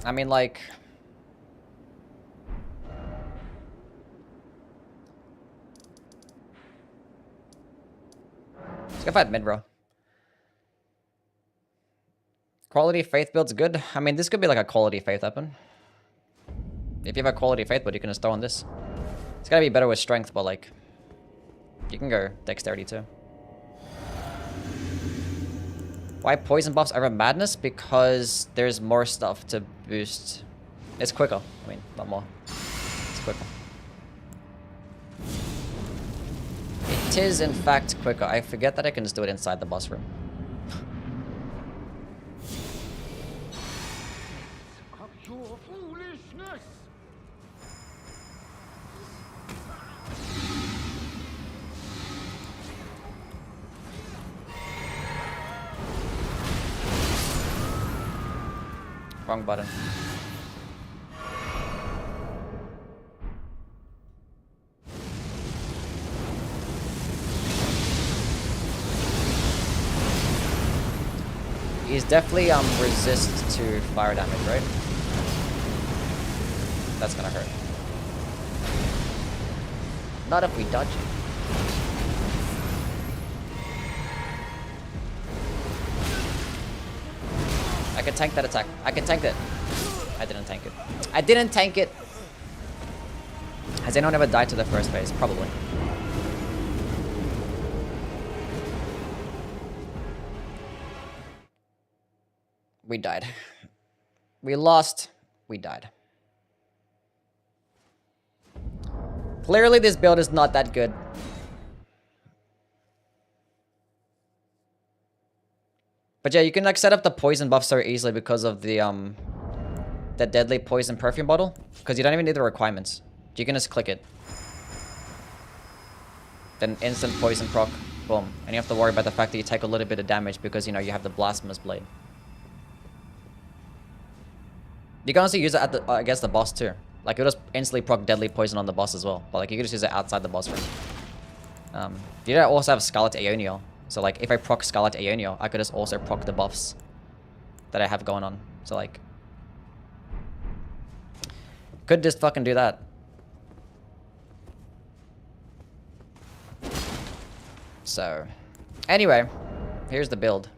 I mean, like... Let's go fight mid, bro. Quality faith build's good. I mean, this could be like a quality faith weapon. If you have a quality faith build, you can just throw on this. It's gotta be better with strength, but like... You can go dexterity too. Why poison buffs over madness? Because there's more stuff to boost. It's quicker. I mean, not more. It's quicker. It is, in fact, quicker. I forget that I can just do it inside the boss room. Wrong button. He's definitely resist to fire damage, right? That's gonna hurt. Not if we dodge it. I can tank that attack. I can tank it. I didn't tank it. I didn't tank it. Has anyone ever died to the first phase? Probably. We died. We lost. We died. Clearly this build is not that good. But yeah, you can like set up the poison buff so easily because of the deadly poison perfume bottle. Because you don't even need the requirements. You can just click it. Then instant poison proc. Boom. And you have to worry about the fact that you take a little bit of damage because, you know, you have the Blasphemous blade. You can also use it at the, against the boss too. Like, it'll just instantly proc deadly poison on the boss as well. But like, you can just use it outside the boss room. You don't also have Scarlet Aeonial. So like, if I proc Scarlet Aeonial, I could just also proc the buffs that I have going on. So like, could just fucking do that. So, anyway, here's the build.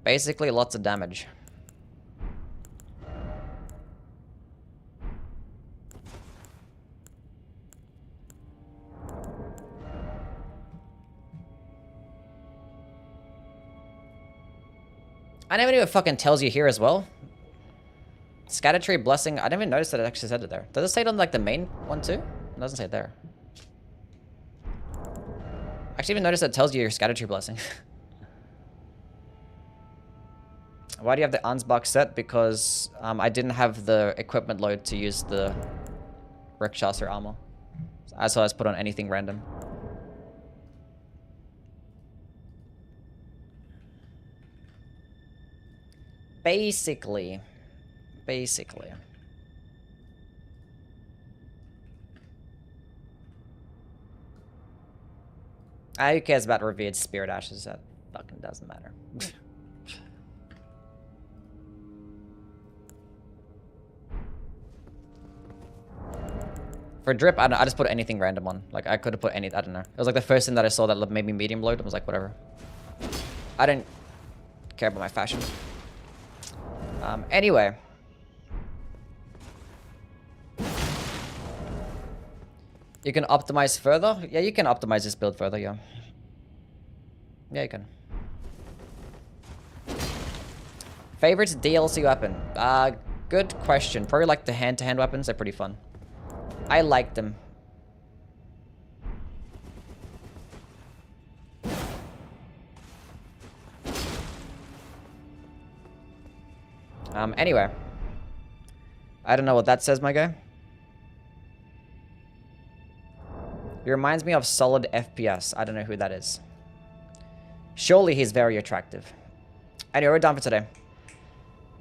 Basically, lots of damage. I never even fucking tells you here as well. Scattertree Blessing. I didn't even notice that it actually said it there. Does it say it on like the main one too? It doesn't say it there. I actually even noticed that it tells you your Scattertree Blessing. Why do you have the Ansbach set? Because I didn't have the equipment load to use the Rickchasser armor. So I just put on anything random. Basically. Who cares about revered spirit ashes? That fucking doesn't matter. For drip, I just put anything random on. Like, I could have put any, I don't know. It was like the first thing that I saw that made me medium load. I was like, whatever. I didn't care about my fashion. Anyway. You can optimize further? Yeah, you can optimize this build further, yeah. Yeah, you can. Favorite DLC weapon? Good question. Probably like the hand-to-hand weapons. They're pretty fun. I like them. Anyway. I don't know what that says, my guy. He reminds me of Solid FPS. I don't know who that is. Surely he's very attractive. Anyway, we're done for today.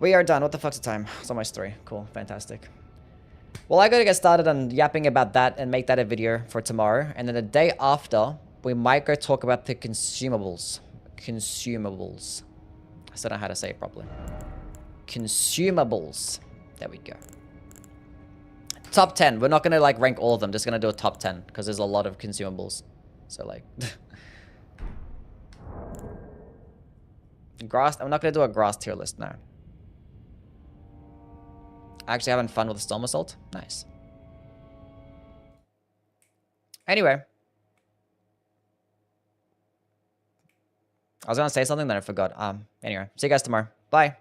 We are done. What the fuck's the time? It's almost 3. Cool. Fantastic. Well, I gotta get started on yapping about that and make that a video for tomorrow. And then the day after, we might go talk about the consumables. Consumables. I still don't know how to say it properly. Consumables. There we go. Top 10. We're not gonna like rank all of them. Just gonna do a top 10 because there's a lot of consumables. So like, grass. I'm not gonna do a grass tier list now. Actually having fun with the Storm Assault. Nice. Anyway. I was gonna say something, then I forgot. Anyway. See you guys tomorrow. Bye.